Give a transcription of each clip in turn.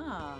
Ah.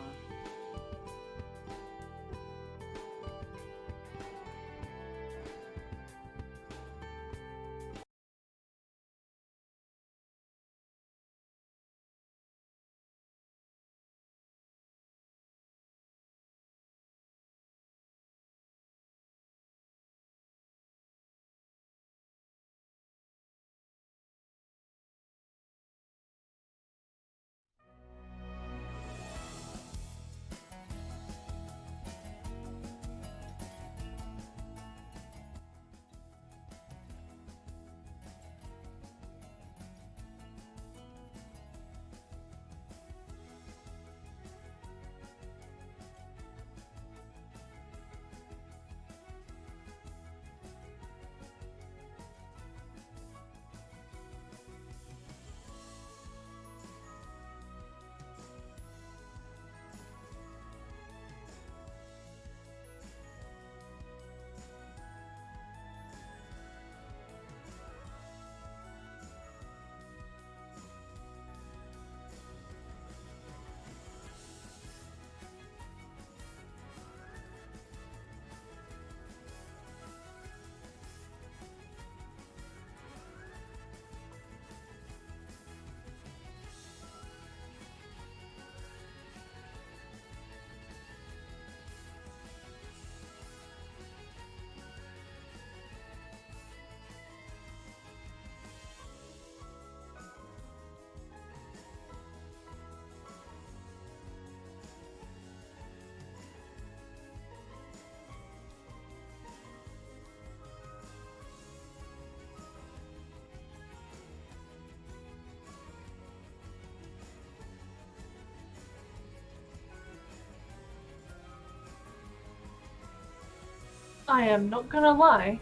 I am not gonna lie.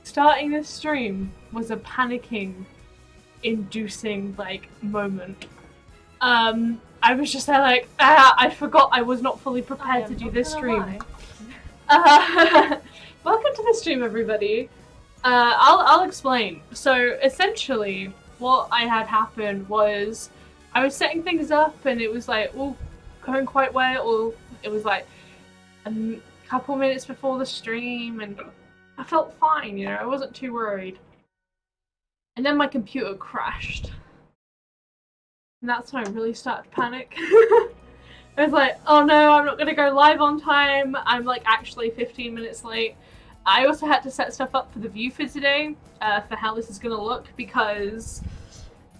Starting this stream was a panicking inducing like moment. I was just there like, I forgot I was not fully prepared to do this stream. Welcome to the stream, everybody. I'll explain. So essentially, what I had happen was I was setting things up, and it was like all going quite well. Or it was like a couple minutes before the stream, and I felt fine. You know, I wasn't too worried. And then my computer crashed, and that's when I really started to panic. I was like, oh no, I'm not gonna go live on time. I'm like actually 15 minutes late. I also had to set stuff up for the view for today, for how this is gonna look, because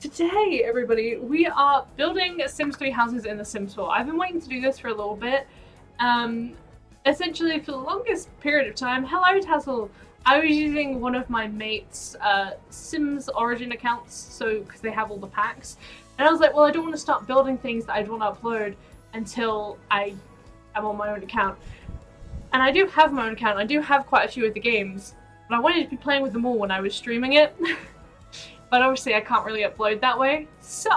today, everybody, we are building Sims 3 houses in the Sims 4. I've been waiting to do this for a little bit. Essentially, for the longest period of time, hello Tassel, I was using one of my mates' Sims Origin accounts, so because they have all the packs, and I was like, well, I don't want to start building things that I'd want to upload until I am on my own account. And I do have my own account, I do have quite a few of the games, but I wanted to be playing with them all when I was streaming it. But obviously I can't really upload that way, so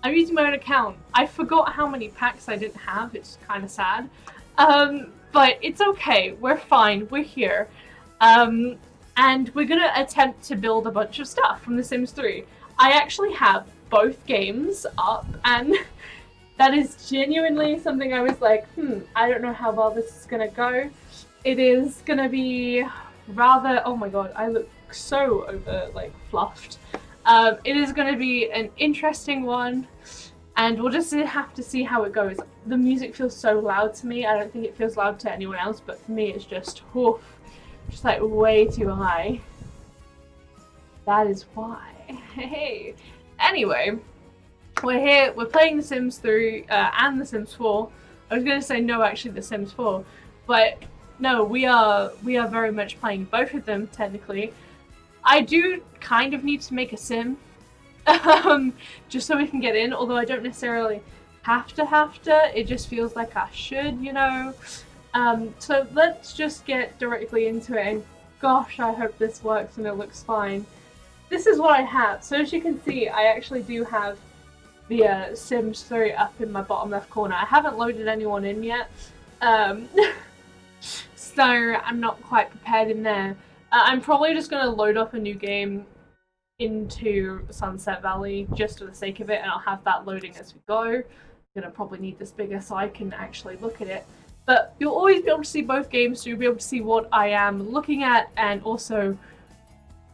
I'm using my own account. I forgot how many packs I didn't have, it's kind of sad. But it's okay, we're fine, we're here. And we're gonna attempt to build a bunch of stuff from The Sims 3. I actually have both games up, and that is genuinely something I was like, I don't know how well this is gonna go. It is gonna be rather, oh my god, I look so over like fluffed. It is gonna be an interesting one, and we'll just have to see how it goes. The music feels so loud to me. I don't think it feels loud to anyone else, but for me it's just, just like way too high. That is why. Hey. Anyway, we're here, we're playing The Sims 3 and The Sims 4. I was gonna say no, actually The Sims 4, but no, we are very much playing both of them, technically. I do kind of need to make a sim, just so we can get in, although I don't necessarily have to, it just feels like I should, you know? So let's just get directly into it, and gosh, I hope this works and it looks fine. This is what I have. So as you can see, I actually do have the Sims 3 up in my bottom left corner. I haven't loaded anyone in yet, so I'm not quite prepared in there. I'm probably just going to load up a new game into Sunset Valley just for the sake of it, and I'll have that loading as we go. I'm gonna probably need this bigger so I can actually look at it. But you'll always be able to see both games, so you'll be able to see what I am looking at and also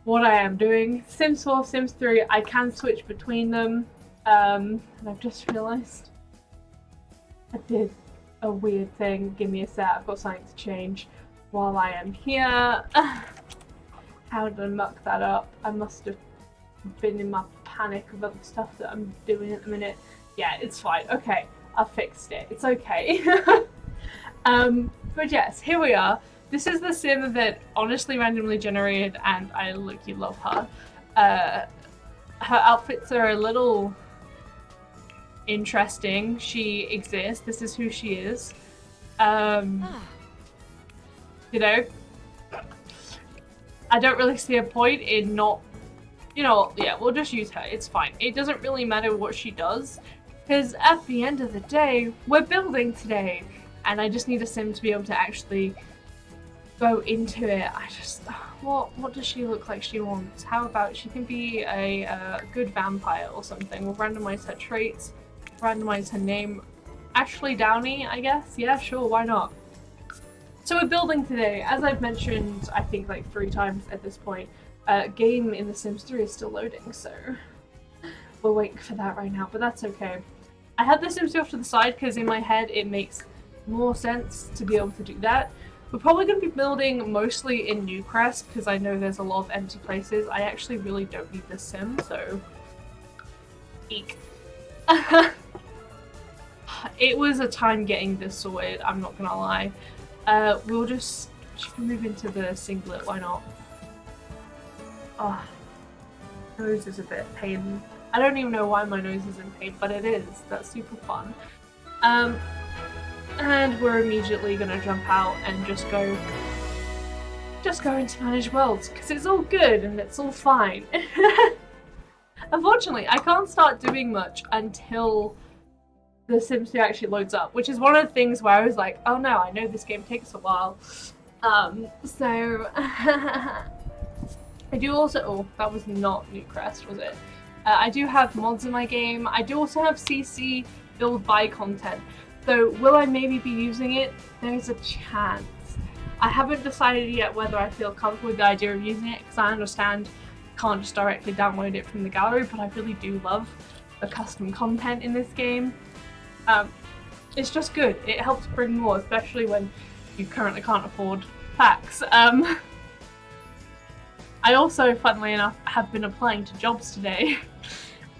what I am doing. Sims 4, Sims 3, I can switch between them. And I've just realised I did a weird thing. Give me a sec, I've got something to change while I am here. How did I muck that up? I must have been in my panic of other stuff that I'm doing at the minute. Yeah, it's fine. Okay, I fixed it. It's okay. But yes, here we are. This is the sim that honestly randomly generated, and I look-y love her. Her outfits are a little interesting. She exists. This is who she is. You know, I don't really see a point in not, you know, yeah, we'll just use her. It's fine. It doesn't really matter what she does, because at the end of the day, we're building today, and I just need a sim to be able to actually go into it. I just, what does she look like she wants? How about she can be a good vampire or something? We'll randomize her traits, randomize her name. Ashley Downey, I guess? Yeah, sure, why not? So we're building today. As I've mentioned, I think like 3 times at this point, game in The Sims 3 is still loading, so we're waiting for that right now, but that's okay. I had The Sims 2 off to the side because in my head it makes more sense to be able to do that. We're probably going to be building mostly in Newcrest because I know there's a lot of empty places. I actually really don't need this sim, so eek. It was a time getting this sorted, I'm not gonna lie. We'll just move into the singlet, why not? Oh, nose is a bit pain. I don't even know why my nose is in pain, but it is. That's super fun. And we're immediately gonna jump out and just go into Managed Worlds, because it's all good and it's all fine. Unfortunately, I can't start doing much until The Sims 2 actually loads up, which is one of the things where I was like, oh no, I know this game takes a while. So I do also, oh, that was not Newcrest, was it? I do have mods in my game. I do also have CC build by content. So will I maybe be using it? There's a chance. I haven't decided yet whether I feel comfortable with the idea of using it, because I understand I can't just directly download it from the gallery, but I really do love the custom content in this game. It's just good. It helps bring more, especially when you currently can't afford packs. I also, funnily enough, have been applying to jobs today.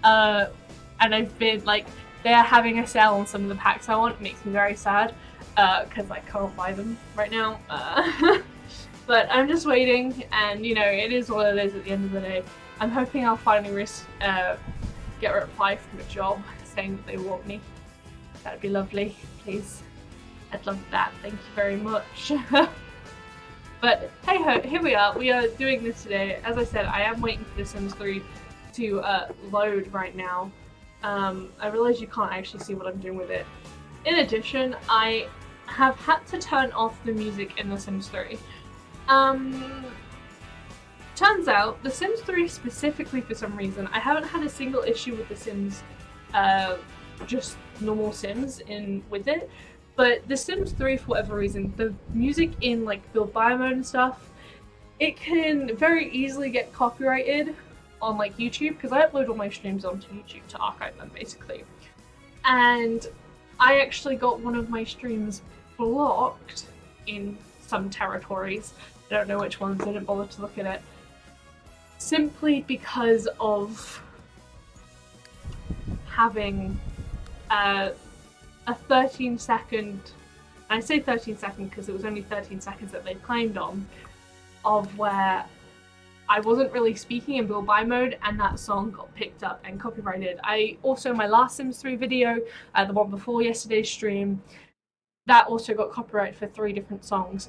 And I've been, like, they're having a sale on some of the packs I want. It makes me very sad, because I can't buy them right now. But I'm just waiting, and, you know, it is what it is at the end of the day. I'm hoping I'll finally get a reply from a job saying that they want me. That'd be lovely, please. I'd love that, thank you very much. But hey ho, here we are. We are doing this today. As I said, I am waiting for The Sims 3 to load right now. I realise you can't actually see what I'm doing with it. In addition, I have had to turn off the music in The Sims 3. Turns out, The Sims 3 specifically, for some reason, I haven't had a single issue with The Sims, just normal Sims with it. But The Sims 3, for whatever reason, the music in like build bio mode and stuff, it can very easily get copyrighted on like YouTube, because I upload all my streams onto YouTube to archive them basically. And I actually got one of my streams blocked in some territories. I don't know which ones, I didn't bother to look at it. Simply because of having a 13-second, I say 13-second because it was only 13 seconds that they claimed on, of where I wasn't really speaking in build by mode and that song got picked up and copyrighted. I also, my last Sims 3 video, the one before yesterday's stream, that also got copyrighted for 3 different songs.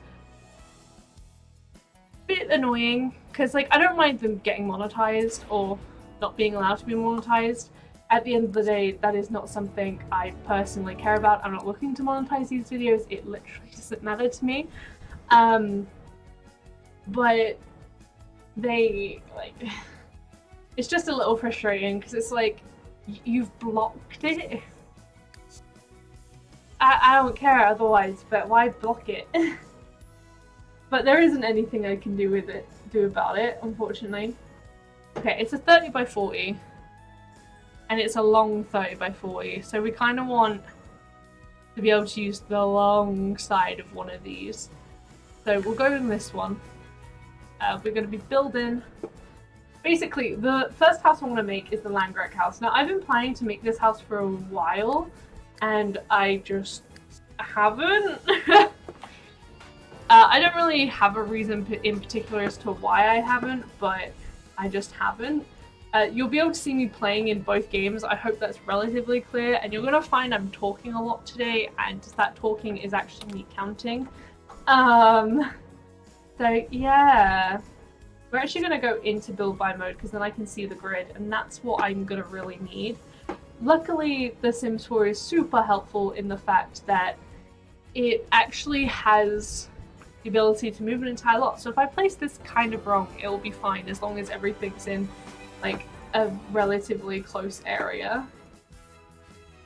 Bit annoying, because like I don't mind them getting monetized or not being allowed to be monetized. At the end of the day, that is not something I personally care about. I'm not looking to monetize these videos. It literally doesn't matter to me. But they, like, It's just a little frustrating because it's like, you've blocked it. I don't care otherwise, but why block it? But there isn't anything I can do about it, unfortunately. Okay, it's a 30 by 40. And it's a long 30 by 40, so we kind of want to be able to use the long side of one of these. So we'll go in this one. We're going to be building... Basically, the first house I want to make is the Langerak house. Now, I've been planning to make this house for a while, and I just haven't. I don't really have a reason in particular as to why I haven't, but I just haven't. You'll be able to see me playing in both games. I hope that's relatively clear, and you're going to find I'm talking a lot today, and that talking is actually me counting. So yeah. We're actually going to go into build by mode because then I can see the grid, and that's what I'm going to really need. Luckily, The Sims 4 is super helpful in the fact that it actually has the ability to move an entire lot. So if I place this kind of wrong, it will be fine as long as everything's in like a relatively close area.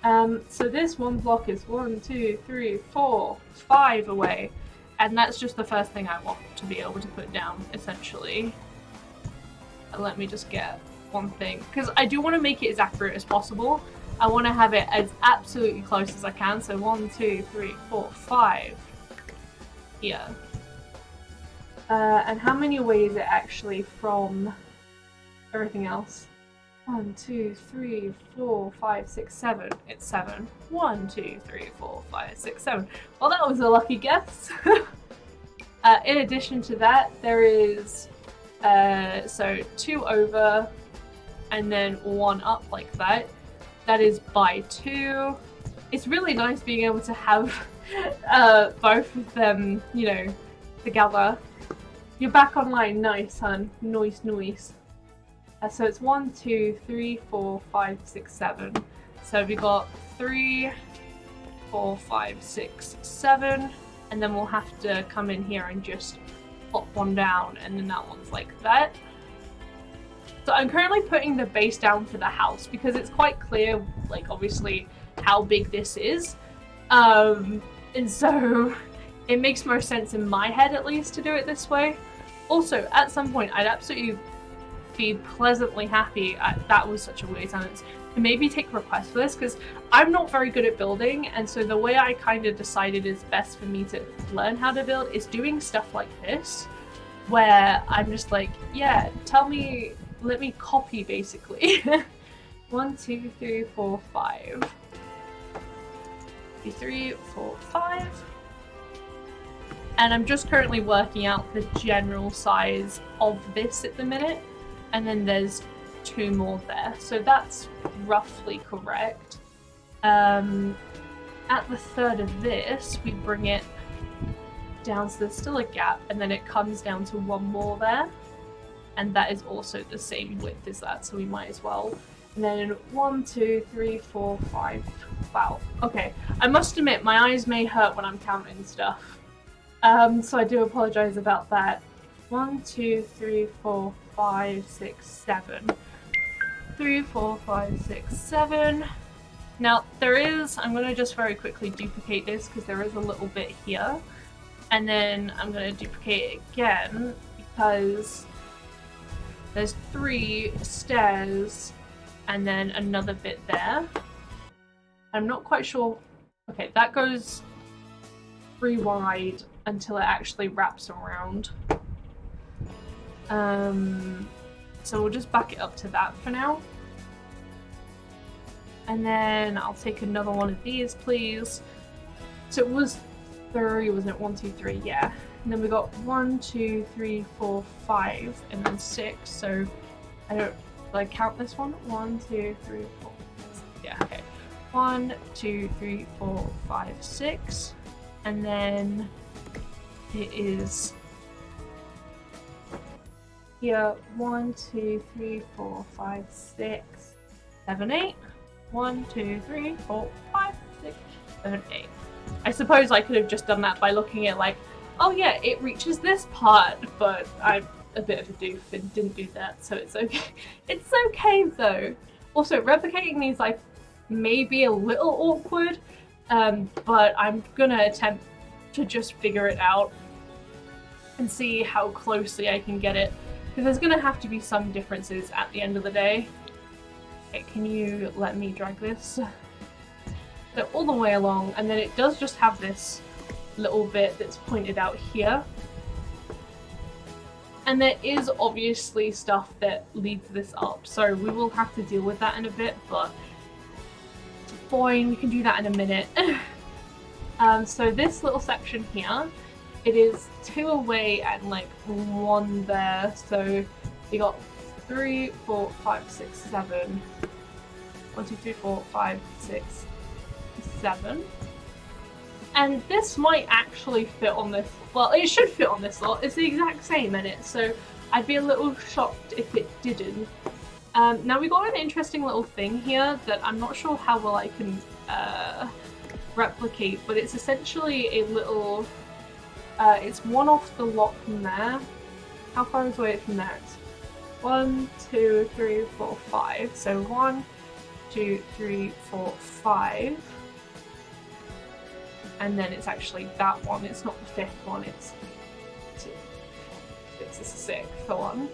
So this one block is 1, 2, 3, 4, 5 away. And that's just the first thing I want to be able to put down, essentially. And let me just get one thing. Because I do want to make it as accurate as possible. I want to have it as absolutely close as I can. So 1, 2, 3, 4, 5. Here. And how many away is it actually from everything else? 1, 2, 3, 4, 5, 6, 7. It's 7. 1, 2, 3, 4, 5, 6, 7. Well, that was a lucky guess. In addition to that, there is so 2 over and then 1 up like that. That is by 2. It's really nice being able to have both of them, you know, together. You're back online. Nice, hun. Nice, nice. So it's 1, 2, 3, 4, 5, 6, 7. So we got 3, 4, 5, 6, 7, and then we'll have to come in here and just pop one down, and then that one's like that. So I'm currently putting the base down for the house because it's quite clear, like obviously, how big this is. And so it makes more sense in my head at least to do it this way. Also, at some point, I'd absolutely be pleasantly happy that was such a weird sentence to maybe take requests for this because I'm not very good at building, and so the way I kind of decided is best for me to learn how to build is doing stuff like this where I'm just like, yeah, tell me, let me copy basically. 1, 2, 3, 4, 5. 3, 4, 5. And I'm just currently working out the general size of this at the minute. And then there's 2 more there. So that's roughly correct. At the third of this, we bring it down so there's still a gap, and then it comes down to 1 more there. And that is also the same width as that, so we might as well. And then 1, 2, 3, 4, 5. Wow. Okay. I must admit, my eyes may hurt when I'm counting stuff. So I do apologize about that. 1, 2, 3, 4, 5, 6, 7. 3, 4, 5, 6, 7. Now there is, I'm going to just very quickly duplicate this because there is a little bit here. And then I'm going to duplicate it again because there's 3 stairs and then another bit there. I'm not quite sure. Okay, that goes 3 wide until it actually wraps around. So we'll just back it up to that for now. And then I'll take another one of these, please. So it was 3, wasn't it? 1, 2, 3, yeah. And then we got 1, 2, 3, 4, 5, and then 6. So I don't, did I count this one? 1, 2, 3, 4. Yeah, okay. 1, 2, 3, 4, 5, 6. And then it is here 1, 2, 3, 4, 5, 6, 7, 8. 1, 2, 3, 4, 5, 6, 7, 8. I suppose I could have just done that by looking at like, oh yeah, it reaches this part, but I a bit of a doof and didn't do that, so it's okay. It's okay though. Also, replicating these like may be a little awkward, but I'm gonna attempt to just figure it out and see how closely I can get it, because there's gonna have to be some differences at the end of the day. Okay, can you let me drag this? So all the way along, and then it does just have this little bit that's pointed out here. And there is obviously stuff that leads this up, so we will have to deal with that in a bit, but fine, we can do that in a minute. So this little section here, it is 2 away and like 1 there, so you got 3, 4, 5, 6, 7. 1, 2, 3, 4, 5, 6, 7. And this might actually fit on this. Well, it should fit on this lot. It's the exact same in it, so I'd be a little shocked if it didn't. Now we got an interesting little thing here that I'm not sure how well I can replicate, but it's essentially a little. It's 1 off the lot from there. How far is away from there? It's 1, 2, 3, 4, 5. So 1, 2, 3, 4, 5. And then it's actually that one. It's not the 5th one. It's the 6th one.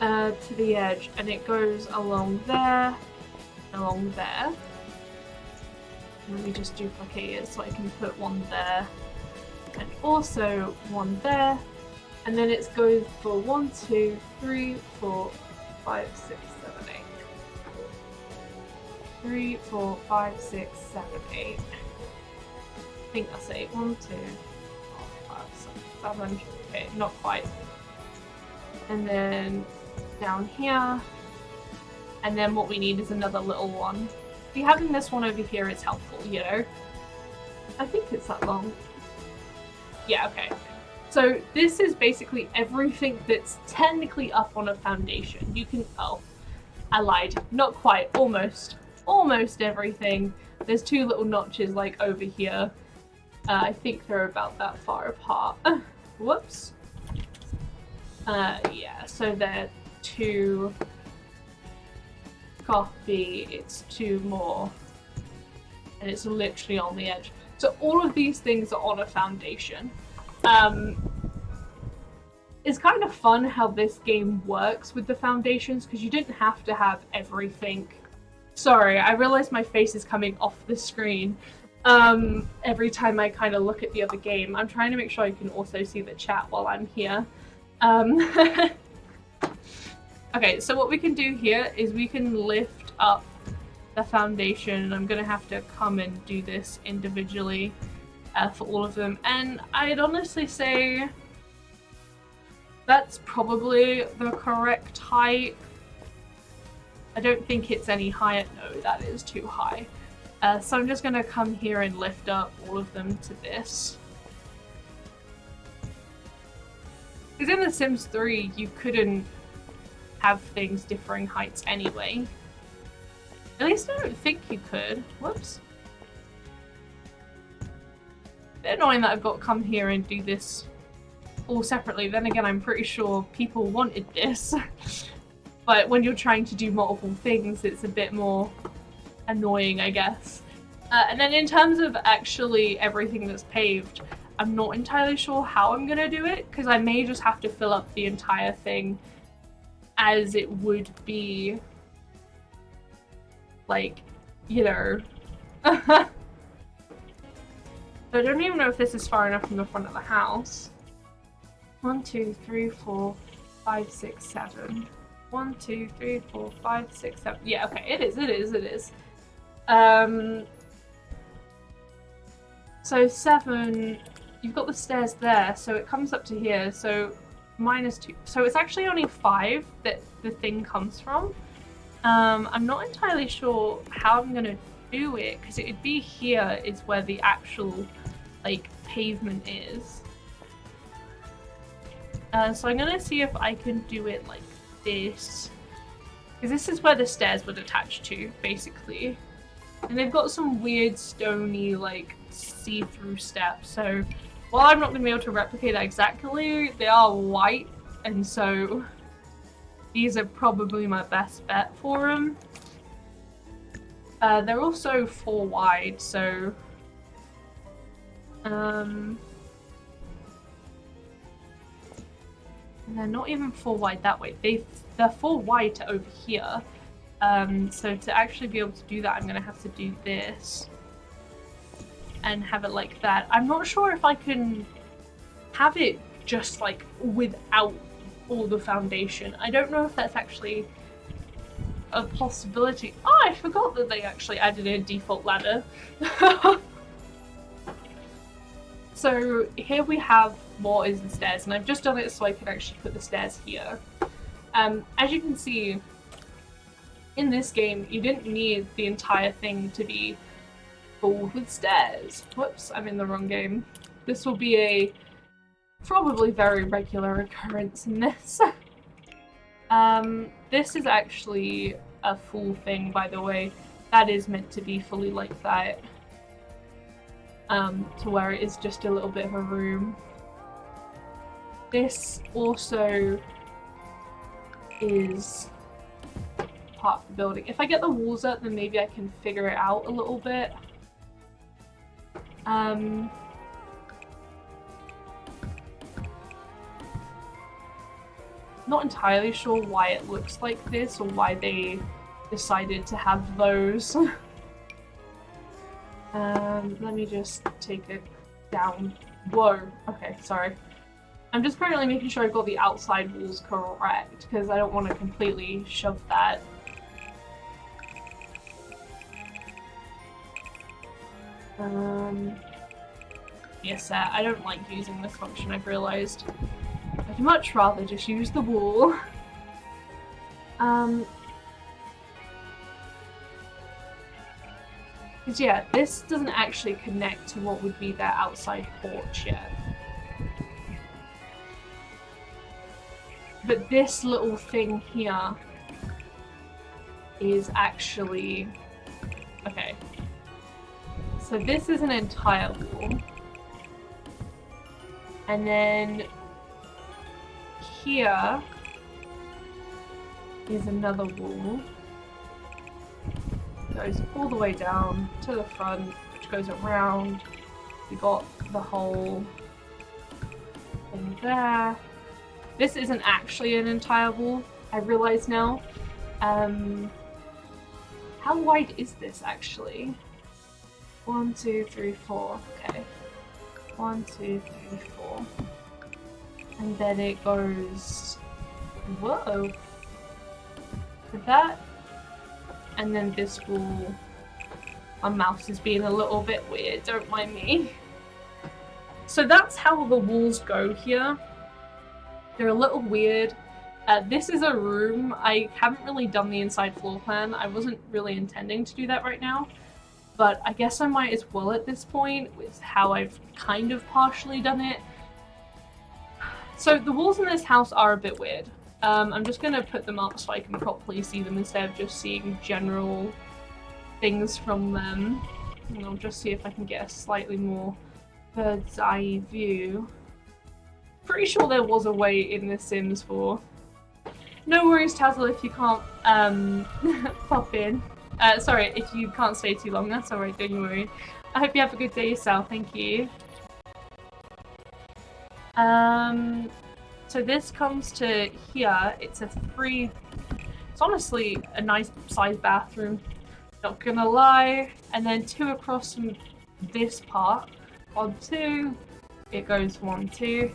To the edge, and it goes along there, along there. Let me just duplicate it so I can put 1 there, and also 1 there, and then it goes for 1, 2, 3, 4, 5, 6, 7, 8. 3, 4, 5, 6, 7, 8. I think that's 8. 1, 2, 4, 5, 6, 7. Okay, not quite. And then down here, and then what we need is another little one. See, having this one over here is helpful, you know? I think it's that long. Yeah, okay. So this is basically everything that's technically up on a foundation. You can, oh, I lied. Not quite, almost. Almost everything. There's 2 little notches like over here. I think they're about that far apart. Whoops. Yeah, so they're 2 copy, it's 2 more, and it's literally on the edge. So all of these things are on a foundation. It's kind of fun how this game works with the foundations, because you didn't have to have everything. Sorry, I realize my face is coming off the screen every time I kind of look at the other game. I'm trying to make sure I can also see the chat while I'm here. Okay, so what we can do here is we can lift up the foundation. I'm gonna have to come and do this individually for all of them, and I'd honestly say that's probably the correct height. I don't think it's any higher. No, that is too high. So I'm just gonna come here and lift up all of them to this. Because in The Sims 3, you couldn't have things differing heights anyway. At least I don't think you could. Whoops. A bit annoying that I've got to come here and do this all separately. Then again, I'm pretty sure people wanted this. But when you're trying to do multiple things, it's a bit more annoying, I guess. And then in terms of actually everything that's paved, I'm not entirely sure how I'm gonna do it, because I may just have to fill up the entire thing as it would be, like, you know. I don't even know if this is far enough from the front of the house. 1, 2, 3, 4, 5, 6, 7. 1, 2, 3, 4, 5, 6, 7. Yeah, okay, it is. So 7, you've got the stairs there, so it comes up to here, so -2. So it's actually only 5 that the thing comes from. I'm not entirely sure how I'm gonna do it, because it'd be here is where the actual, like, pavement is. So I'm gonna see if I can do it like this, because this is where the stairs would attach to, basically. And they've got some weird stony, like, see-through steps, so while I'm not going to be able to replicate that exactly, they are white, and so these are probably my best bet for them. They're also 4 wide, so and they're not even 4 wide that way. They're 4 wide to over here. So to actually be able to do that, I'm gonna have to do this and have it like that. I'm not sure if I can have it just like without all the foundation. I don't know if that's actually a possibility. Oh, I forgot that they actually added a default ladder. So here we have what is the stairs, and I've just done it so I can actually put the stairs here. As you can see, in this game, you didn't need the entire thing to be full with stairs. Whoops, I'm in the wrong game. This will be a probably very regular occurrence in this. This is actually a full thing, by the way. That is meant to be fully like that. To where it is just a little bit of a room. This also is part of the building. If I get the walls up, then maybe I can figure it out a little bit. Not entirely sure why it looks like this or why they decided to have those. Let me just take it down. Whoa, okay, sorry. I'm just currently making sure I've got the outside walls correct, because I don't want to completely shove that. Yes, I don't like using this function, I've realised. I'd much rather just use the wall. Because yeah, this doesn't actually connect to what would be their outside porch yet. But this little thing here is actually... Okay. So this is an entire wall. And then here is another wall. Goes all the way down to the front, which goes around. We got the whole thing there. This isn't actually an entire wall, I realise now. How wide is this actually? 1, 2, 3, 4. Okay. 1, 2, 3, 4. And then it goes... Whoa! With that. And then this wall... My mouse is being a little bit weird, don't mind me. So that's how the walls go here. They're a little weird. This is a room. I haven't really done the inside floor plan. I wasn't really intending to do that right now. But I guess I might as well at this point with how I've kind of partially done it. So the walls in this house are a bit weird. I'm just going to put them up so I can properly see them instead of just seeing general things from them. And I'll just see if I can get a slightly more bird's eye view. Pretty sure there was a way in The Sims 4. No worries, Tazzle, if you can't pop in. Sorry, if you can't stay too long, that's alright, don't you worry. I hope you have a good day yourself, thank you. So this comes to here, it's it's honestly a nice sized bathroom, not gonna lie. And then 2 across from this part, 1, 2, it goes 1, 2.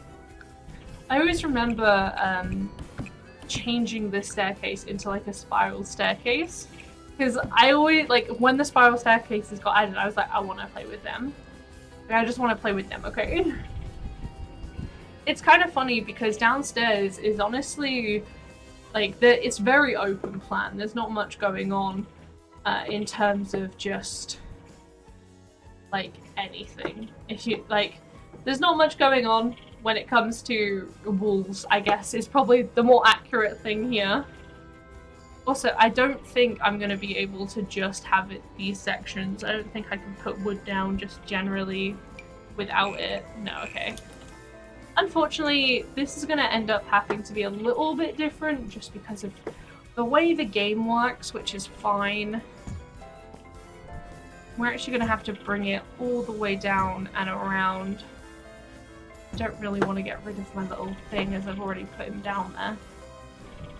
I always remember changing this staircase into like a spiral staircase. Because I always, like, when the spiral staircases got added, I was like, I want to play with them. Like, I just want to play with them, okay? It's kind of funny because downstairs is honestly, like, it's very open plan. There's not much going on in terms of just, like, anything. If you, like, there's not much going on when it comes to walls, I guess, is probably the more accurate thing here. Also, I don't think I'm going to be able to just have it these sections. I don't think I can put wood down just generally without it. No, okay. Unfortunately, this is going to end up having to be a little bit different just because of the way the game works, which is fine. We're actually going to have to bring it all the way down and around. I don't really want to get rid of my little thing as I've already put him down there.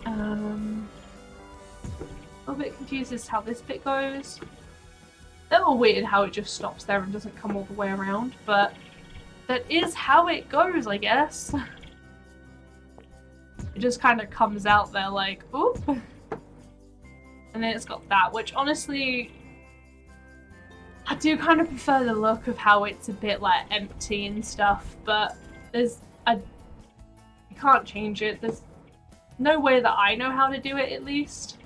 A little bit confused as to how this bit goes. A little weird how it just stops there and doesn't come all the way around, but that is how it goes, I guess. It just kind of comes out there like, oop. And then it's got that, which honestly, I do kind of prefer the look of how it's a bit like empty and stuff, but you can't change it. There's no way that I know how to do it, at least.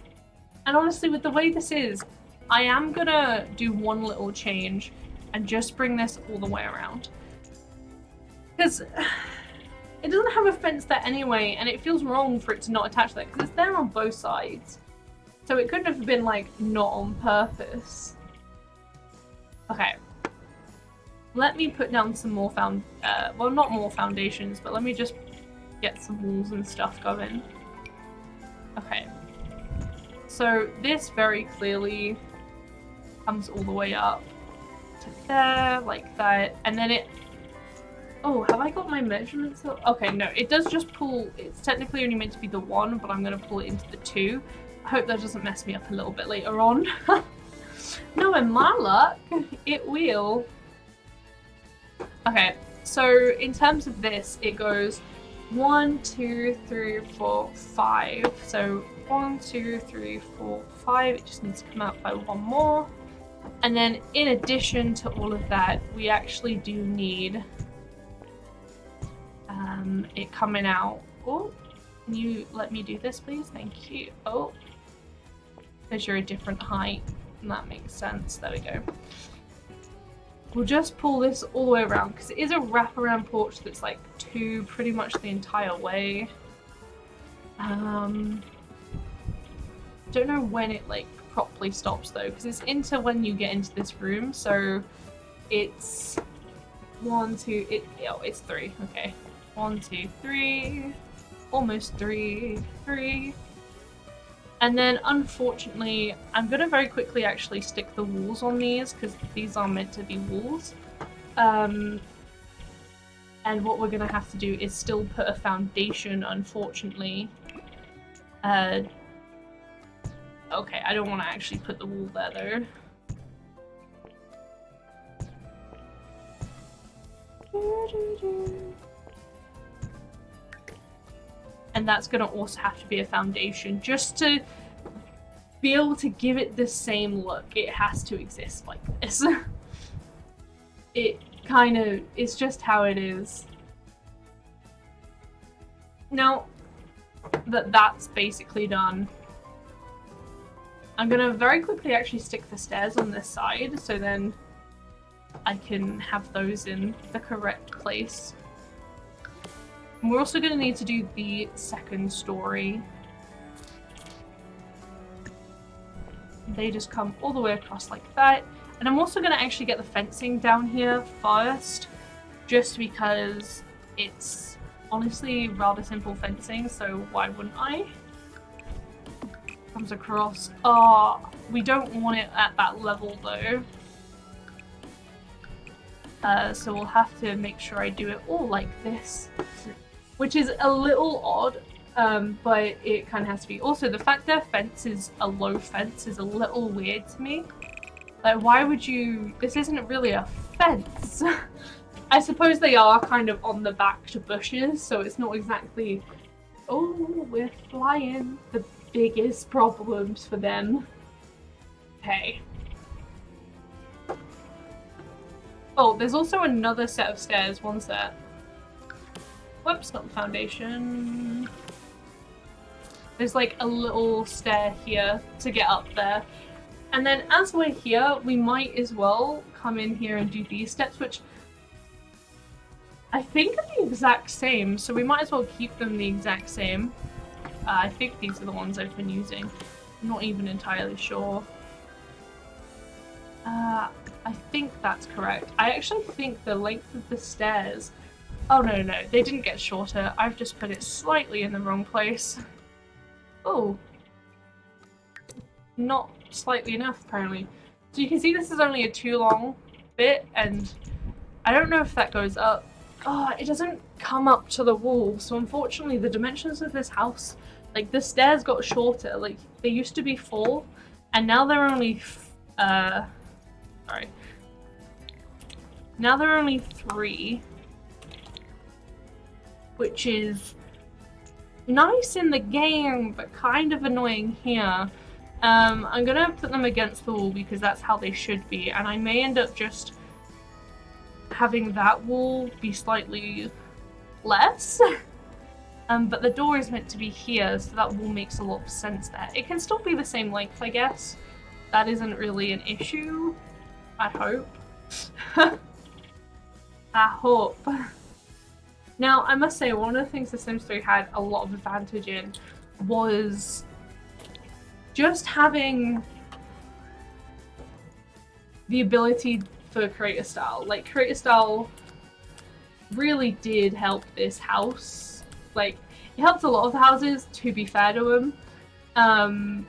And honestly, with the way this is, I am gonna do one little change and just bring this all the way around. Because it doesn't have a fence there anyway, and it feels wrong for it to not attach there, because it's there on both sides. So it couldn't have been, like, not on purpose. Okay. Let me put down some more well, not more foundations, but let me just get some walls and stuff going. Okay. So this very clearly comes all the way up to there, like that, and then it... Oh, have I got my measurements up? Okay, no, it does just pull... It's technically only meant to be the 1, but I'm going to pull it into the 2. I hope that doesn't mess me up a little bit later on. No, in my luck, it will. Okay, so in terms of this, it goes 1, 2, 3, 4, 5. So 1, 2, 3, 4, 5. It just needs to come out by 1 more. And then in addition to all of that, we actually do need it coming out. Oh, can you let me do this, please? Thank you. Oh, because you're a different height. And that makes sense. There we go. We'll just pull this all the way around because it is a wraparound porch that's like 2 pretty much the entire way. Don't know when it like properly stops though, because it's into when you get into this room. So it's 1, 2. It's 3. Okay, 1, 2, 3. Almost 3. 3. And then, unfortunately, I'm going to very quickly actually stick the walls on these, because these are meant to be walls. And what we're going to have to do is still put a foundation, unfortunately. Okay, I don't want to actually put the wall there, though. And that's going to also have to be a foundation. Just to be able to give it the same look, it has to exist like this. It kind of, it's just how it is. Now that that's basically done, I'm going to very quickly actually stick the stairs on this side, so then I can have those in the correct place. And we're also going to need to do the second story. They just come all the way across like that. And I'm also going to actually get the fencing down here first, just because it's honestly rather simple fencing, so why wouldn't I? Comes across. Oh, we don't want it at that level though. So we'll have to make sure I do it all like this. Which is a little odd, but it kind of has to be. Also, the fact their fence is a low fence is a little weird to me. Like, why would you... This isn't really a fence. I suppose they are kind of on the back to bushes, so it's not exactly... Oh, we're flying. The biggest problems for them. Okay. Oh, there's also another set of stairs. One set. Whoops, not the foundation. There's like a little stair here to get up there. And then as we're here, we might as well come in here and do these steps, which I think are the exact same. So we might as well keep them the exact same. I think these are the ones I've been using. I'm not even entirely sure. I think that's correct. I actually think the length of the stairs Oh no, they didn't get shorter. I've just put it slightly in the wrong place. Oh. Not slightly enough, apparently. So you can see this is only a too long bit, and I don't know if that goes up. Oh, it doesn't come up to the wall, so unfortunately the dimensions of this house, like the stairs got shorter. Like they used to be 4, and now they're only, sorry. Now they're only 3, which is nice in the game, but kind of annoying here. I'm gonna put them against the wall because that's how they should be, and I may end up just having that wall be slightly less. But the door is meant to be here, so that wall makes a lot of sense there. It can still be the same length, I guess. That isn't really an issue. I hope. I hope. Now, I must say, one of the things The Sims 3 had a lot of advantage in was just having the ability for creator style. Like, creator style really did help this house. Like, it helped a lot of the houses, to be fair to them.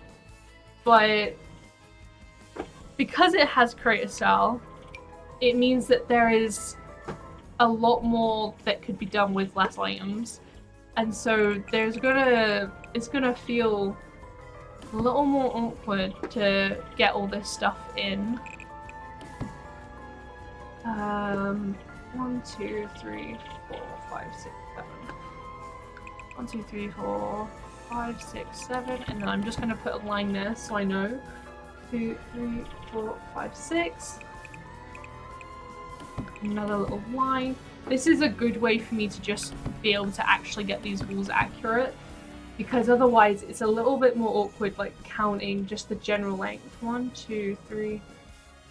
But because it has creator style, it means that there is a lot more that could be done with less items. And so it's gonna feel a little more awkward to get all this stuff in. 1, 2, 3, 4, 5, 6, 7. 1, 2, 3, 4, 5, 6, 7, and then I'm just gonna put a line there so I know. 2, 3, 4, 5, 6. Another little line. This is a good way for me to just be able to actually get these walls accurate, because otherwise it's a little bit more awkward, like counting just the general length. 1, 2, 3.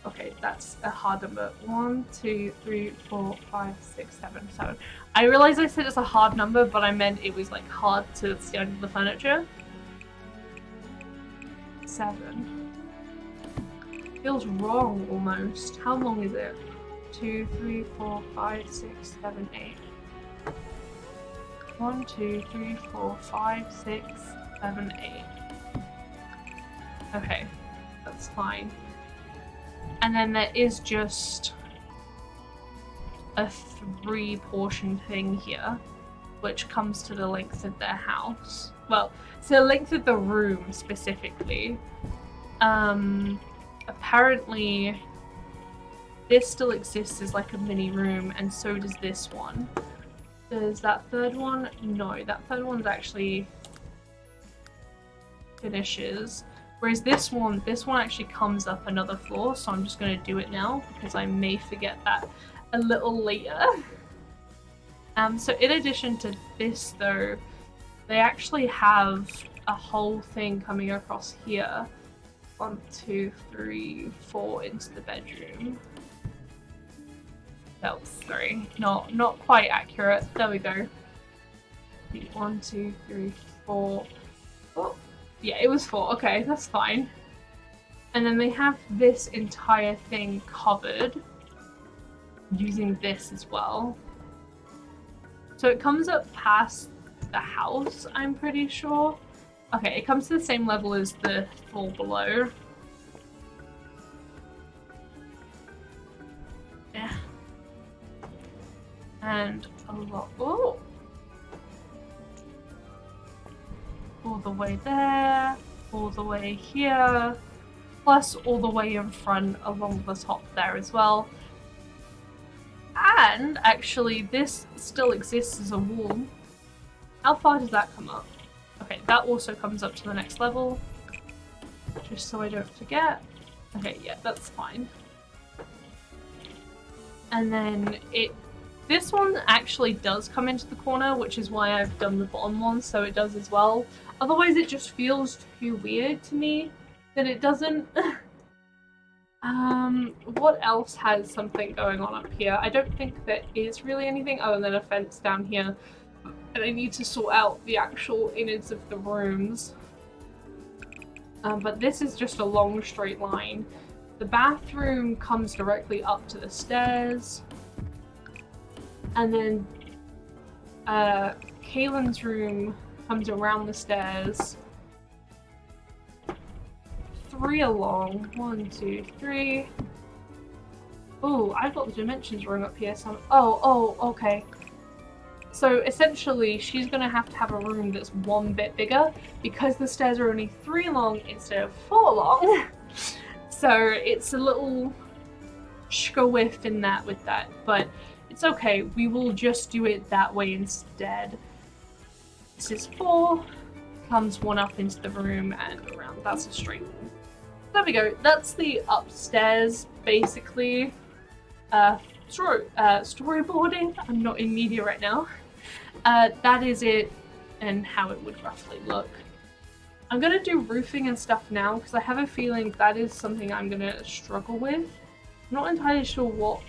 Okay, that's a hard number. 1, 2, 3, 4, 5, 6, 7, 7. I realized I said it's a hard number, but I meant it was like hard to see under the furniture. 7. Feels wrong almost. How long is it? 2, 3, 4, 5, 6, 7, 8. 1, 2, 3, 4, 5, 6, 7, 8. Okay, that's fine. And then there is just a 3-portion thing here, which comes to the length of their house. Well, to the length of the room specifically. Apparently this still exists as like a mini room, and so does this one. Does that third one? No, that third one's actually finishes. Whereas this one actually comes up another floor, so I'm just going to do it now because I may forget that a little later. So in addition to this though, they actually have a whole thing coming across here. 1, 2, 3, 4 into the bedroom. That was 3. Not quite accurate. There we go. 1, 2, 3, 4. Oh, yeah, it was 4. Okay, that's fine. And then they have this entire thing covered using this as well. So it comes up past the house, I'm pretty sure. Okay, it comes to the same level as the floor below. Yeah. And a lot. Oh! All the way there, all the way here, plus all the way in front along the top there as well. And actually, this still exists as a wall. How far does that come up? Okay, that also comes up to the next level, just so I don't forget. Okay, yeah, that's fine. And then this one actually does come into the corner, which is why I've done the bottom one, so it does as well. Otherwise, it just feels too weird to me that it doesn't. What else has something going on up here? I don't think there is really anything other than a fence down here. And I need to sort out the actual innards of the rooms. But this is just a long straight line. The bathroom comes directly up to the stairs. And then Kaylin's room comes around the stairs. 3 along. 1, 2, 3. Oh, I've got the dimensions wrong up here. So okay. So essentially, she's gonna have to have a room that's 1 bit bigger because the stairs are only 3 long instead of 4 long. So it's a little whiff in that with that, but it's okay. We will just do it that way instead. This is 4, comes 1 up into the room and around. That's a straight one. There we go. That's the upstairs, basically. Storyboarding. I'm not in media right now. That is it and how it would roughly look. I'm gonna do roofing and stuff now because I have a feeling that is something I'm gonna struggle with. I'm not entirely sure what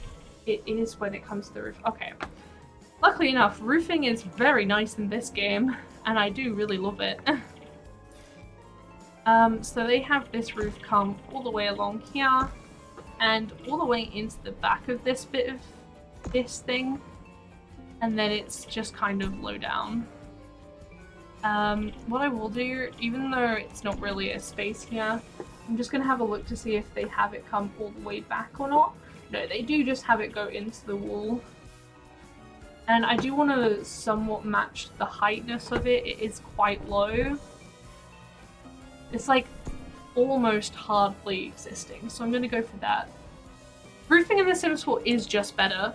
it is when it comes to the roof. Okay. Luckily enough, roofing is very nice in this game and I do really love it. So they have this roof come all the way along here and all the way into the back of this bit of this thing, and then it's just kind of low down. What I will do, even though it's not really a space here, I'm just gonna have a look to see if they have it come all the way back or not. No, they do just have it go into the wall. And I do want to somewhat match the heightness of it. It is quite low. It's like almost hardly existing, so I'm gonna go for that. Roofing in The Sims 4 is just better.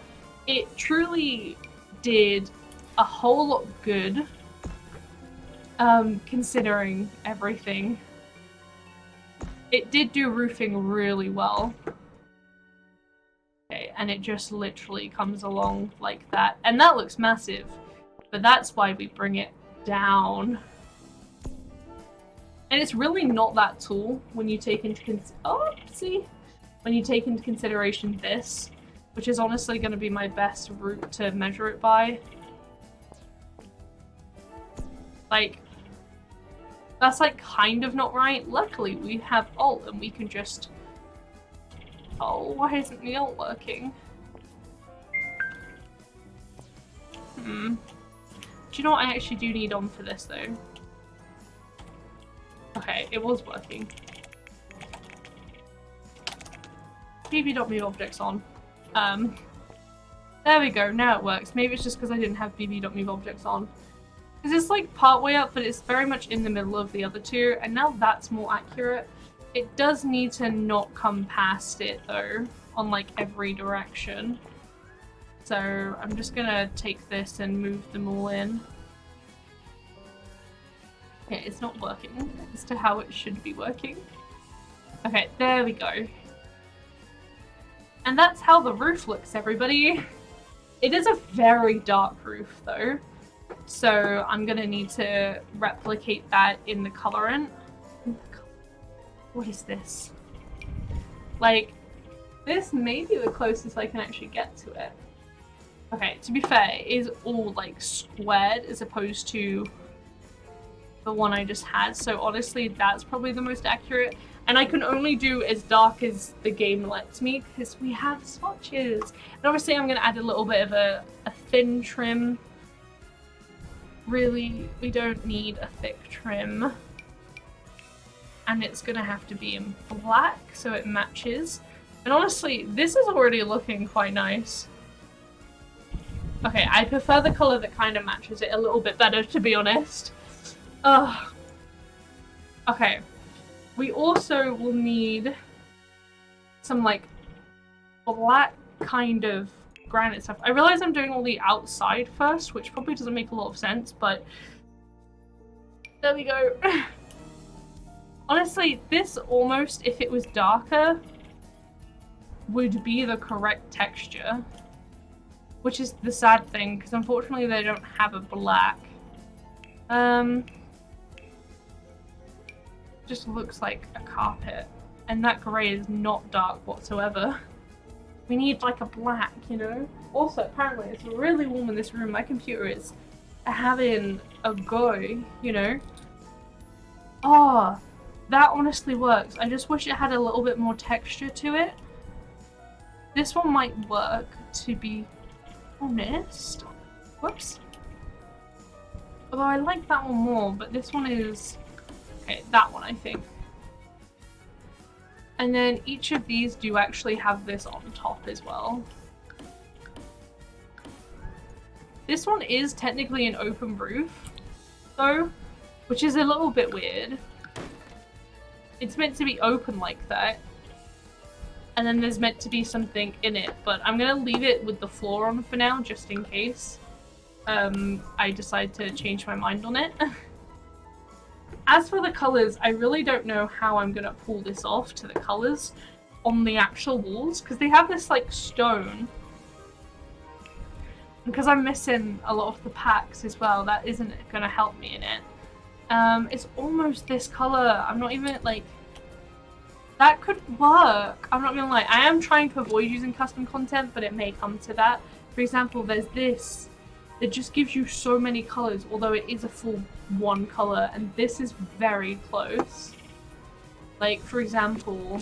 It truly did a whole lot good, considering everything. It did do roofing really well. Okay, and it just literally comes along like that, and that looks massive, but that's why we bring it down. And it's really not that tall when you take into consideration this, which is honestly going to be my best route to measure it by. Like, that's like kind of not right. Luckily, we have alt and we can just... Oh, why isn't the alt working? Do you know what I actually do need on for this though? Okay, it was working. pp.move objects on. There we go, now it works. Maybe it's just because I didn't have pp.move objects on. Because it's like part way up, but it's very much in the middle of the other two, and now that's more accurate. It does need to not come past it though, on like every direction. So I'm just gonna take this and move them all in. Okay, it's not working as to how it should be working. Okay, there we go. And that's how the roof looks, everybody. It is a very dark roof though, so I'm gonna need to replicate that in the colorant. What is this? Like, this may be the closest I can actually get to it. Okay, to be fair, it is all like squared as opposed to the one I just had, so honestly that's probably the most accurate, and I can only do as dark as the game lets me because we have swatches. And obviously I'm going to add a little bit of a thin trim. Really, we don't need a thick trim, and it's going to have to be in black so it matches. And honestly, this is already looking quite nice. Okay, I prefer the colour that kind of matches it a little bit better, to be honest. Ugh. Okay. We also will need some like black kind of granite stuff. I realize I'm doing all the outside first, which probably doesn't make a lot of sense, but there we go. Honestly, this almost, if it was darker, would be the correct texture, which is the sad thing, because unfortunately they don't have a black. Just looks like a carpet, and that grey is not dark whatsoever. We need like a black, you know? Also, apparently it's really warm in this room. My computer is having a go, you know? Oh, that honestly works. I just wish it had a little bit more texture to it. This one might work, to be honest. Whoops. Although I like that one more, but this one is... Okay, that one I think. And then each of these do actually have this on top as well. This one is technically an open roof, though, which is a little bit weird. It's meant to be open like that. And then there's meant to be something in it, but I'm gonna leave it with the floor on for now, just in case I decide to change my mind on it. As for the colors, I really don't know how I'm gonna pull this off to the colors on the actual walls, because they have this like stone. Because I'm missing a lot of the packs as well, that isn't gonna help me in it. It's almost this color. I'm not even like... That could work. I'm not gonna lie. I am trying to avoid using custom content, but it may come to that. For example, there's this. It just gives you so many colors, although it is a full one color, and this is very close. Like, for example,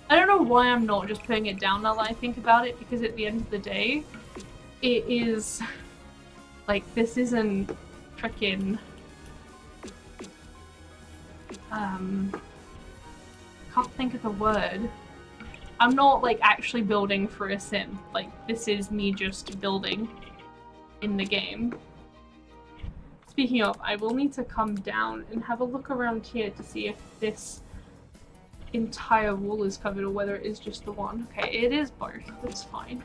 I don't know why I'm not just putting it down now that I think about it, because at the end of the day, it is, like, this isn't frickin', can't think of the word. I'm not, like, actually building for a sim. Like, this is me just building in the game. Speaking of, I will need to come down and have a look around here to see if this entire wall is covered or whether it is just the one. Okay, it is both. That's fine.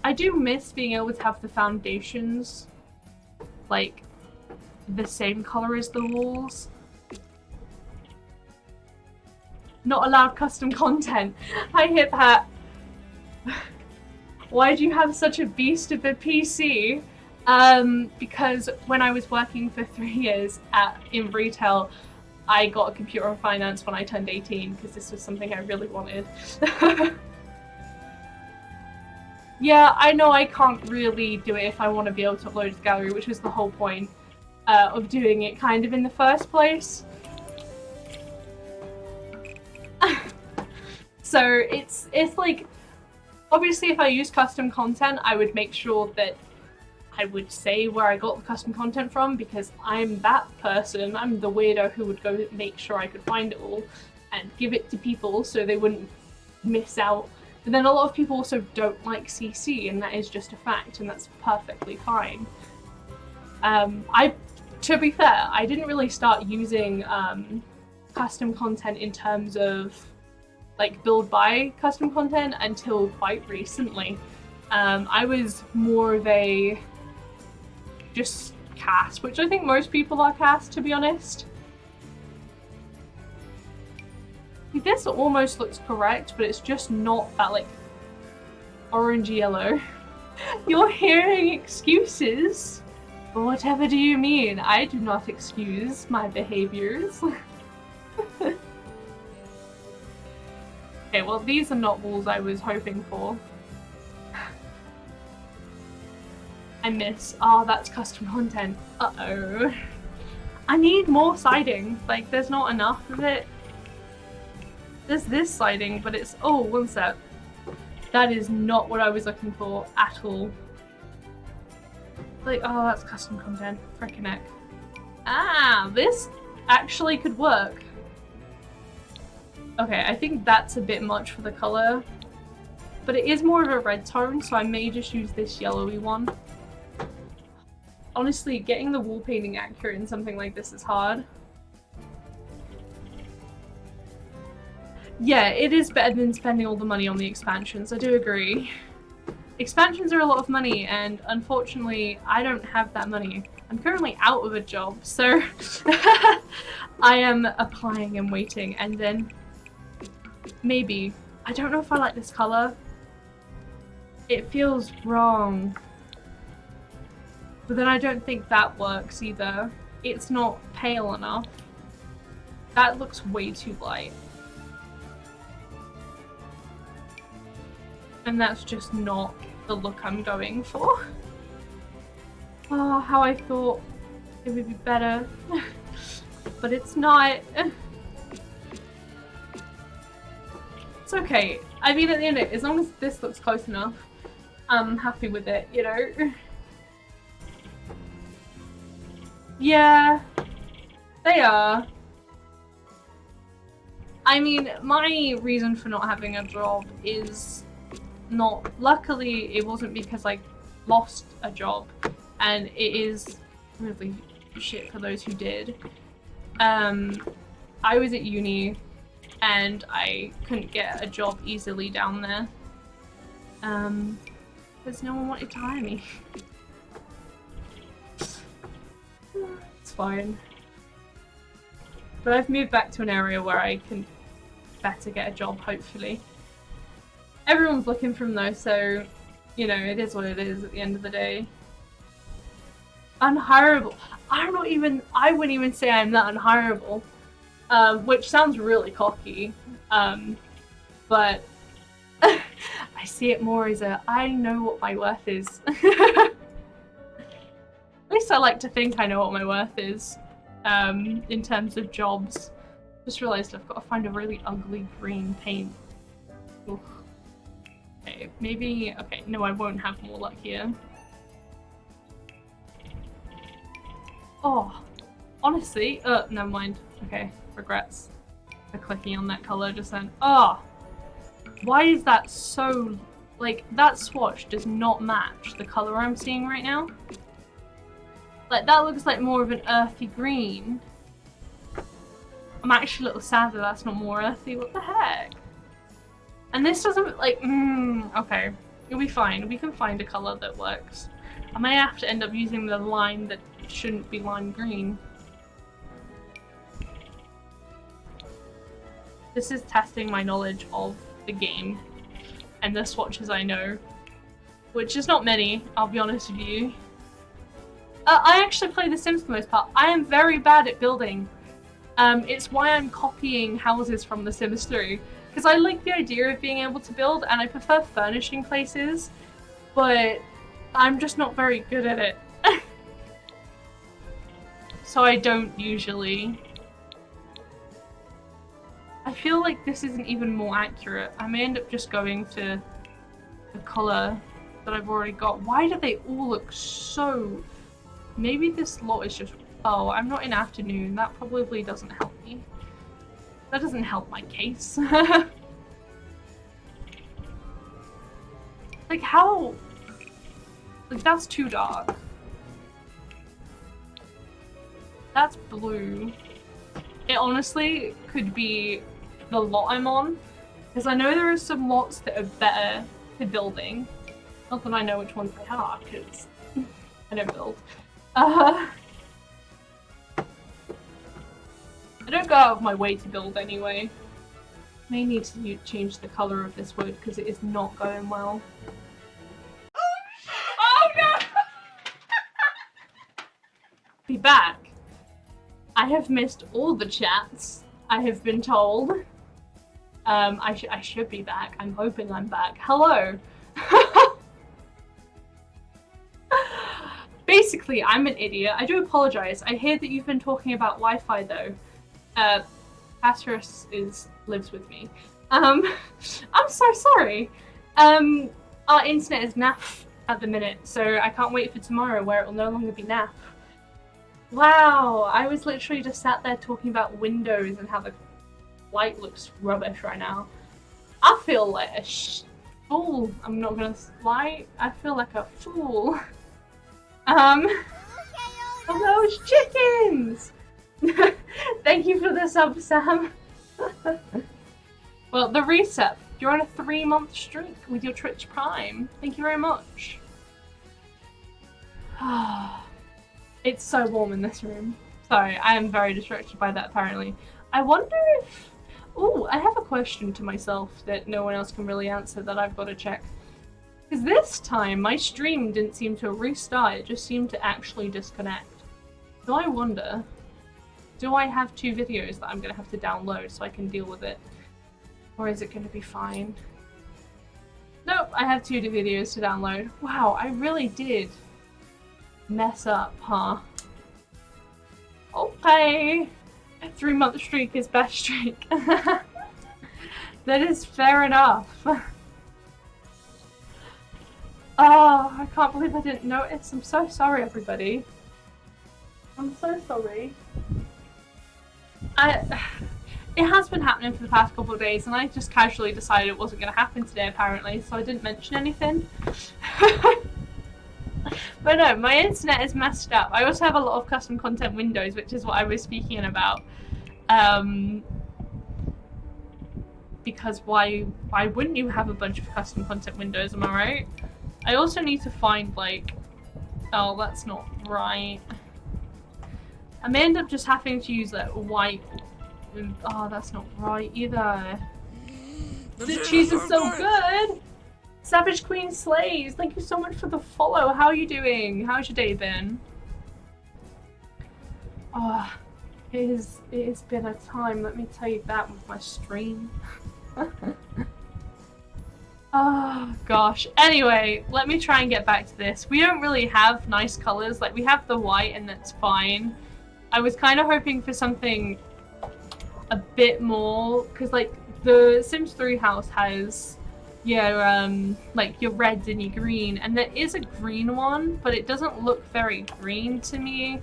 I do miss being able to have the foundations, like, the same color as the walls. Not allowed custom content. Hi, Hip Hat. Why do you have such a beast of a PC? Because when I was working for 3 years in retail, I got a computer finance when I turned 18 because this was something I really wanted. Yeah, I know I can't really do it if I want to be able to upload to gallery, which was the whole point of doing it kind of in the first place. So it's like, obviously if I use custom content, I would make sure that I would say where I got the custom content from, because I'm that person. I'm the weirdo who would go make sure I could find it all and give it to people so they wouldn't miss out. But then a lot of people also don't like CC, and that is just a fact, and that's perfectly fine. To be fair, I didn't really start using custom content in terms of like build by custom content until quite recently. I was more of a just cast, which I think most people are cast, to be honest. This almost looks correct, but it's just not that like orange yellow. You're hearing excuses? Whatever do you mean? I do not excuse my behaviors. Okay, well these are not walls I was hoping for. I miss. Oh, that's custom content. Uh-oh. I need more siding. Like, there's not enough of it. There's this siding, but it's... Oh, one sec. That is not what I was looking for at all. Like, oh, that's custom content. Frickin' heck. Ah, this actually could work. Okay, I think that's a bit much for the color. But it is more of a red tone, so I may just use this yellowy one. Honestly, getting the wall painting accurate in something like this is hard. Yeah, it is better than spending all the money on the expansions, I do agree. Expansions are a lot of money, and unfortunately, I don't have that money. I'm currently out of a job, so I am applying and waiting, and then maybe. I don't know if I like this color. It feels wrong. But then I don't think that works either. It's not pale enough. That looks way too light. And that's just not the look I'm going for. Oh, how I thought it would be better. But it's not. It's okay. I mean, at the end of it, as long as this looks close enough, I'm happy with it, you know? Yeah, they are. I mean, my reason for not having a job is not. Luckily, it wasn't because I lost a job, and it is really shit for those who did. I was at uni, and I couldn't get a job easily down there. Because no one wanted to hire me. It's fine. But I've moved back to an area where I can better get a job, hopefully. Everyone's looking for them though, so, you know, it is what it is at the end of the day. Unhireable. I wouldn't even say I'm that unhireable. Which sounds really cocky. But I see it more as I know what my worth is. At least I like to think I know what my worth is. In terms of jobs. Just realized I've got to find a really ugly green paint. Oof. Okay, maybe... Okay, no, I won't have more luck here. Oh, honestly... never mind. Okay, regrets for clicking on that colour just then. Oh! Why is that so... Like, that swatch does not match the colour I'm seeing right now. Like, that looks like more of an earthy green. I'm actually a little sad that that's not more earthy. What the heck? And this doesn't, like, okay. It'll be fine. We can find a colour that works. I might have to end up using the line that shouldn't be lime green. This is testing my knowledge of the game and the swatches I know. Which is not many, I'll be honest with you. I actually play The Sims for the most part. I am very bad at building. It's why I'm copying houses from The Sims 3. Because I like the idea of being able to build, and I prefer furnishing places, but I'm just not very good at it. So I don't usually. I feel like this isn't even more accurate. I may end up just going to the colour that I've already got. Why do they all look so... Maybe this lot is just... Oh, I'm not in afternoon. That probably doesn't help me. That doesn't help my case. Like, how... Like, that's too dark. That's blue. It honestly could be the lot I'm on. Because I know there are some lots that are better for building. Not that I know which ones they are, because I don't build. I don't go out of my way to build anyway. May need to change the colour of this wood because it is not going well. Oh no! Be back. I have missed all the chats, I have been told. I should be back. I'm hoping I'm back. Hello! Basically, I'm an idiot. I do apologise. I hear that you've been talking about Wi-Fi though. Hatteras lives with me. I'm so sorry. Our internet is naff at the minute, so I can't wait for tomorrow where it will no longer be naff. Wow, I was literally just sat there talking about Windows and how the light looks rubbish right now. I feel like a fool. I'm not gonna lie. I feel like a fool. Oh, those chickens! Thank you for the sub, Sam. Well, the reset. You're on a 3-month streak with your Twitch Prime. Thank you very much. It's so warm in this room. Sorry, I am very distracted by that apparently. I wonder if... Ooh, I have a question to myself that no one else can really answer that I've got to check. Because this time, my stream didn't seem to restart, it just seemed to actually disconnect. So I wonder, do I have 2 videos that I'm going to have to download so I can deal with it? Or is it going to be fine? Nope, I have 2 videos to download. Wow, I really did mess up, huh? Okay. 3-month streak is best streak. That is fair enough. Oh, I can't believe I didn't notice. I'm so sorry, everybody. I'm so sorry. It has been happening for the past couple of days, and I just casually decided it wasn't going to happen today, apparently, so I didn't mention anything. But no, my internet is messed up. I also have a lot of custom content windows, which is what I was speaking about. Because why wouldn't you have a bunch of custom content windows, am I right? I also need to find, like... Oh, that's not right. I may end up just having to use that white... Oh, that's not right either. The cheese is so good! Savage Queen Slays, thank you so much for the follow. How are you doing? How's your day been? Oh, it has been a time, let me tell you that, with my stream. Oh gosh. Anyway, let me try and get back to this. We don't really have nice colors. Like, we have the white and that's fine. I was kind of hoping for something a bit more, because like the Sims 3 house has like your red and your green, and there is a green one, but it doesn't look very green to me.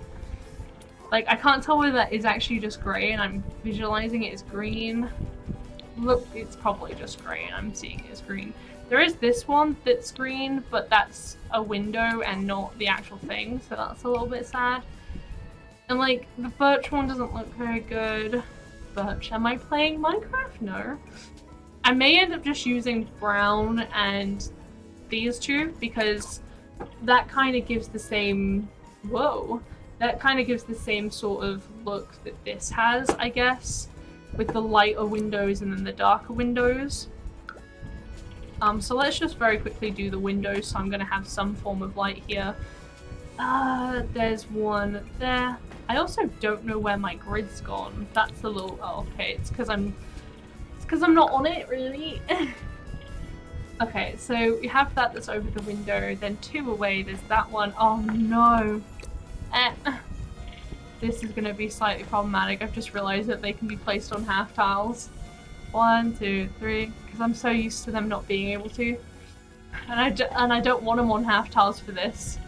Like, I can't tell whether that is actually just grey and I'm visualizing it as green. Look, it's probably just grey and I'm seeing it as green. There is this one that's green, but that's a window and not the actual thing, so that's a little bit sad. And like, the birch one doesn't look very good. Birch, am I playing Minecraft? No. I may end up just using brown and these two, because that kind of gives the same... Whoa! That kind of gives the same sort of look that this has, I guess. With the lighter windows and then the darker windows. So let's just very quickly do the windows, so I'm going to have some form of light here. There's one there. I also don't know where my grid's gone. That's a little... Oh, okay, it's because I'm not on it, really. Okay, so we have that that's over the window, then two away, there's that one. Oh no! This is going to be slightly problematic. I've just realised that they can be placed on half tiles. 1, 2, 3, because I'm so used to them not being able to. And I don't want them on half tiles for this.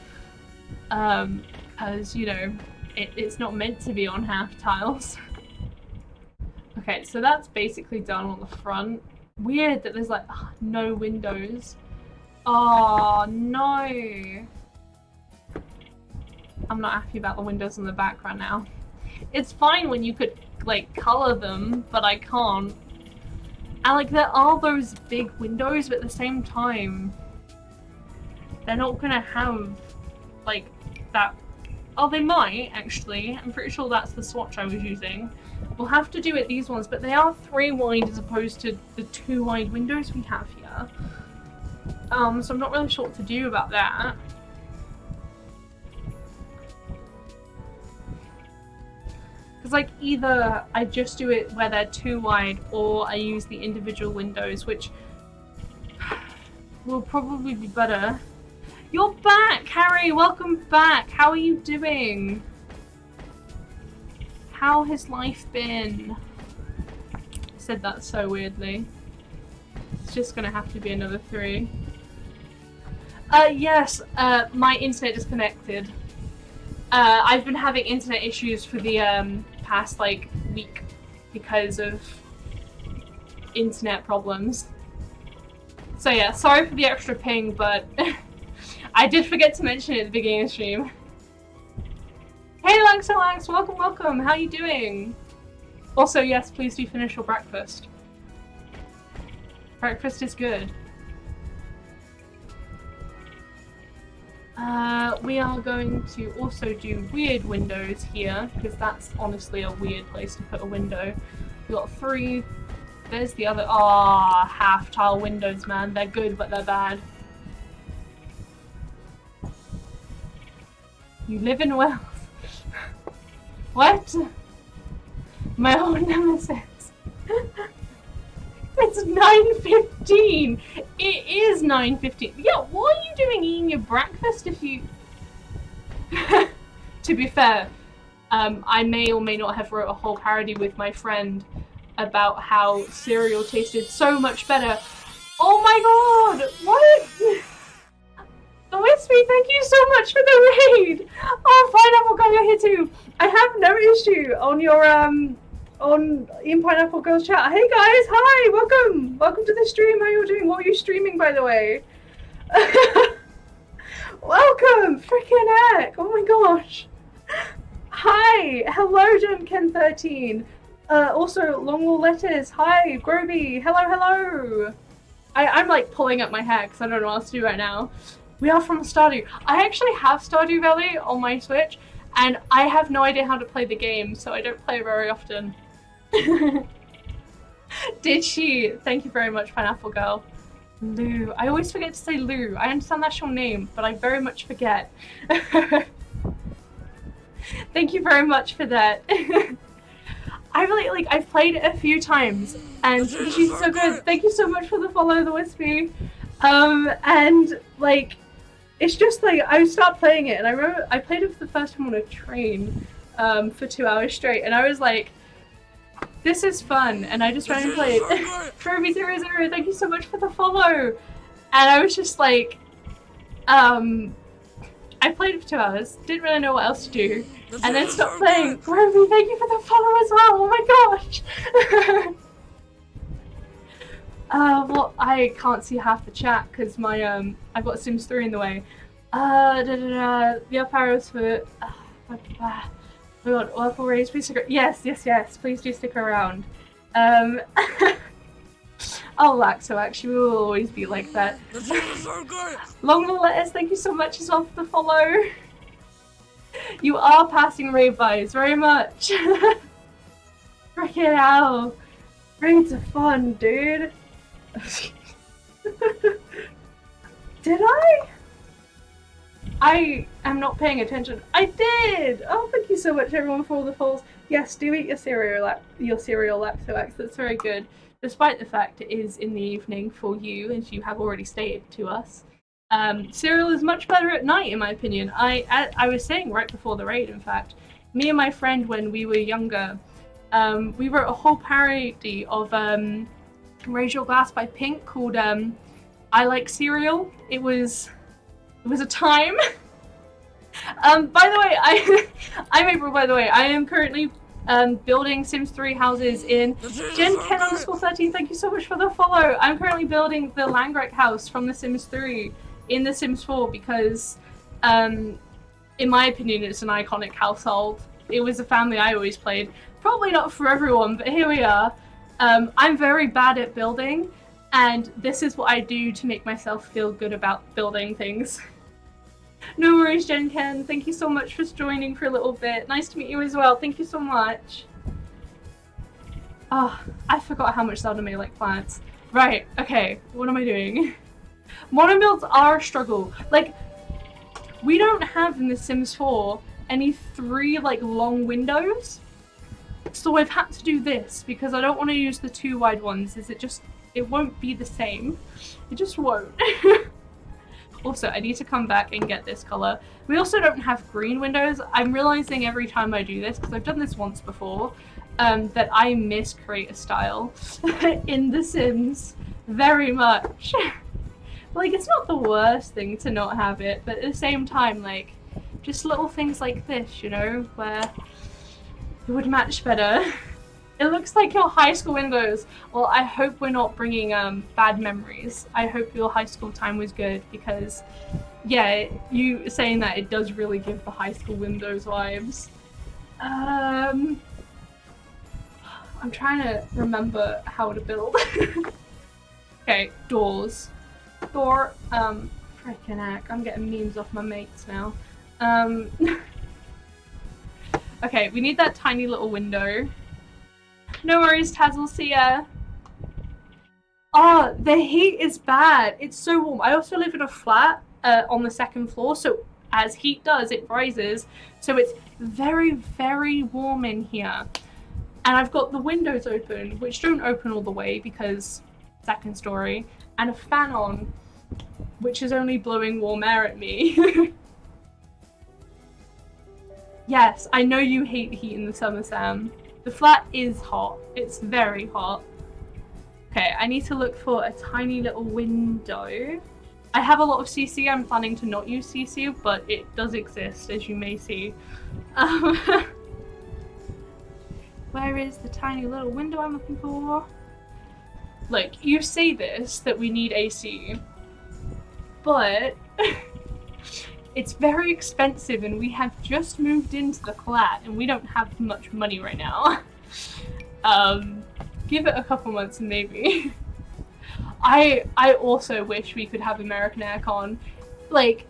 Because, you know, it's not meant to be on half tiles. Okay, so that's basically done on the front. Weird that there's like no windows. Oh no! I'm not happy about the windows in the background now. It's fine when you could like color them, but I can't. And like, there are those big windows, but at the same time, they're not gonna have like that. Oh, they might actually. I'm pretty sure that's the swatch I was using. We'll have to do it these ones, but they are 3 wide as opposed to the 2 wide windows we have here. So I'm not really sure what to do about that. Because like, either I just do it where they're 2 wide, or I use the individual windows, which will probably be better. You're back, Harry! Welcome back! How are you doing? How has life been? I said that so weirdly. It's just gonna have to be another 3. Yes, my internet disconnected. I've been having internet issues for the past like week because of internet problems. So yeah, sorry for the extra ping, but I did forget to mention it at the beginning of the stream. Hey Langerak, welcome, welcome. How are you doing? Also, yes, please do finish your breakfast. Breakfast is good. We are going to also do weird windows here, because that's honestly a weird place to put a window. We've got 3. There's the other. Ah, half tile windows, man. They're good, but they're bad. You live in wealth. What? My old nemesis. It's 9:15. It is 9:15. Yeah, what are you doing eating your breakfast if you... To be fair, I may or may not have wrote a whole parody with my friend about how cereal tasted so much better. Oh my god! What? Wispy, thank you so much for the raid! Oh, Pineapple Girl, you're here too! I have noticed you on your, in Pineapple Girl's chat. Hey guys, hi! Welcome! Welcome to the stream, how you doing? What are you streaming, by the way? Welcome! Freaking heck! Oh my gosh! Hi! Hello, Ken13. Also, Longwall Letters. Hi, Groby. Hello, hello! I'm like pulling up my hair because I don't know what else to do right now. We are from Stardew. I actually have Stardew Valley on my Switch, and I have no idea how to play the game, so I don't play it very often. Did she? Thank you very much, Pineapple Girl. Lou. I always forget to say Lou. I understand that's your name, but I very much forget. Thank you very much for that. I really, like, I've played it a few times, and she's so good. Thank you so much for the follow, the Wispy. And, like, it's just, like, I start playing it, and I remember I played it for the first time on a train, for 2 hours straight, and I was like, this is fun, and I just ran and played. Furby00, thank you so much for the follow! And I was just like, I played it for 2 hours, didn't really know what else to do, and then stopped playing. Furby, thank you for the follow as well, oh my gosh! Well, I can't see half the chat, because my, I've got Sims 3 in the way. The up arrows for, oh my god, Waffle Rays, please stick around. Yes, please do stick around. Oh, Laxo, she will always be like that. Long Letters, thank you so much as well for the follow. You are passing raid vibes, very much. Freaking hell. Raids are fun, dude. Did I am not paying attention. I did! Oh, thank you so much, everyone, for all the follows. Yes, do eat your cereal, Laxo. That's very good. Despite the fact it is in the evening for you, as you have already stated to us. Cereal is much better at night, in my opinion. I was saying right before the raid, in fact, me and my friend, when we were younger, we wrote a whole parody of Raise Your Glass by Pink called I Like Cereal. It was a time. By the way, I'm April, by the way. I am currently building Sims 3 houses in Jen_13. Thank you so much for the follow. I'm currently building the Langerak house from The Sims 3 in The Sims 4 because, in my opinion, it's an iconic household. It was a family I always played. Probably not for everyone, but here we are. I'm very bad at building, and this is what I do to make myself feel good about building things. No worries, Jen Ken. Thank you so much for joining for a little bit. Nice to meet you as well. Thank you so much. Oh, I forgot how much Zelda may like plants. Right, okay, what am I doing? Modern builds are a struggle. Like, we don't have in The Sims 4 any 3 like long windows. So I've had to do this because I don't want to use the 2 wide ones, as it won't be the same. It just won't. Also, I need to come back and get this color. We also don't have green windows. I'm realizing every time I do this, because I've done this once before, that I miss creator style in The Sims very much. Like, it's not the worst thing to not have it, but at the same time, like, just little things like this, you know, where it would match better. It looks like your high school windows. Well, I hope we're not bringing bad memories. I hope your high school time was good because, yeah, you saying that, it does really give the high school windows vibes. I'm trying to remember how to build. Okay, doors. Door, frickin' heck, I'm getting memes off my mates now. Okay, we need that tiny little window. No worries, Tazzle, see ya. Oh, the heat is bad. It's so warm. I also live in a flat on the 2nd floor, so as heat does, it rises. So it's very, very warm in here. And I've got the windows open, which don't open all the way because 2nd story, and a fan on, which is only blowing warm air at me. Yes, I know you hate heat in the summer, Sam. The flat is hot. It's very hot. Okay, I need to look for a tiny little window. I have a lot of CC. I'm planning to not use CC, but it does exist, as you may see. Where is the tiny little window I'm looking for? Look, you say this, that we need AC, but it's very expensive and we have just moved into the flat and we don't have much money right now. Give it a couple months and maybe. I also wish we could have American aircon. Like,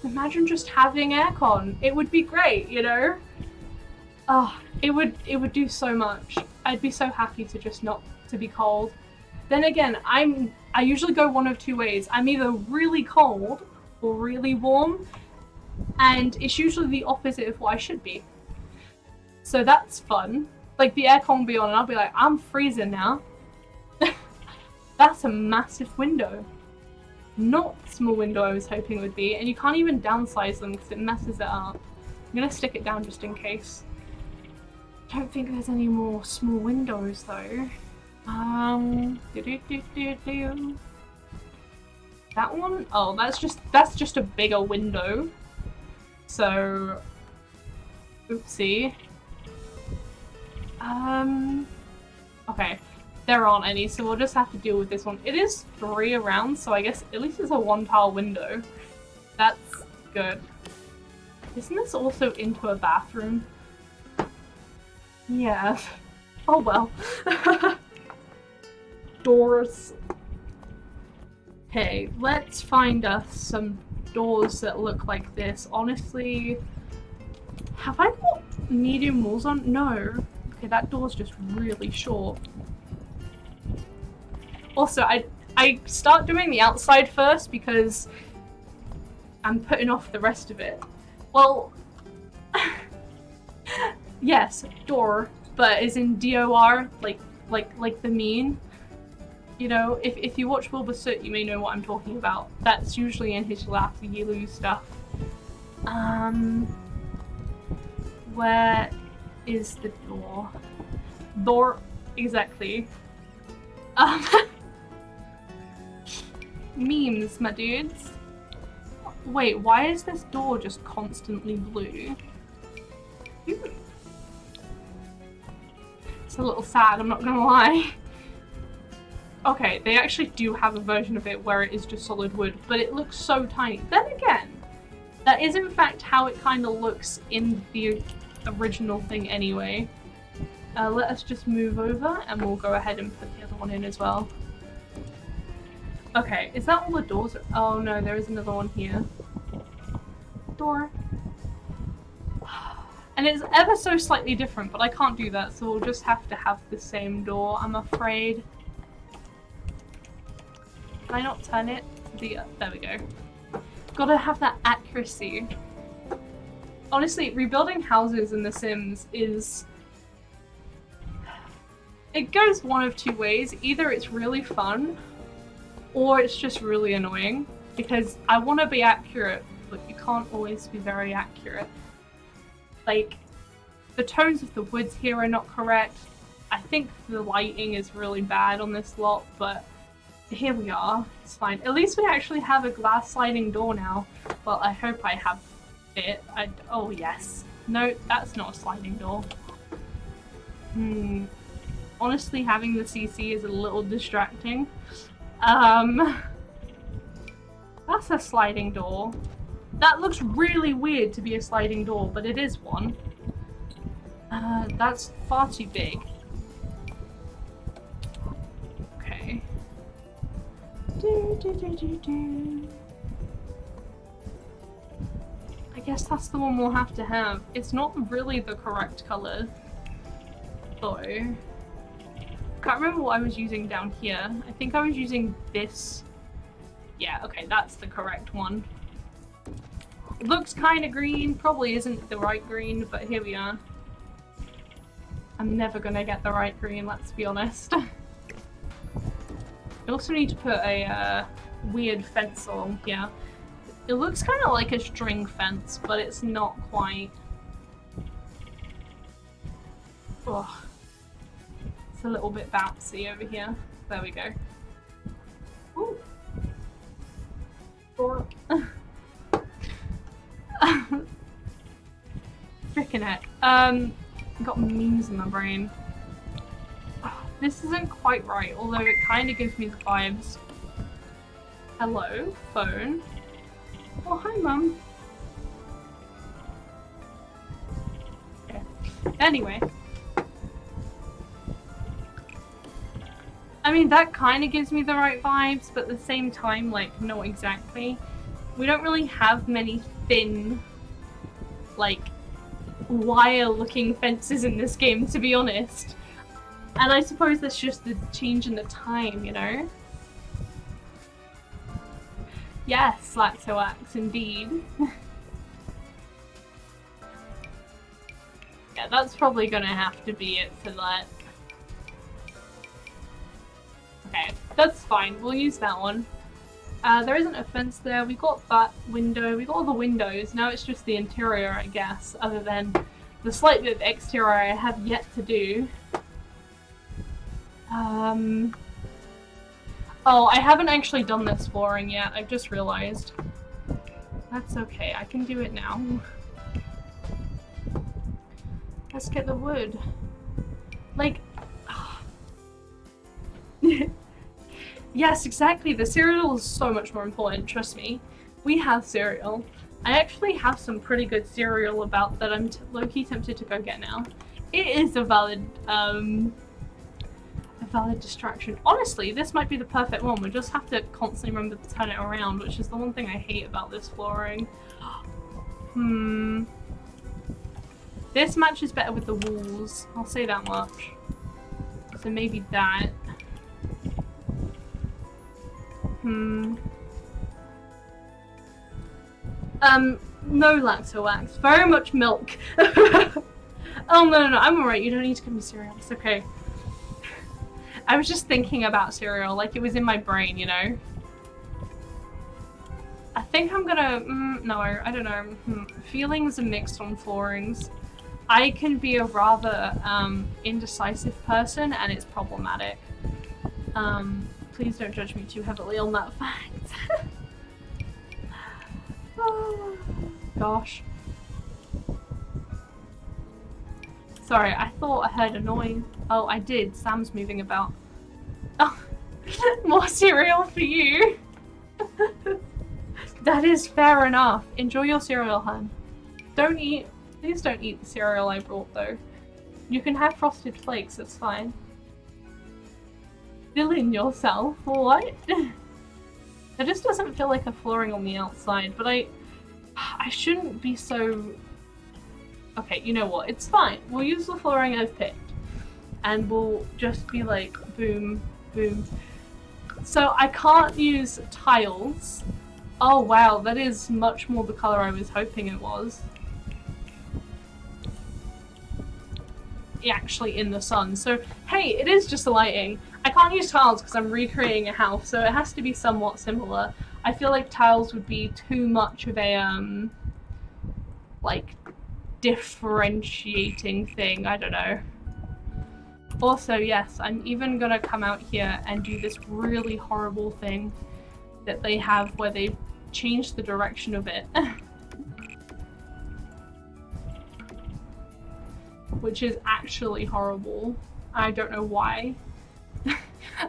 imagine just having aircon. It would be great, you know? Oh, it would do so much. I'd be so happy to just not to be cold. Then again, I usually go one of two ways. I'm either really cold or really warm, and it's usually the opposite of what I should be. So that's fun. Like, the aircon will be on and I'll be like, I'm freezing now. That's a massive window. Not the small window I was hoping it would be, and you can't even downsize them because it messes it up. I'm gonna stick it down just in case. I don't think there's any more small windows though. That one? Oh, that's just a bigger window. So, oopsie. Okay. There aren't any, so we'll just have to deal with this one. It is 3 around, so I guess at least it's a 1-tile window. That's good. Isn't this also into a bathroom? Yeah. Oh well. Doors. Okay, let's find us some doors that look like this. Honestly, have I got medium walls on? No. Okay, that door's just really short. Also, I start doing the outside first because I'm putting off the rest of it. Well, yes, door, but as in DOR, like the meme. You know, if you watch Wilbur Soot, you may know what I'm talking about. That's usually in his latter Yilu stuff. Where is the door? Door, exactly. Memes, my dudes. Wait, why is this door just constantly blue? It's a little sad, I'm not gonna lie. Okay, they actually do have a version of it where it is just solid wood, but it looks so tiny. Then again, that is in fact how it kind of looks in the original thing anyway. Let us just move over and we'll go ahead and put the other one in as well. Okay, is that all the doors? Oh no, there is another one here. Door. And it's ever so slightly different, but I can't do that, so we'll just have to have the same door, I'm afraid. Can I not turn it? There we go. Gotta have that accuracy. Honestly, rebuilding houses in The Sims is... It goes one of two ways. Either it's really fun, or it's just really annoying. Because I want to be accurate, but you can't always be very accurate. Like, the tones of the woods here are not correct. I think the lighting is really bad on this lot, but here we are. It's fine. At least we actually have a glass sliding door now. Well, I hope I have it. Oh, yes. No, that's not a sliding door. Honestly, having the CC is a little distracting. That's a sliding door. That looks really weird to be a sliding door, but it is one. That's far too big. Okay. I guess that's the one we'll have to have. It's not really the correct color, though. Can't remember what I was using down here. I think I was using this. Yeah, okay, that's the correct one. It looks kind of green, probably isn't the right green, but here we are. I'm never gonna get the right green, let's be honest. I also need to put a weird fence along here. It looks kind of like a string fence, but it's not quite. Ugh. It's a little bit bouncy over here. There we go. Ooh. for Frickin' heck. Got memes in my brain. Oh, this isn't quite right, although it kind of gives me the vibes. Hello, phone. Oh, hi, Mum. Okay. Anyway. I mean, that kind of gives me the right vibes, but at the same time, like, not exactly. We don't really have many thin, like, wire-looking fences in this game, to be honest. And I suppose that's just the change in the time, you know? Yes, Laxoax, indeed. Yeah, that's probably gonna have to be it for that. Okay, that's fine. We'll use that one. There isn't a fence there. We got that window. We got all the windows. Now it's just the interior, I guess, other than the slight bit of exterior I have yet to do. Oh, I haven't actually done this flooring yet. I've just realized. That's okay. I can do it now. Let's get the wood. Like... Yes, exactly. The cereal is so much more important, trust me. We have cereal. I actually have some pretty good cereal about that I'm low-key tempted to go get now. It is a valid distraction. Honestly, this might be the perfect one. We just have to constantly remember to turn it around, which is the one thing I hate about this flooring. This matches better with the walls. I'll say that much. So maybe that. No Laxoax. Very much milk. Oh, no, I'm alright. You don't need to give me cereal. It's okay. I was just thinking about cereal, like it was in my brain, you know? I think I'm gonna... no, I don't know. Feelings are mixed on floorings. I can be a rather indecisive person, and it's problematic. Please don't judge me too heavily on that fact. Oh, gosh. Sorry, I thought I heard a noise. Oh, I did. Sam's moving about. Oh, more cereal for you. That is fair enough. Enjoy your cereal, hun. Don't eat. Please don't eat the cereal I brought, though. You can have Frosted Flakes, it's fine. Filling yourself? What? It just doesn't feel like a flooring on the outside, but I shouldn't be so... Okay, you know what? It's fine. We'll use the flooring I've picked. And we'll just be like, boom, boom. So I can't use tiles. Oh wow, that is much more the color I was hoping it was. Actually in the sun. So hey, it is just the lighting. I can't use tiles because I'm recreating a house, so it has to be somewhat similar. I feel like tiles would be too much of a like differentiating thing. I don't know. Also, yes, I'm even gonna come out here and do this really horrible thing that they have where they've changed the direction of it. Which is actually horrible. I don't know why.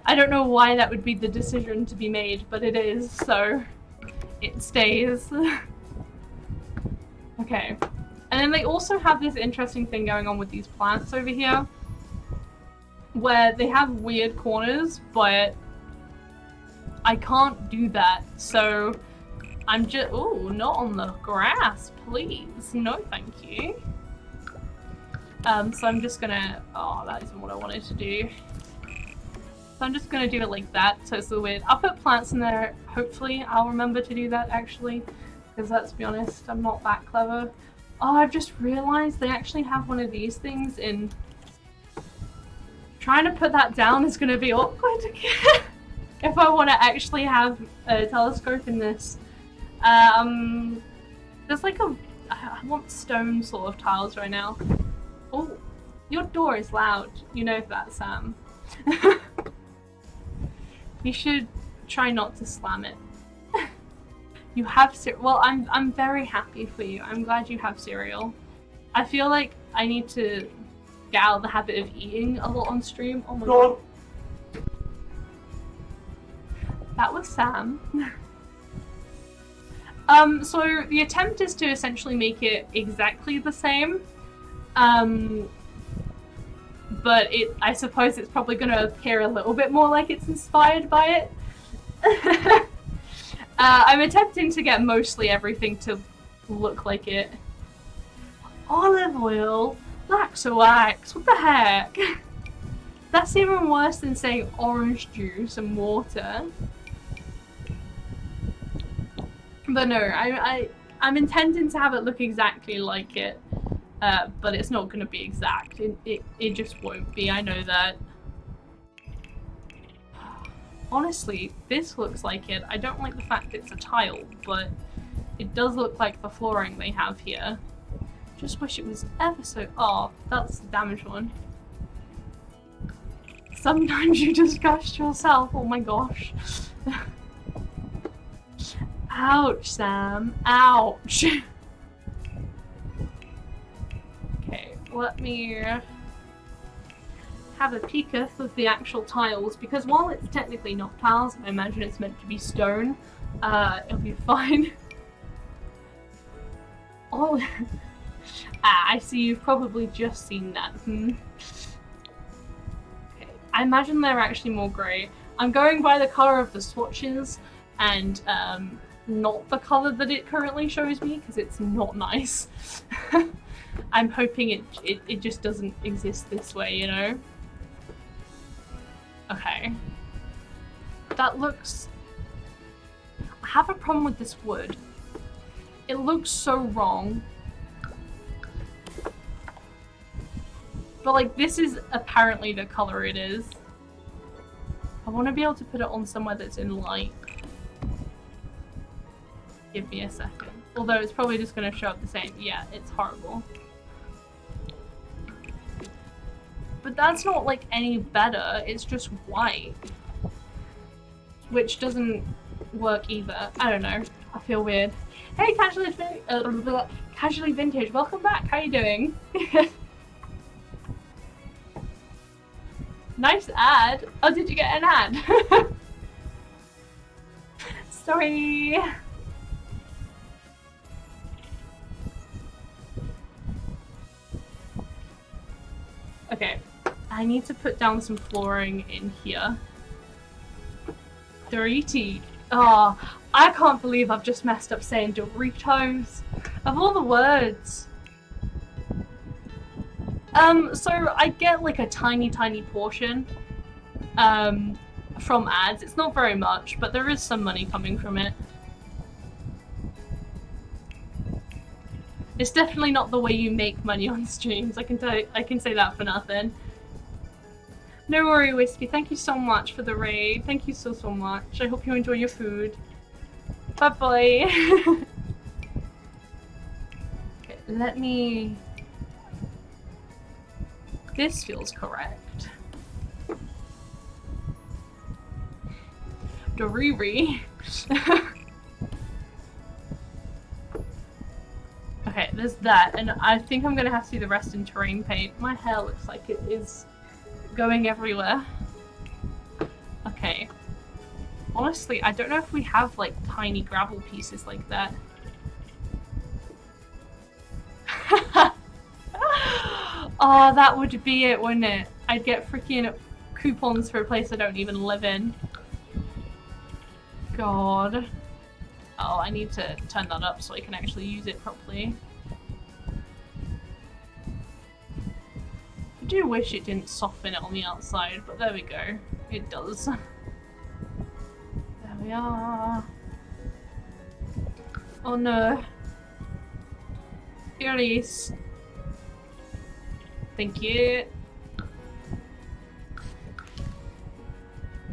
I don't know why that would be the decision to be made, but it is, so it stays. Okay. And then they also have this interesting thing going on with these plants over here, where they have weird corners, but I can't do that, so I'm just... Ooh, not on the grass, please. No, thank you. So I'm just gonna... Oh, that isn't what I wanted to do. So I'm just gonna do it like that, so it's a little weird. I'll put plants in there. Hopefully I'll remember to do that, actually. Because let's be honest, I'm not that clever. Oh, I've just realized they actually have one of these things in... Trying to put that down is gonna be awkward again. If I want to actually have a telescope in this. There's like a... I want stone sort of tiles right now. Oh, your door is loud. You know that, Sam. You should try not to slam it. You have cereal. Well, I'm very happy for you. I'm glad you have cereal. I feel like I need to get out of the habit of eating a lot on stream. Oh my god. That was Sam. So the attempt is to essentially make it exactly the same. But I suppose it's probably going to appear a little bit more like it's inspired by it. I'm attempting to get mostly everything to look like it. Olive oil? Wax or wax? What the heck? That's even worse than saying orange juice and water. But no, I'm intending to have it look exactly like it. But it's not going to be exact. It just won't be, I know that. Honestly, this looks like it. I don't like the fact it's a tile, but it does look like the flooring they have here. Just wish it was ever so... Oh, that's the damaged one. Sometimes you disgust yourself, oh my gosh. Ouch, Sam. Ouch. Okay, let me have a peeketh of the actual tiles, because while it's technically not tiles, I imagine it's meant to be stone, it'll be fine. Oh, I see you've probably just seen that. Okay, I imagine they're actually more grey. I'm going by the colour of the swatches, and not the colour that it currently shows me, because it's not nice. I'm hoping it just doesn't exist this way, you know? Okay. That looks... I have a problem with this wood. It looks so wrong. But like, this is apparently the color it is. I want to be able to put it on somewhere that's in light. Give me a second. Although it's probably just going to show up the same. Yeah, it's horrible. But that's not like any better, it's just white. Which doesn't work either. I don't know. I feel weird. Hey, Casually Vintage, welcome back. How you doing? Nice ad. Oh, did you get an ad? Sorry. Okay, I need to put down some flooring in here. Doriti. Oh, I can't believe I've just messed up saying Doritos. Of all the words. So I get like a tiny portion from ads. It's not very much, but there is some money coming from it. It's definitely not the way you make money on streams. I can say that for nothing. No worry, Wispy. Thank you so much for the raid. Thank you so much. I hope you enjoy your food. Bye bye. Okay, let me. This feels correct. Doriri. Okay, there's that, and I think I'm gonna have to do the rest in terrain paint. My hair looks like it is going everywhere. Okay. Honestly, I don't know if we have like tiny gravel pieces like that. Oh, that would be it, wouldn't it? I'd get freaking coupons for a place I don't even live in. God. Oh, I need to turn that up so I can actually use it properly. I do wish it didn't soften it on the outside, but there we go. It does. There we are. Oh no. Here it is. Thank you.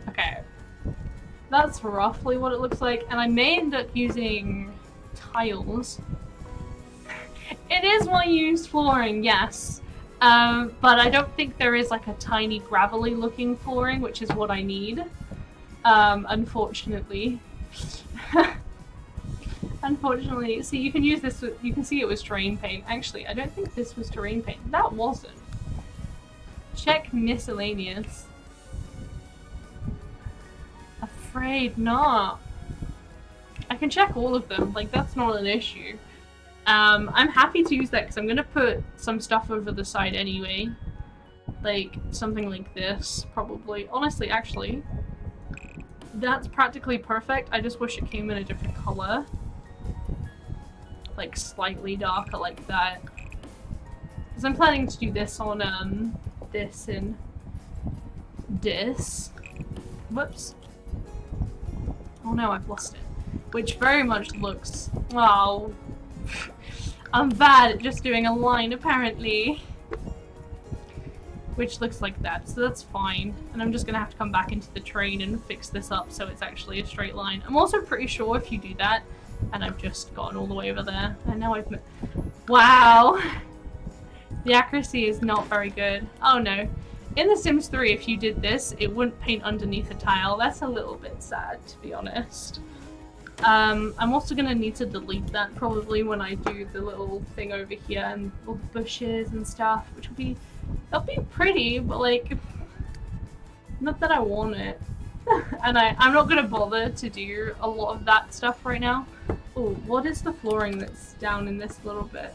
Okay. That's roughly what it looks like, and I may end up using tiles. It is one used flooring, yes. But I don't think there is like a tiny gravelly looking flooring, which is what I need. Unfortunately. Unfortunately, see, you can use this, you can see it was terrain paint. Actually, I don't think this was terrain paint. That wasn't. Check miscellaneous. Afraid not. I can check all of them, like that's not an issue. I'm happy to use that because I'm gonna put some stuff over the side anyway. Like, something like this, probably. Honestly, actually, that's practically perfect. I just wish it came in a different color. Like, slightly darker like that. Because I'm planning to do this on, this and this. Whoops. Oh no, I've lost it. Which very much looks... Oh. I'm bad at just doing a line, apparently. Which looks like that, so that's fine. And I'm just gonna have to come back into the train and fix this up so it's actually a straight line. I'm also pretty sure if you do that, and I've just gotten all the way over there, and now I've... Wow! The accuracy is not very good. Oh no. In The Sims 3, if you did this, it wouldn't paint underneath a tile. That's a little bit sad, to be honest. I'm also gonna need to delete that probably when I do the little thing over here and all the bushes and stuff, which will be... It'll be pretty, but like... Not that I want it. And I'm not gonna bother to do a lot of that stuff right now. Oh, what is the flooring that's down in this little bit?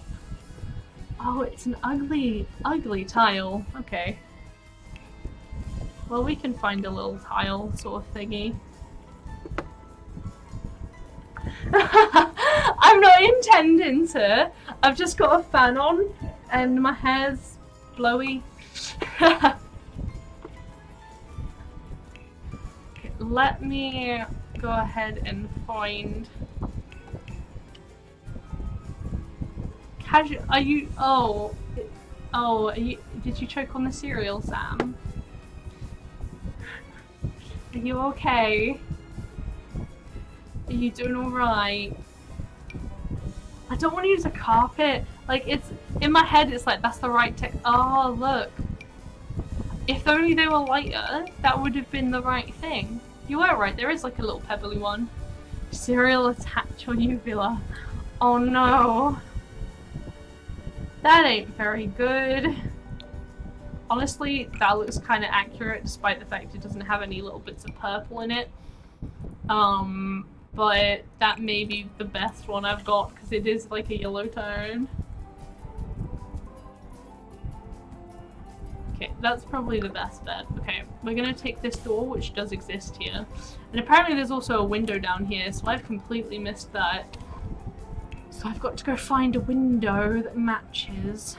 Oh, it's an ugly, ugly tile. Okay. Well, we can find a little tile sort of thingy. I'm not intending to. I've just got a fan on and my hair's blowy. Okay, let me go ahead and find... Are you... Oh. Oh, are you... Did you choke on the cereal, Sam? Are you okay? Are you doing alright? I don't want to use a carpet. Like, it's... In my head, it's like, that's the right tech... Oh, look. If only they were lighter, that would have been the right thing. You were right, there is like a little pebbly one. Cereal attach on uvula. Oh no. That ain't very good. Honestly, that looks kind of accurate despite the fact it doesn't have any little bits of purple in it. But that may be the best one I've got because it is like a yellow tone. Okay, that's probably the best bet. Okay, we're gonna take this door, which does exist here. And apparently there's also a window down here, so I've completely missed that. So I've got to go find a window that matches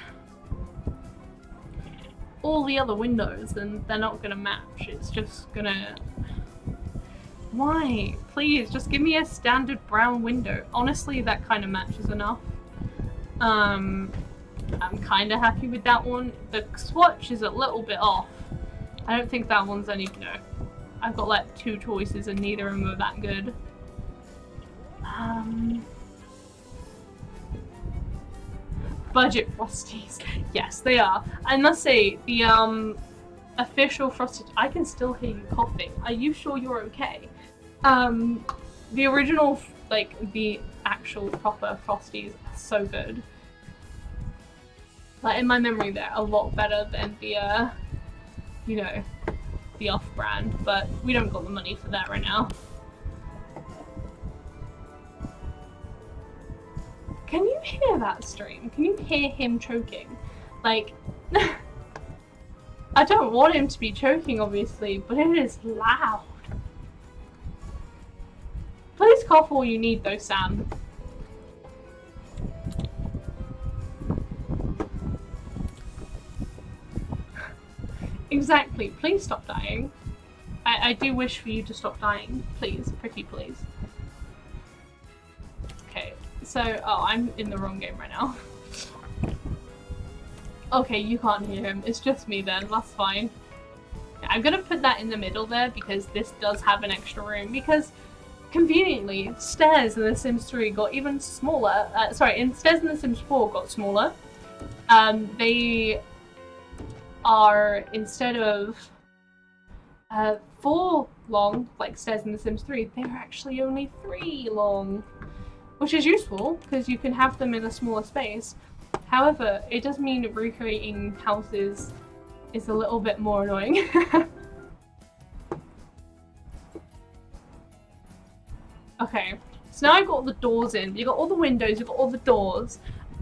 all the other windows, and they're not gonna match. It's just gonna... Why? Please, just give me a standard brown window. Honestly, that kind of matches enough. I'm kind of happy with that one. The swatch is a little bit off. I don't think that one's any... No. I've got like 2 choices and neither of them are that good. Budget Frosties. Yes, they are. I must say, the official Frosted... I can still hear you coughing. Are you sure you're okay? The original, like, the actual proper Frosties are so good. Like, in my memory, they're a lot better than the, you know, the off-brand, but we don't got the money for that right now. Can you hear that stream? Can you hear him choking? Like, I don't want him to be choking, obviously, but it is loud. Please cough all you need, though, Sam. Exactly. Please stop dying. I do wish for you to stop dying. Please. Pretty please. Okay. So, oh, I'm in the wrong game right now. Okay, you can't hear him. It's just me then. That's fine. I'm gonna put that in the middle there because this does have an extra room. Because, conveniently, stairs in The Sims 3 got even smaller. Stairs in The Sims 4 got smaller. They are, instead of 4 long, like stairs in The Sims 3, they're actually only 3 long. which is useful because you can have them in a smaller space. However, it does mean recreating houses is a little bit more annoying. Okay, so now I've got all the doors in. You've got all the windows, you've got all the doors.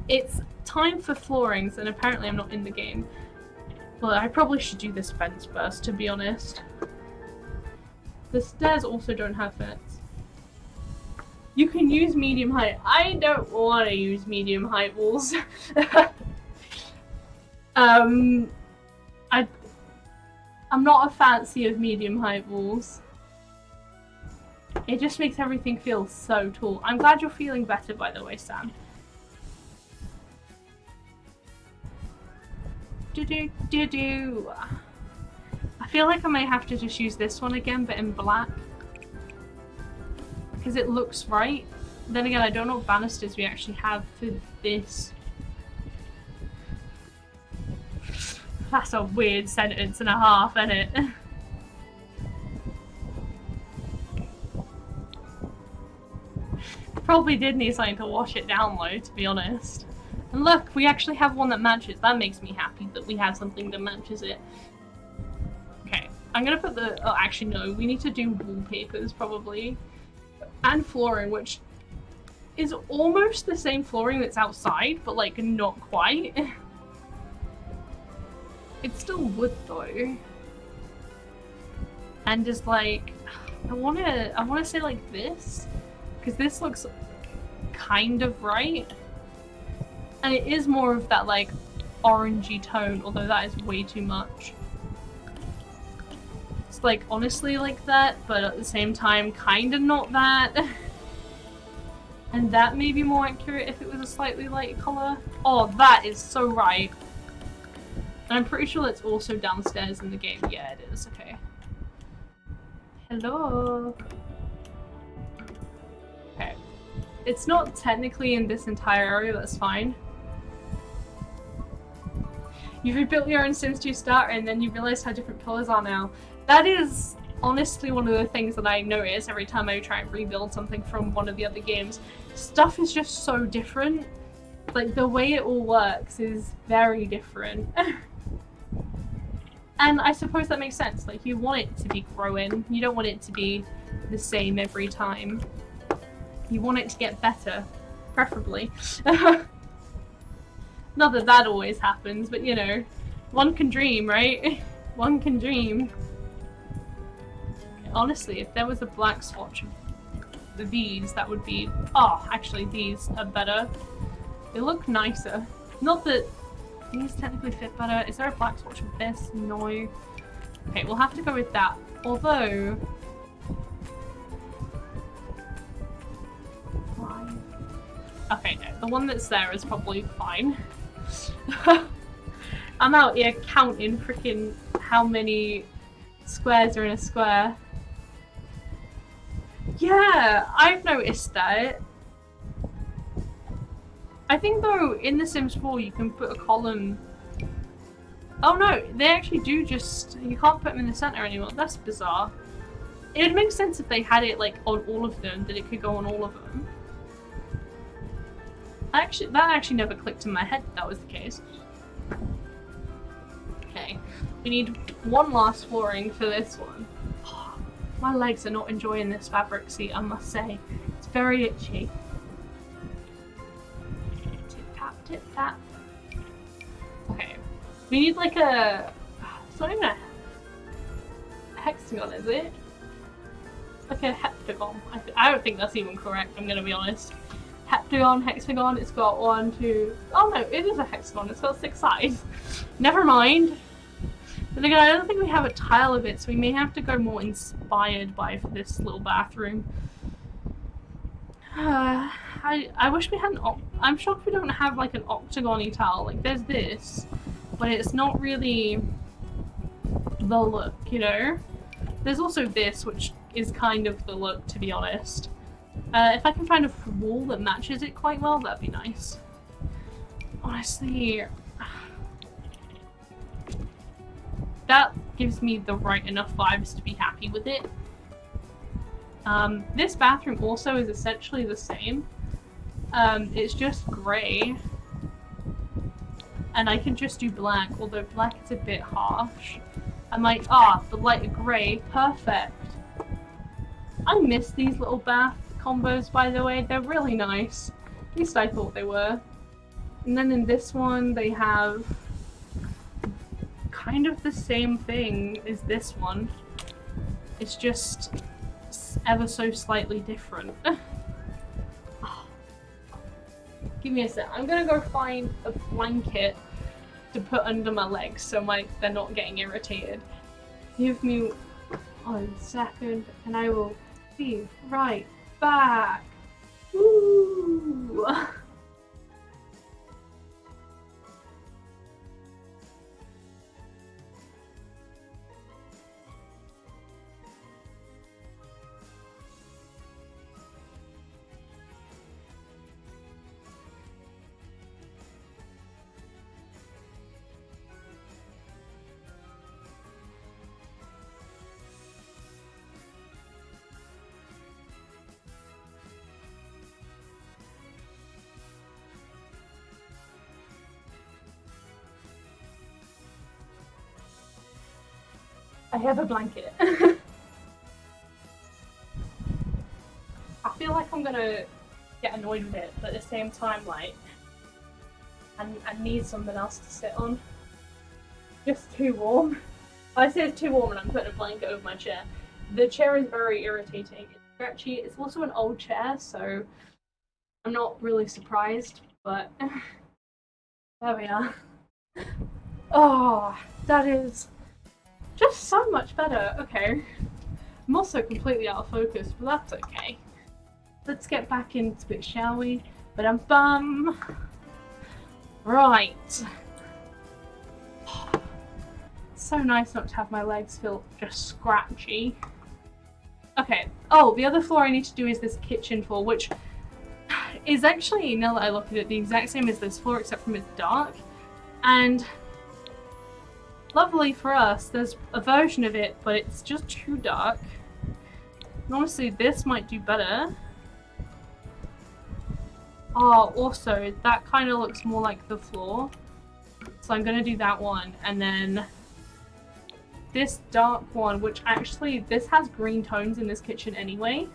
It's time for floorings, and apparently I'm not in the game. Well, I probably should do this fence first, to be honest. The stairs also don't have fence. You can use medium height. I don't want to use medium height walls. I'm not a fancy of medium height walls. It just makes everything feel so tall. I'm glad you're feeling better, by the way, Sam. Do-do-do-do. I feel like I may have to just use this one again, but in black. Because it looks right. Then again, I don't know what banisters we actually have for this. That's a weird sentence and a half, isn't it? Probably did need something to wash it down though, to be honest. And look, we actually have one that matches. That makes me happy that we have something that matches it. Okay, I'm gonna put the... Oh, actually no, we need to do wallpapers probably. And flooring, which is almost the same flooring that's outside, but like not quite. It's still wood though. And just like... I wanna say like this. Because this looks kind of right. And it is more of that like orangey tone, although that is way too much. It's like honestly like that, but at the same time kind of not that. And that may be more accurate if it was a slightly lighter colour. Oh, that is so right. And I'm pretty sure that's also downstairs in the game. Yeah, it is. Okay. Hello. Okay. It's not technically in this entire area, that's fine. You've rebuilt your own Sims 2 starter and then you realize how different pillars are now. That is honestly one of the things that I notice every time I try and rebuild something from one of the other games. Stuff is just so different. Like, the way it all works is very different. And I suppose that makes sense. Like, you want it to be growing. You don't want it to be the same every time. You want it to get better. Preferably. Not that that always happens, but you know, one can dream, right? One can dream. Honestly, if there was a black swatch of these, that would be... Oh, actually, these are better. They look nicer. Not that these technically fit better. Is there a black swatch of this? No. Okay, we'll have to go with that. Although... Okay, no, the one that's there is probably fine. I'm out here counting freaking how many squares are in a square. Yeah, I've noticed that. I think though, in The Sims 4 you can put a column... Oh no, they actually do just... You can't put them in the center anymore. That's bizarre. It would make sense if they had it like on all of them, that it could go on all of them. Actually, that actually never clicked in my head that was the case. Okay, we need one last flooring for this one. Oh, my legs are not enjoying this fabric seat, I must say. It's very itchy. Tip tap, tip tap. Okay, we need like a... It's not even a hexagon, is it? Like a heptagon. I don't think that's even correct, I'm gonna be honest. Heptagon, hexagon, it's got 1, 2... Oh no, it is a hexagon, it's got 6 sides. Never mind. But again, I don't think we have a tile of it, so we may have to go more inspired by for this little bathroom. I wish we had an I'm shocked we don't have like an octagon-y tile. Like, there's this, but it's not really the look, you know? There's also this, which is kind of the look, to be honest. If I can find a wall that matches it quite well, that'd be nice. Honestly, that gives me the right enough vibes to be happy with it. This bathroom also is essentially the same. It's just grey. And I can just do black, although black is a bit harsh. I'm like, the light grey, perfect. I miss these little bath combos, by the way. They're really nice. At least I thought they were. And then in this one, they have kind of the same thing as this one. It's just ever so slightly different. Give me a sec. I'm gonna go find a blanket to put under my legs so they're not getting irritated. Give me 1 second and I will be right back. Woo! I have a blanket. I feel like I'm gonna get annoyed with it, but at the same time, like, I need something else to sit on. Just too warm. I say it's too warm and I'm putting a blanket over my chair. The chair is very irritating. It's stretchy. It's also an old chair, so I'm not really surprised, but there we are. Oh, that is just so much better. Okay. I'm also completely out of focus, but that's okay. Let's get back into it, shall we? Ba-dum-bum. Right. So nice not to have my legs feel just scratchy. Okay. Oh, the other floor I need to do is this kitchen floor, which is actually, now that I look at it, the exact same as this floor, except from it's dark. And luckily for us, there's a version of it, but it's just too dark. And honestly, this might do better. Oh, also, that kind of looks more like the floor. So I'm gonna do that one, and then this dark one, which actually, this has green tones in this kitchen anyway.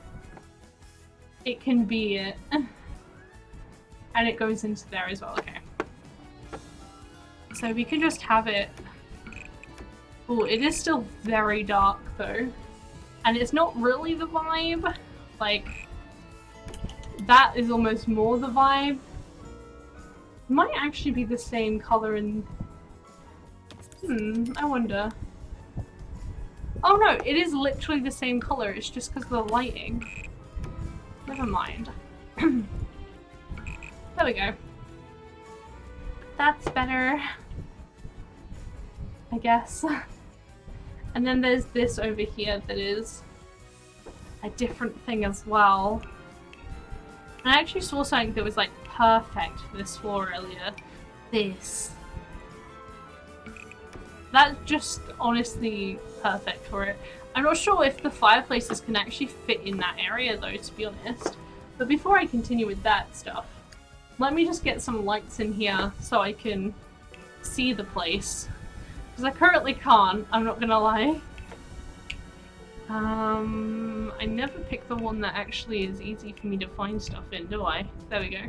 It can be it. And it goes into there as well, okay. So we can just have it. Oh, it is still very dark though. And it's not really the vibe. Like, that is almost more the vibe. It might actually be the same color in... I wonder. Oh no, it is literally the same color, it's just because of the lighting. Never mind. There we go. That's better, I guess. And then there's this over here that is a different thing as well. And I actually saw something that was like perfect for this floor earlier. This. That's just honestly perfect for it. I'm not sure if the fireplaces can actually fit in that area though, to be honest. But before I continue with that stuff, let me just get some lights in here so I can see the place. Because I currently can't, I'm not gonna lie. I never pick the one that actually is easy for me to find stuff in, do I? There we go.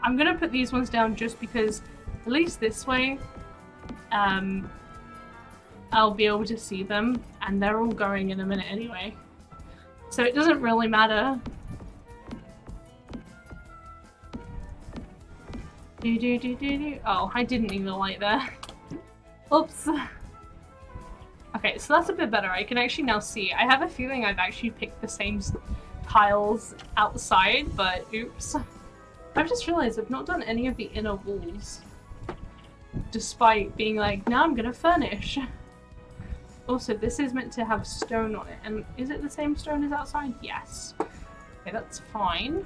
I'm gonna put these ones down just because, at least this way, I'll be able to see them, and they're all going in a minute anyway. So it doesn't really matter. Oh, I didn't even light there. Oops. Okay, so that's a bit better. I can actually now see. I have a feeling I've actually picked the same tiles outside, but oops. I've just realized I've not done any of the inner walls. Despite being like, now I'm gonna furnish. Also, this is meant to have stone on it, and is it the same stone as outside? Yes. Okay, that's fine.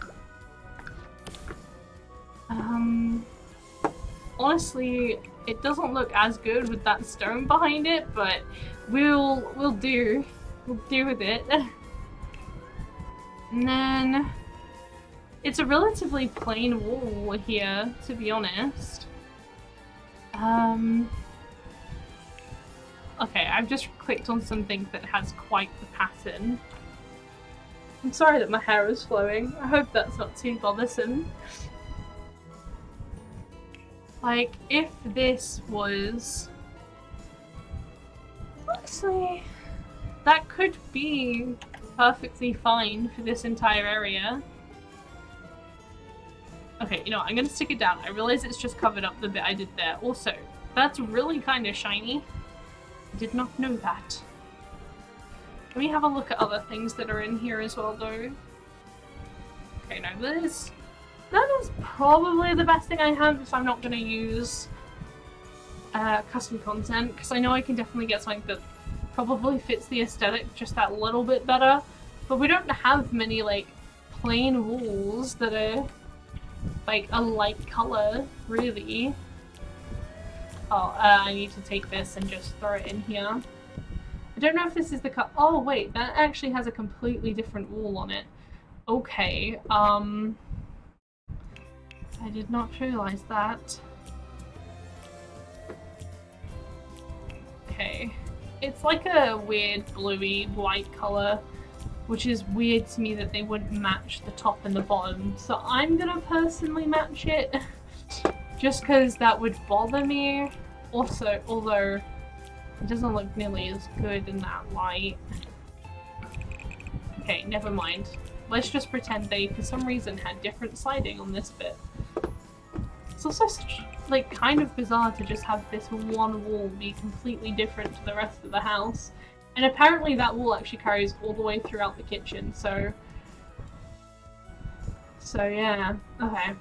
Honestly, it doesn't look as good with that stone behind it, but we'll do. we'll deal with it. And then it's a relatively plain wall here, to be honest. Okay, I've just clicked on something that has quite the pattern. I'm sorry that my hair is flowing. I hope that's not too bothersome. Like, if this was... Honestly, that could be perfectly fine for this entire area. Okay, you know what? I'm gonna stick it down. I realize it's just covered up the bit I did there. Also, that's really kind of shiny. I did not know that. Let me have a look at other things that are in here as well, though. Okay, no, that is probably the best thing I have if I'm not going to use custom content, because I know I can definitely get something that probably fits the aesthetic just that little bit better. But we don't have many, like, plain walls that are, like, a light colour, really. Oh, I need to take this and just throw it in here. I don't know if this is the cut. Oh, wait, that actually has a completely different wall on it. Okay, I did not realize that. Okay. It's like a weird bluey white colour, which is weird to me that they wouldn't match the top and the bottom. So I'm gonna personally match it, just because that would bother me. Also, although it doesn't look nearly as good in that light. Okay, never mind. Let's just pretend they, for some reason, had different siding on this bit. It's also such, like, kind of bizarre to just have this one wall be completely different to the rest of the house. And apparently that wall actually carries all the way throughout the kitchen, so... So yeah, okay.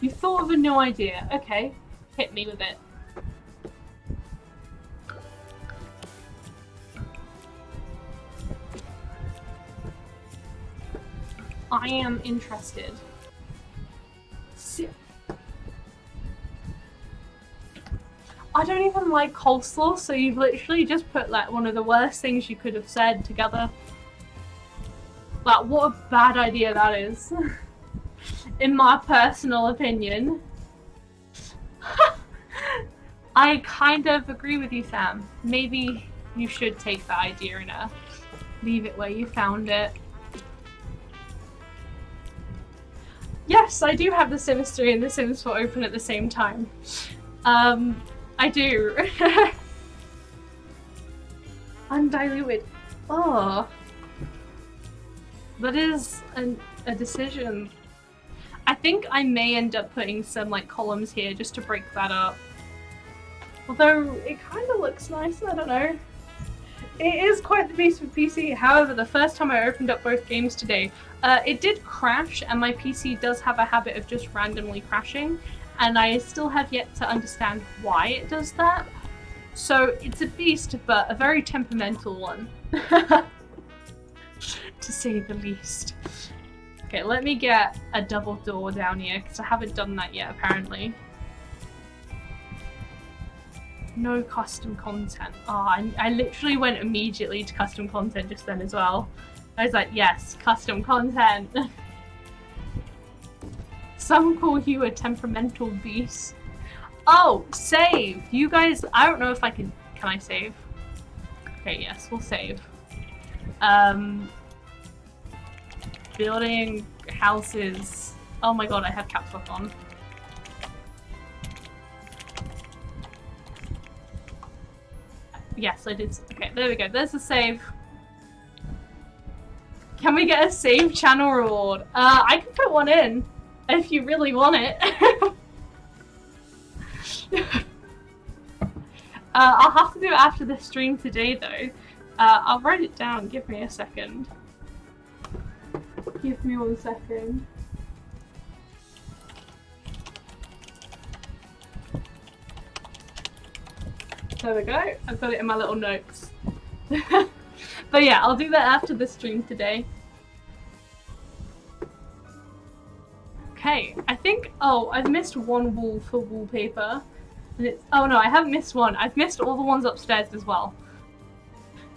You thought of a new idea. Okay, hit me with it. I am interested. I don't even like coleslaw, so you've literally just put like one of the worst things you could have said together. Like, what a bad idea that is. In my personal opinion. I kind of agree with you, Sam. Maybe you should take that idea and leave it where you found it. Yes, I do have The Sims 3 and The Sims 4 open at the same time. I do. Undiluted. Oh. That is a decision. I think I may end up putting some like columns here just to break that up. Although it kind of looks nice, I don't know. It is quite the beast with PC. However, the first time I opened up both games today, it did crash, and my PC does have a habit of just randomly crashing, and I still have yet to understand why it does that. So it's a beast, but a very temperamental one. To say the least. Okay, let me get a double door down here, because I haven't done that yet, apparently. No custom content. Oh, I literally went immediately to custom content just then as well. I was like, yes, custom content. Some call you a temperamental beast. Oh, save! You guys, I don't know if I can I save? Okay, yes, we'll save. Building houses. Oh my god, I have caps lock on. Yes, I did. Okay, there we go. There's a save. Can we get a save channel reward? I can put one in if you really want it. I'll have to do it after the stream today, though. I'll write it down. Give me a second. Give me 1 second. There we go. I've got it in my little notes. But yeah, I'll do that after the stream today. Okay, I think... Oh, I've missed one wall for wallpaper. And it's, oh no, I haven't missed one. I've missed all the ones upstairs as well.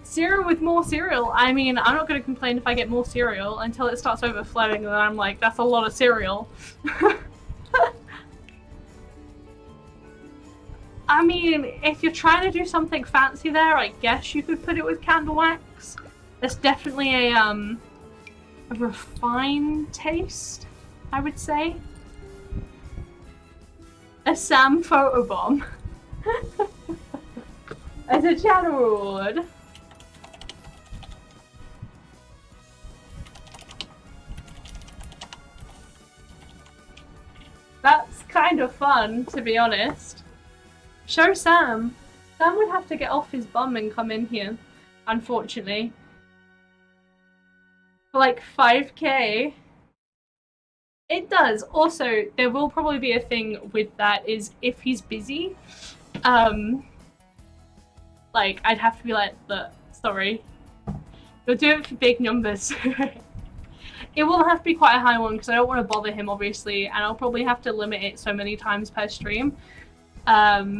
Cereal with more cereal. I mean, I'm not going to complain if I get more cereal until it starts overflowing, and then I'm like, that's a lot of cereal. I mean, if you're trying to do something fancy there, I guess you could put it with candle wax. There's definitely a refined taste, I would say. A Sam photobomb. As a channel reward. That's kind of fun, to be honest. Show Sam. Sam would have to get off his bum and come in here, unfortunately. For like 5k. It does. Also, there will probably be a thing with that is if he's busy, like I'd have to be like, look, sorry. You'll do it for big numbers. It will have to be quite a high one because I don't want to bother him, obviously, and I'll probably have to limit it so many times per stream. But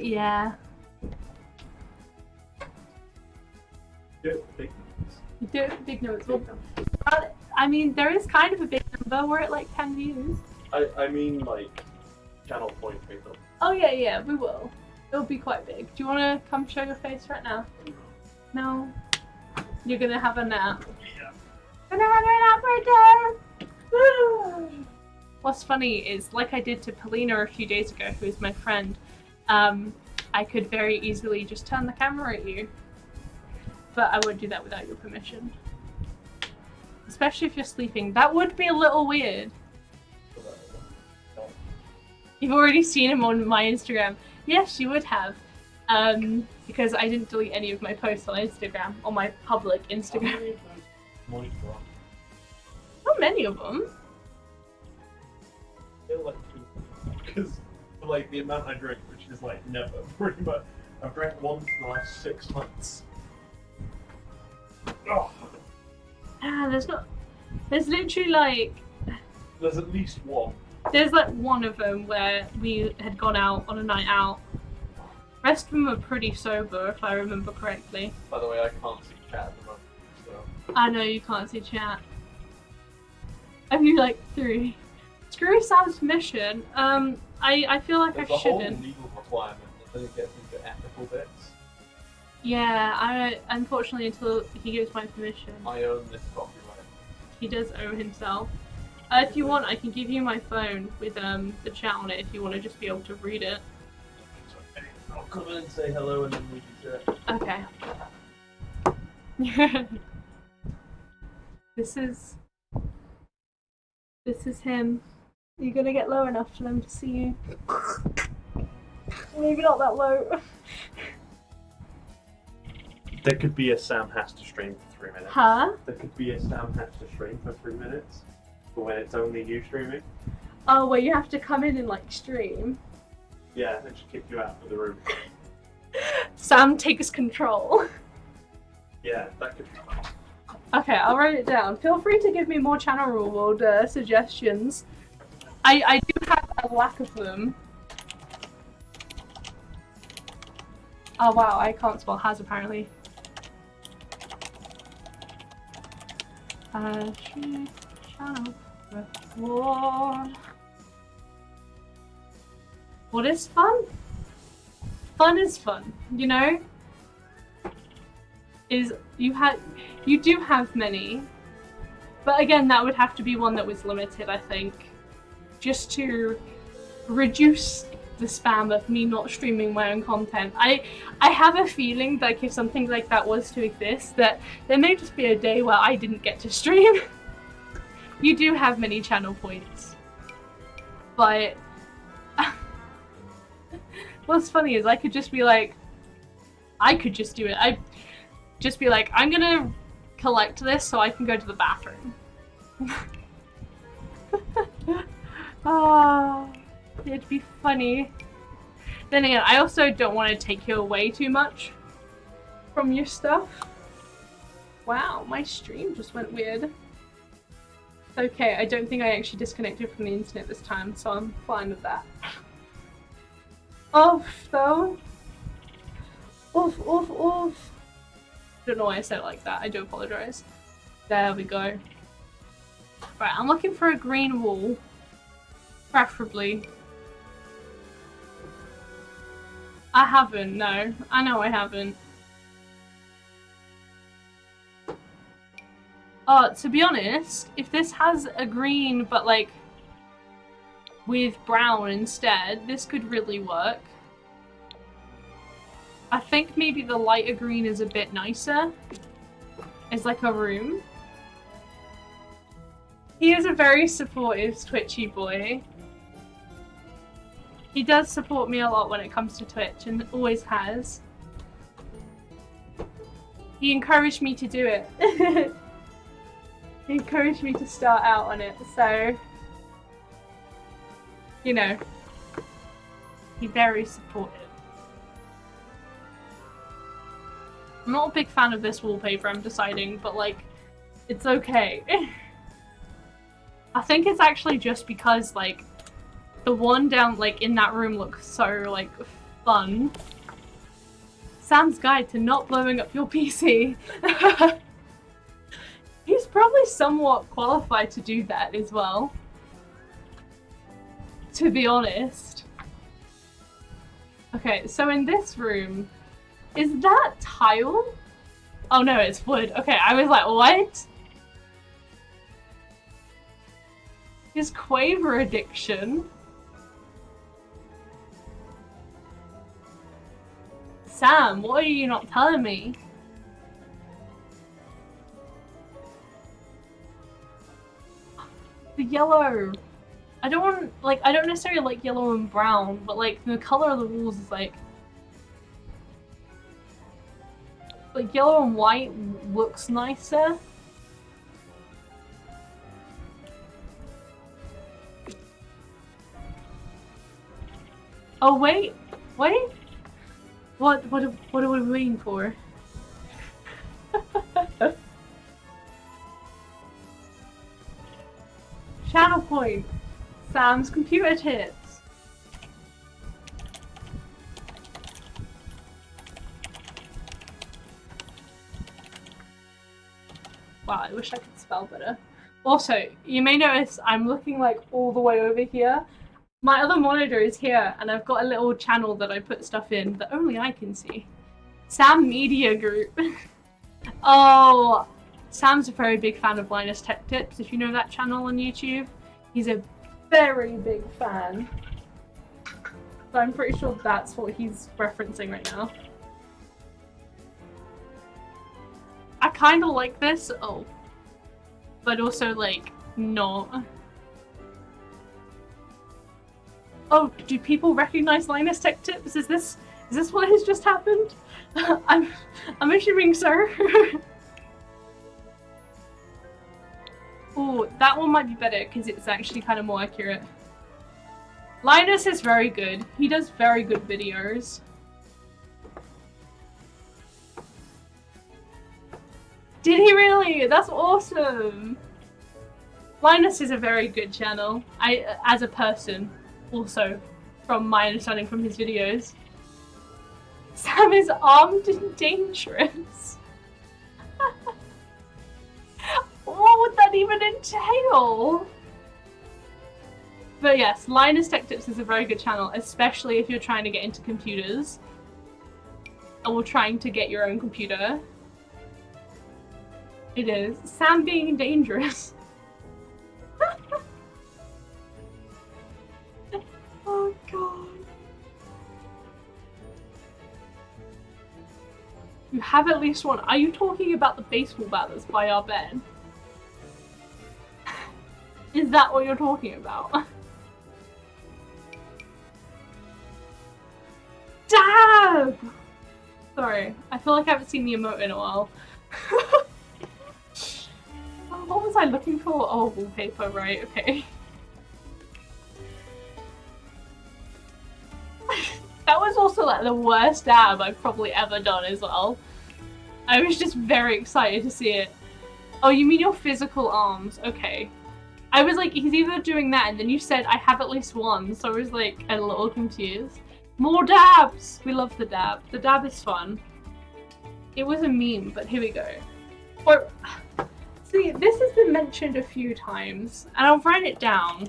yeah. Do it for big numbers. You do it for big numbers. Well, I mean, there is kind of a big number. We're at like 10 views. I mean, like, channel point big numbers. Oh yeah, we will. It'll be quite big. Do you want to come show your face right now? No? You're gonna have a nap. Yeah. Gonna have a nap right there! What's funny is, like I did to Polina a few days ago, who is my friend, I could very easily just turn the camera at you. But I won't do that without your permission. Especially if you're sleeping. That would be a little weird. You've already seen him on my Instagram. Yes, you would have. Because I didn't delete any of my posts on Instagram, on my public Instagram. How many of them? Because, like, the amount I drink, which is, like, never, pretty much. I've drank once in the last 6 months. Oh. Ah, there's literally like... There's at least one. There's like one of them where we had gone out on a night out. Rest of them are pretty sober, if I remember correctly. By the way, I can't see chat at the moment, so... I know you can't see chat. I've used like 3. Screw Sam's permission. I feel like There's I shouldn't. There's a whole legal requirement, and then it gets into ethical bits. Yeah, unfortunately until he gives my permission. I own this copyright. He does owe himself. If you want, I can give you my phone with the chat on it if you want to just be able to read it. Okay. I'll come in and say hello and then we can Okay. This is him. You're gonna get low enough for them to see you. Maybe not that low. There could be a Sam has to stream for 3 minutes. Huh? There could be a Sam has to stream for 3 minutes, but when it's only you streaming. Oh, where you have to come in and like stream. Yeah, then she kick you out of the room. Sam takes control. Yeah, that could be fun. Okay, I'll write it down. Feel free to give me more channel reward suggestions. I do have a lack of them. Oh wow, I can't spell has apparently. Channel reward. What is fun? Fun is fun, you know? You do have many. But again, that would have to be one that was limited, I think. Just to reduce the spam of me not streaming my own content. I have a feeling that if something like that was to exist, that there may just be a day where I didn't get to stream. You do have many channel points. But what's funny is I could just be like, I could just do it. I'd just be like, I'm gonna collect this so I can go to the bathroom. Ah, it'd be funny. Then again, I also don't want to take you away too much from your stuff. Wow, my stream just went weird. Okay, I don't think I actually disconnected from the internet this time, so I'm fine with that. Oof, though. Oof, oof, oof. Don't know why I said it like that. I do apologize. There we go. Right, I'm looking for a green wall. Preferably. I haven't, no. I know I haven't. To be honest, if this has a green but like with brown instead, this could really work. I think maybe the lighter green is a bit nicer. It's like a room. He is a very supportive Twitchy boy. He does support me a lot when it comes to Twitch and always has. He encouraged me to do it. He encouraged me to start out on it, so you know, he's very supportive. I'm not a big fan of this wallpaper, I'm deciding, but like, it's okay. I think it's actually just because like, the one down like in that room looks so like fun. Sam's guide to not blowing up your PC. He's probably somewhat qualified to do that as well. To be honest. Okay, so in this room, is that tile? Oh no, it's wood. Okay, I was like, what? His quaver addiction. Sam, what are you not telling me? The yellow. I don't want, like, I don't necessarily like yellow and brown, but like the color of the walls is like yellow and white looks nicer. Oh wait, wait. What are we waiting for? Shadow point. Sam's computer tips. Wow, I wish I could spell better. Also, you may notice I'm looking like all the way over here. My other monitor is here, and I've got a little channel that I put stuff in that only I can see. Sam Media Group. Oh, Sam's a very big fan of Linus Tech Tips, if you know that channel on YouTube. He's a very big fan. So I'm pretty sure that's what he's referencing right now. I kind of like this, but also like not. Oh, do people recognize Linus Tech Tips? Is this what has just happened? I'm assuming so. Oh, that one might be better because it's actually kind of more accurate. Linus is very good. He does very good videos. Did he really? That's awesome. Linus is a very good channel. As a person, also, from my understanding from his videos. Sam is armed and dangerous. What would that even entail? But yes, Linus Tech Tips is a very good channel, especially if you're trying to get into computers. Or trying to get your own computer. It is. Sam being dangerous. Oh god. You have at least one. Are you talking about the baseball bat that's by our bed? Is that what you're talking about? Dab! Sorry, I feel like I haven't seen the emote in a while. Oh, what was I looking for? Oh, wallpaper, right, okay. That was also like the worst dab I've probably ever done as well. I was just very excited to see it. Oh, you mean your physical arms? Okay. I was like, he's either doing that and then you said I have at least one, so I was like a little confused. More dabs! We love the dab. The dab is fun. It was a meme, but here we go. Or, see, this has been mentioned a few times, and I'll write it down.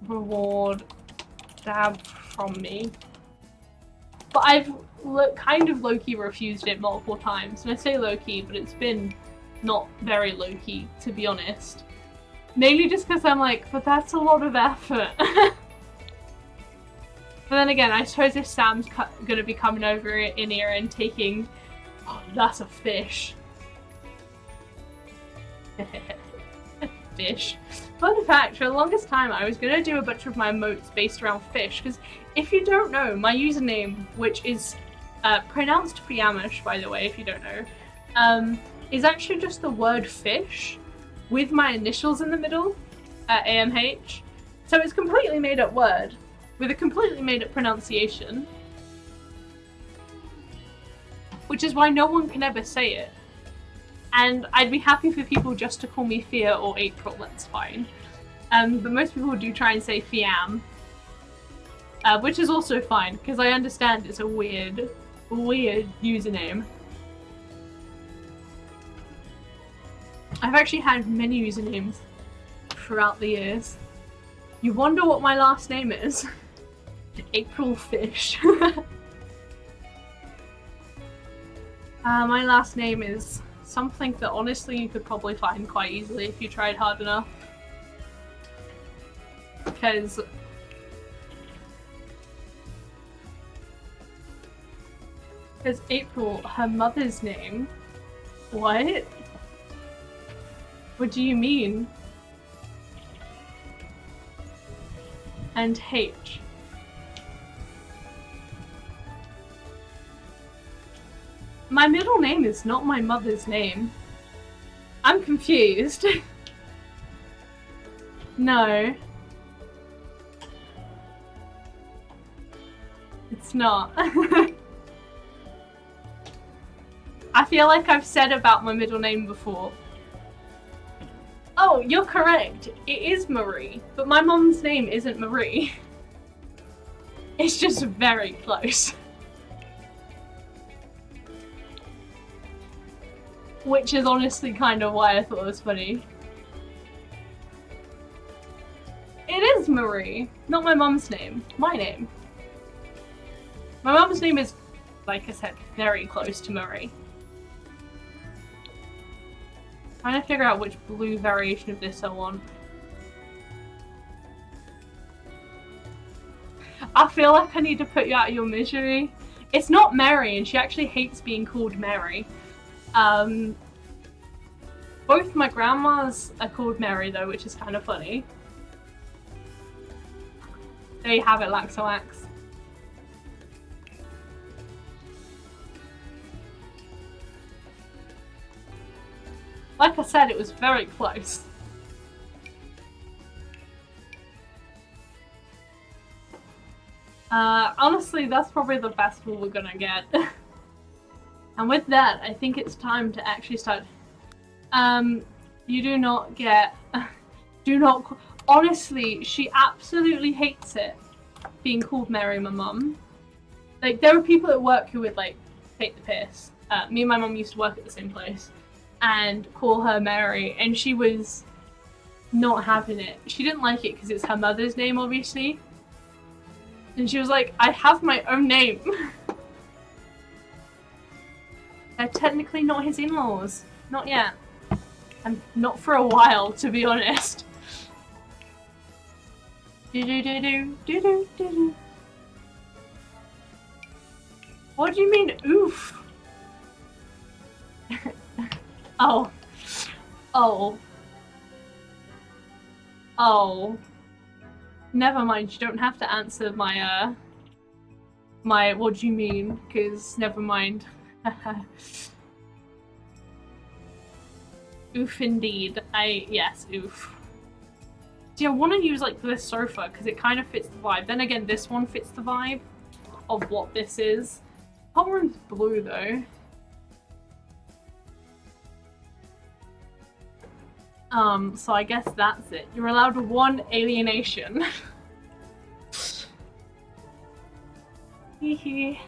Reward dab from me. But I've kind of low-key refused it multiple times. And I say low-key, but it's been not very low-key, to be honest. Mainly just because I'm like, but that's a lot of effort. But then again, I suppose if Sam's gonna be coming over in here and taking... Oh, that's a fish. Fish. Fun fact, for the longest time I was gonna do a bunch of my emotes based around fish, because if you don't know, my username, which is pronounced Priamish, by the way, if you don't know, is actually just the word fish with my initials in the middle, AMH. So it's a completely made up word with a completely made up pronunciation, which is why no one can ever say it. And I'd be happy for people just to call me Fia or April, that's fine. But most people do try and say Fiam, which is also fine, because I understand it's a weird username. I've actually had many usernames throughout the years. You wonder what my last name is? April Fish. My last name is something that honestly you could probably find quite easily if you tried hard enough. Because April, her mother's name. What? What do you mean? And H. My middle name is not my mother's name. I'm confused. No. It's not. I feel like I've said about my middle name before. Oh, you're correct. It is Marie, but my mom's name isn't Marie. It's just very close. Which is honestly kind of why I thought it was funny. It is Marie, not my mom's name. My name. My mom's name is, like I said, very close to Marie. Trying to figure out which blue variation of this I want. I feel like I need to put you out of your misery. It's not Mary, and she actually hates being called Mary. Both my grandmas are called Mary though, which is kind of funny. There you have it, Laxoax. Like I said, it was very close. Honestly, that's probably the best one we're gonna get. And with that, I think it's time to actually start. You do not get... Honestly, she absolutely hates it, being called Mary, my mum. Like, there were people at work who would, like, take the piss. Me and my mum used to work at the same place. And call her Mary, and she was not having it. She didn't like it because it's her mother's name, obviously. And she was like, I have my own name. They're technically not his in-laws. Not yet. And not for a while, to be honest. Do-do-do-do, What do you mean, oof? Oh. Oh. Oh. Never mind, you don't have to answer my, my what do you mean, because never mind. Oof indeed. Yes, oof. See, I want to use, like, this sofa, because it kind of fits the vibe. Then again, this one fits the vibe of what this is. Whole room's blue, though. So I guess that's it. You're allowed one alienation. Hee.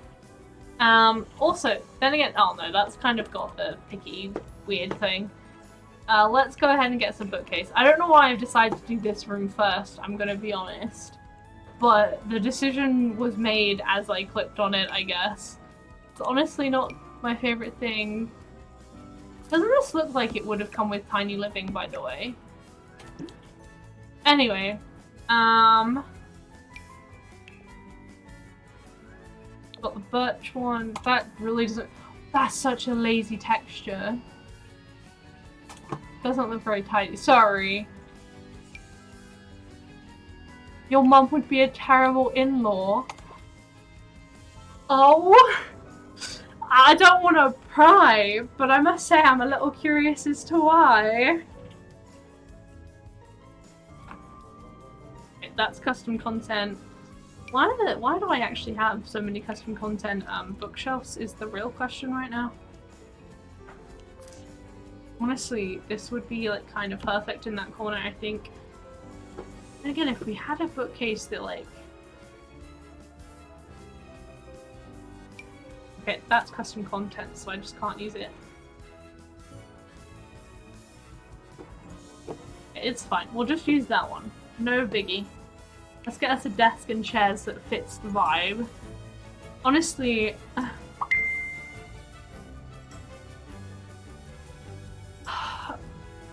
Also, then again, oh no, that's kind of got the picky, weird thing. Let's go ahead and get some bookcase. I don't know why I've decided to do this room first, I'm gonna be honest. But the decision was made as I clicked on it, I guess. It's honestly not my favorite thing. Doesn't this look like it would have come with Tiny Living, by the way? Anyway, got the birch one. That really doesn't... That's such a lazy texture. Doesn't look very tidy. Sorry. Your mum would be a terrible in-law. Oh! I don't want to pry, but I must say I'm a little curious as to why. That's custom content. Why do I actually have so many custom content bookshelves is the real question right now. Honestly, this would be like kind of perfect in that corner, I think. And again, if we had a bookcase that like... Okay, that's custom content, so I just can't use it. It's fine, we'll just use that one. No biggie. Let's get us a desk and chairs that fits the vibe. Honestly...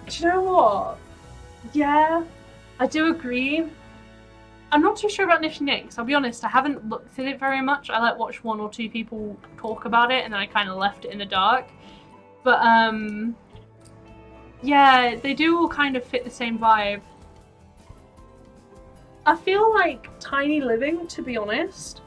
Do you know what? Yeah, I do agree. I'm not too sure about Nifty Knitting, because I'll be honest, I haven't looked at it very much. I like watched 1 or 2 people talk about it and then I kind of left it in the dark. But yeah, they do all kind of fit the same vibe. I feel like Tiny Living, to be honest,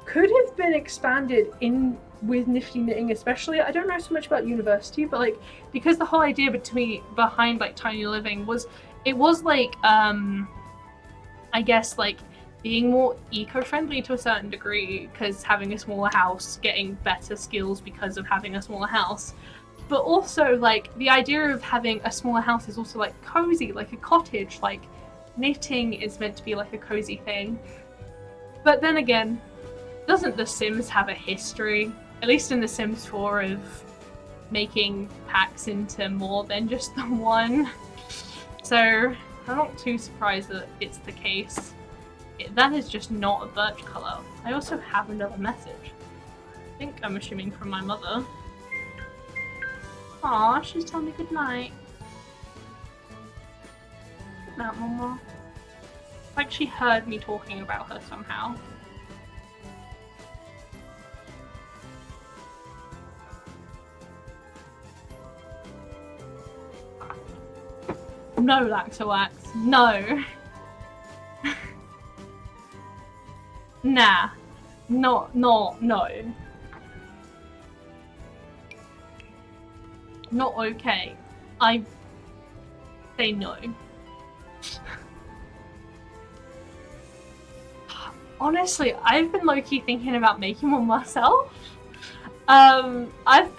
could have been expanded in with Nifty Knitting especially. I don't know so much about University, but like, because the whole idea behind like Tiny Living was, it was like, I guess like being more eco-friendly to a certain degree, because having a smaller house, getting better skills because of having a smaller house. But also like the idea of having a smaller house is also like cozy, like a cottage, like knitting is meant to be like a cozy thing. But then again, doesn't The Sims have a history, at least in The Sims 4, of making packs into more than just the one? So I'm not too surprised that it's the case. That is just not a birch colour. I also have another message. I think I'm assuming from my mother. Aw, she's telling me good night. Good night, Mama. Like she heard me talking about her somehow. No, Laxoax. No. Nah. No. Not okay. I say no. Honestly, I've been low-key thinking about making one myself. I've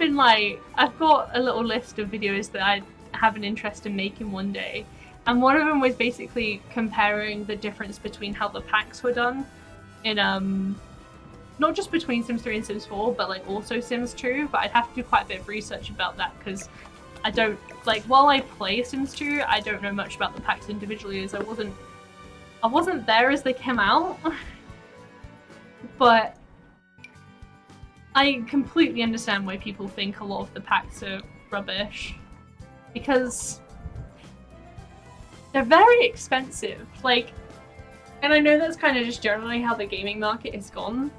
got a little list of videos that I have an interest in making one day, and one of them was basically comparing the difference between how the packs were done in not just between Sims 3 and Sims 4, but like also Sims 2. But I'd have to do quite a bit of research about that, because I don't, like, while I play Sims 2, I don't know much about the packs individually, as I wasn't there as they came out. But I completely understand why people think a lot of the packs are rubbish, because they're very expensive. Like, and I know that's kind of just generally how the gaming market has gone,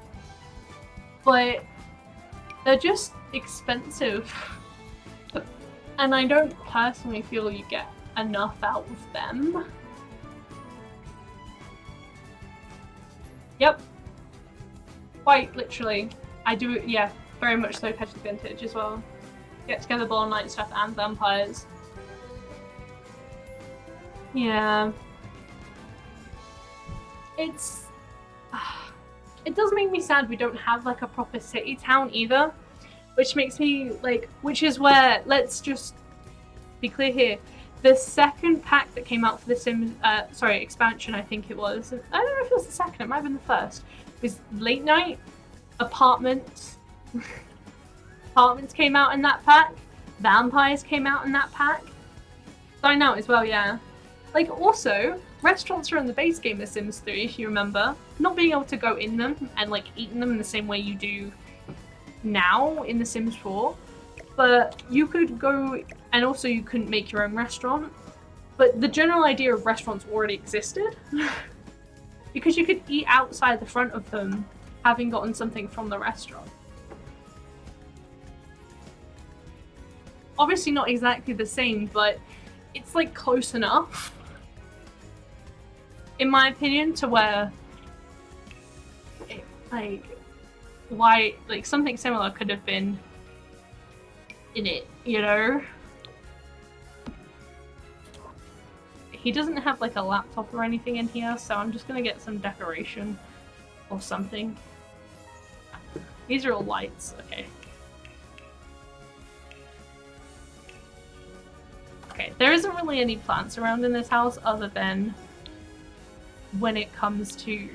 but they're just expensive. And I don't personally feel you get enough out of them. Yep. Quite literally. I do, yeah, very much so Petty Vintage as well. Get together, Ball Night stuff, and vampires. Yeah. It's... it does make me sad we don't have like a proper city town either. Which makes me like, which is where, let's just be clear here. The second pack that came out for the Sims, expansion I think it was. I don't know if it was the second, it might have been the first. Was Late Night. Apartments. Apartments came out in that pack. Vampires came out in that pack. Dine Out as well, yeah. Like, also, restaurants are in the base game of Sims 3, if you remember. Not being able to go in them and, like, eat in them in the same way you do now in The Sims 4. But you could go, and also you couldn't make your own restaurant. But the general idea of restaurants already existed. Because you could eat outside the front of them, having gotten something from the restaurant. Obviously not exactly the same, but it's like close enough, in my opinion, to where something similar could have been in it, you know? He doesn't have like a laptop or anything in here, so I'm just gonna get some decoration or something. These are all lights, okay. Okay, there isn't really any plants around in this house other than when it comes to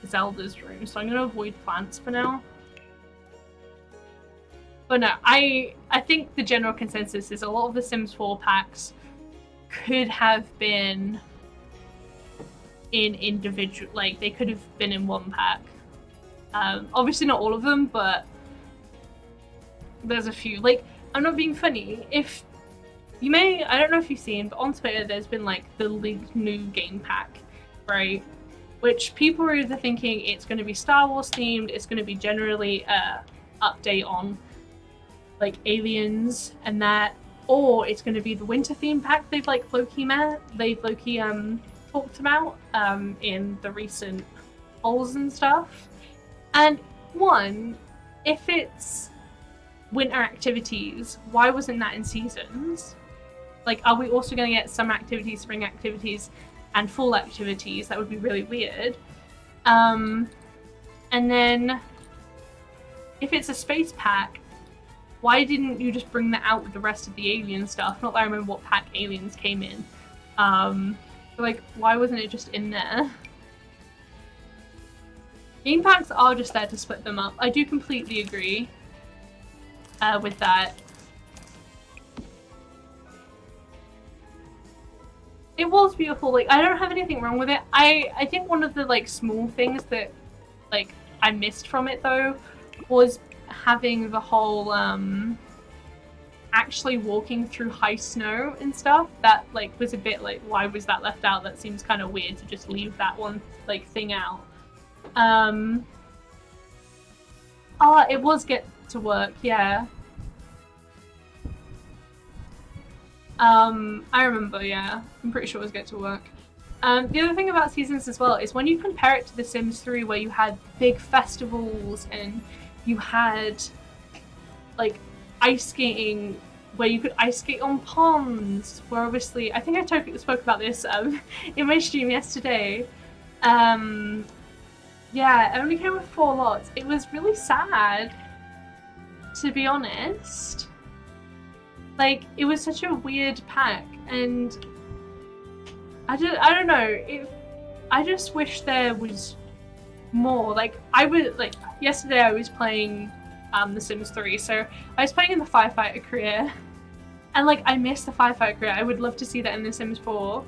Zelda's room, so I'm gonna avoid plants for now. But no, I think the general consensus is a lot of the Sims 4 packs could have been in individual, like they could have been in one pack. Obviously not all of them, but there's a few. Like, I'm not being funny. If you may, I don't know if you've seen, but on Twitter there's been like the League New Game Pack, right? Which people are either thinking it's going to be Star Wars themed, it's going to be generally update on like aliens and that, or it's going to be the winter theme pack they've like low-key talked about in the recent polls and stuff. And one, if it's winter activities, why wasn't that in seasons? Like, are we also going to get summer activities, spring activities, and fall activities? That would be really weird. And then, if it's a space pack, why didn't you just bring that out with the rest of the alien stuff? Not that I remember what pack aliens came in. But like, why wasn't it just in there? Game packs are just there to split them up. I do completely agree with that. It was beautiful. Like, I don't have anything wrong with it. I think one of the like small things that like I missed from it though was having the whole actually walking through high snow and stuff. That like was a bit like, why was that left out? That seems kind of weird to just leave that one like thing out. It was Get to Work, yeah. I remember, yeah. I'm pretty sure it was Get to Work. The other thing about seasons as well is when you compare it to The Sims 3 where you had big festivals and you had like ice skating where you could ice skate on ponds, where obviously, I think I spoke about this in my stream yesterday. Yeah, it only came with 4 lots. It was really sad, to be honest. Like, it was such a weird pack, and I don't know. I just wish there was more. Like, yesterday I was playing The Sims 3, so I was playing in the firefighter career, and like, I missed the firefighter career. I would love to see that in The Sims 4.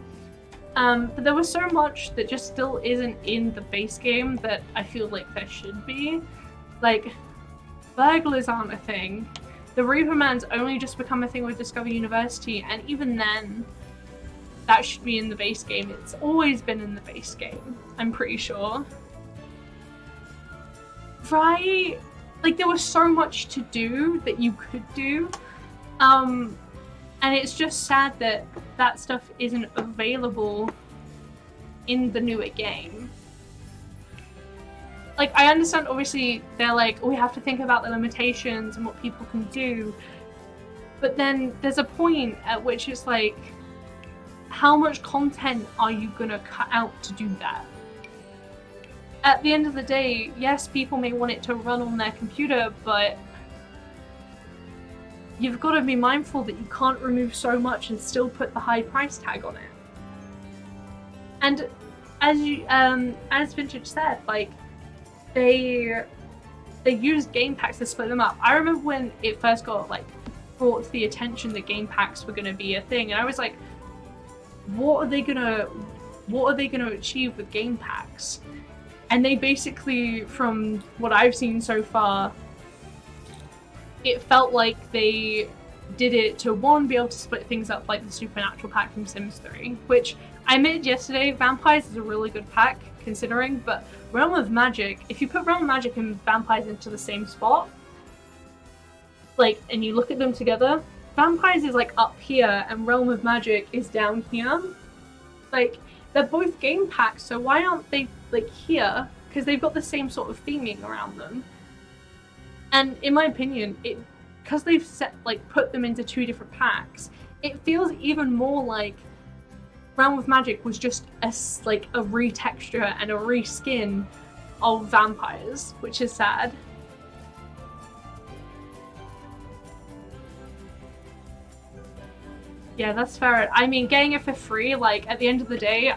But there was so much that just still isn't in the base game that I feel like there should be. Like, burglars aren't a thing. The Reaperman's only just become a thing with Discover University, and even then, that should be in the base game. It's always been in the base game, I'm pretty sure. Right? Like, there was so much to do that you could do. And it's just sad that that stuff isn't available in the newer game. Like, I understand, obviously, they're like, we have to think about the limitations and what people can do. But then there's a point at which it's like, how much content are you gonna cut out to do that? At the end of the day, yes, people may want it to run on their computer, but you've got to be mindful that you can't remove so much and still put the high price tag on it. And as Vintage said, like, they they used game packs to split them up. I remember when it first got like brought to the attention that game packs were going to be a thing, and I was like, what are they gonna achieve with game packs? And they basically, from what I've seen so far, it felt like they did it to, one, be able to split things up like the Supernatural pack from Sims 3, which I admitted yesterday, Vampires is a really good pack, considering, but Realm of Magic, if you put Realm of Magic and Vampires into the same spot, like, and you look at them together, Vampires is like up here and Realm of Magic is down here. Like, they're both game packs, so why aren't they like here? Because they've got the same sort of theming around them. And in my opinion, because they've put them into two different packs, it feels even more like Realm of Magic was just a retexture and a reskin of Vampires, which is sad. Yeah, that's fair. I mean, getting it for free, like, at the end of the day,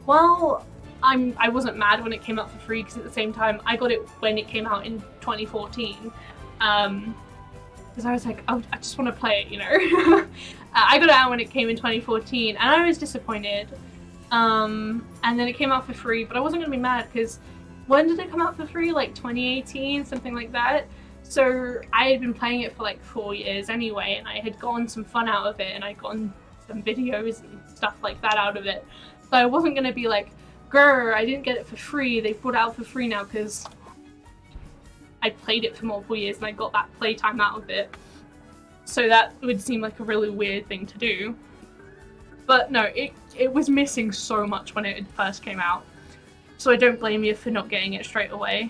well, I wasn't mad when it came out for free, because at the same time, I got it when it came out in 2014. Because I was like, oh, I just want to play it, you know? I got it out when it came in 2014, and I was disappointed. And then it came out for free, but I wasn't going to be mad, because when did it come out for free? Like 2018, something like that? So I had been playing it for like 4 years anyway, and I had gotten some fun out of it, and I'd gotten some videos and stuff like that out of it. So I wasn't going to be like, grr, I didn't get it for free, they put it out for free now, because I played it for multiple years and I got that playtime out of it. So that would seem like a really weird thing to do. But no, it was missing so much when it first came out. So I don't blame you for not getting it straight away.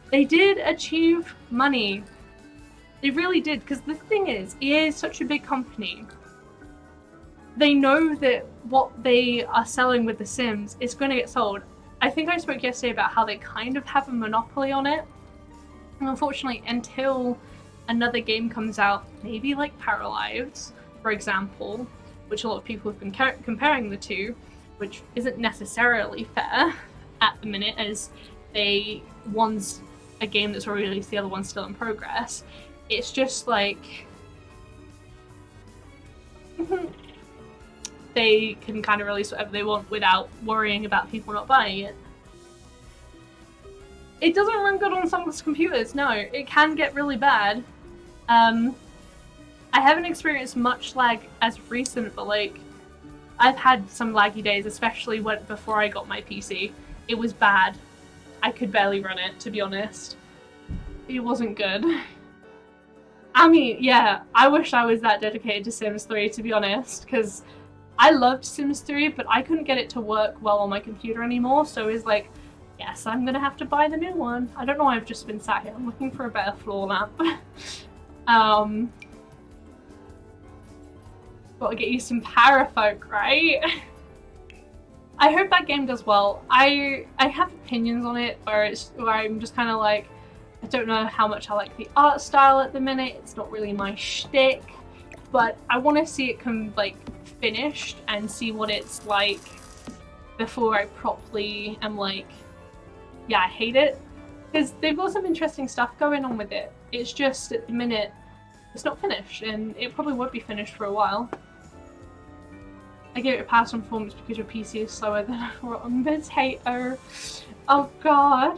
They did achieve money. They really did, because the thing is, EA is such a big company. They know that what they are selling with The Sims is going to get sold. I think I spoke yesterday about how they kind of have a monopoly on it. And unfortunately, until another game comes out, maybe like Paralives, for example, which a lot of people have been comparing the two, which isn't necessarily fair at the minute, as one's a game that's already released, the other one's still in progress. It's just like they can kind of release whatever they want without worrying about people not buying it. It doesn't run good on some computers, no. It can get really bad. I haven't experienced much lag as recent, but like, I've had some laggy days, especially before I got my PC. It was bad. I could barely run it, to be honest. It wasn't good. I mean, yeah, I wish I was that dedicated to Sims 3, to be honest, because I loved Sims 3, but I couldn't get it to work well on my computer anymore, so it was like, yes, I'm gonna have to buy the new one. I don't know why I've just been sat here. I'm looking for a better floor lamp. Gotta get you some Parafolk, right? I hope that game does well. I have opinions on it where I'm just kind of like, I don't know how much I like the art style at the minute. It's not really my shtick, but I want to see it come finished and see what it's like before I properly am like, yeah, I hate it. Because they've got some interesting stuff going on with it. It's just at the minute it's not finished, and it probably won't be finished for a while. I gave it a pass on performance because your PC is slower than a rotten potato. Oh god.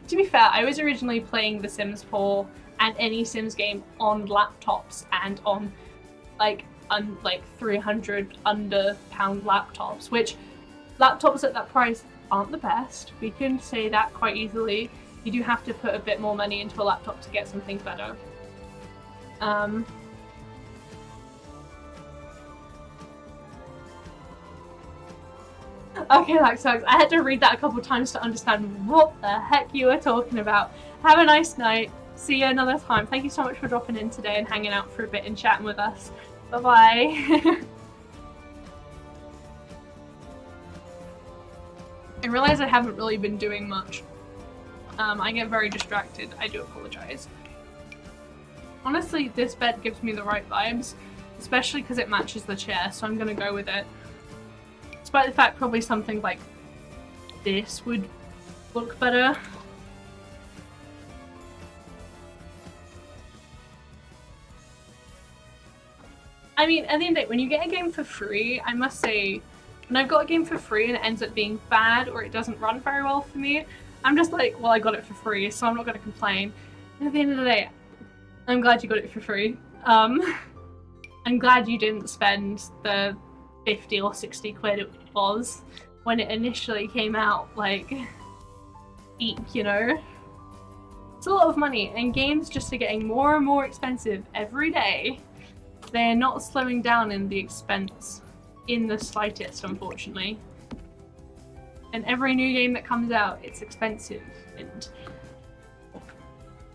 To be fair, I was originally playing The Sims 4 and any Sims game on laptops and on like 300 under pound laptops, which laptops at that price aren't the best. We can say that quite easily. You do have to put a bit more money into a laptop to get something better. Okay, that sucks. I had to read that a couple times to understand what the heck you were talking about. Have a nice night. See you another time. Thank you so much for dropping in today and hanging out for a bit and chatting with us. Bye-bye. I realize I haven't really been doing much. I get very distracted. I do apologize. Honestly, this bed gives me the right vibes, especially because it matches the chair, so I'm gonna go with it. Despite the fact probably something like this would look better. I mean, at the end of the day, when you get a game for free, I must say, when I've got a game for free and it ends up being bad or it doesn't run very well for me, I'm just like, well, I got it for free, so I'm not going to complain. And at the end of the day, I'm glad you got it for free. I'm glad you didn't spend the 50 or 60 quid it was when it initially came out, like, eek, you know? It's a lot of money, and games just are getting more and more expensive every day. They're not slowing down in the expense in the slightest, unfortunately. And every new game that comes out, it's expensive. And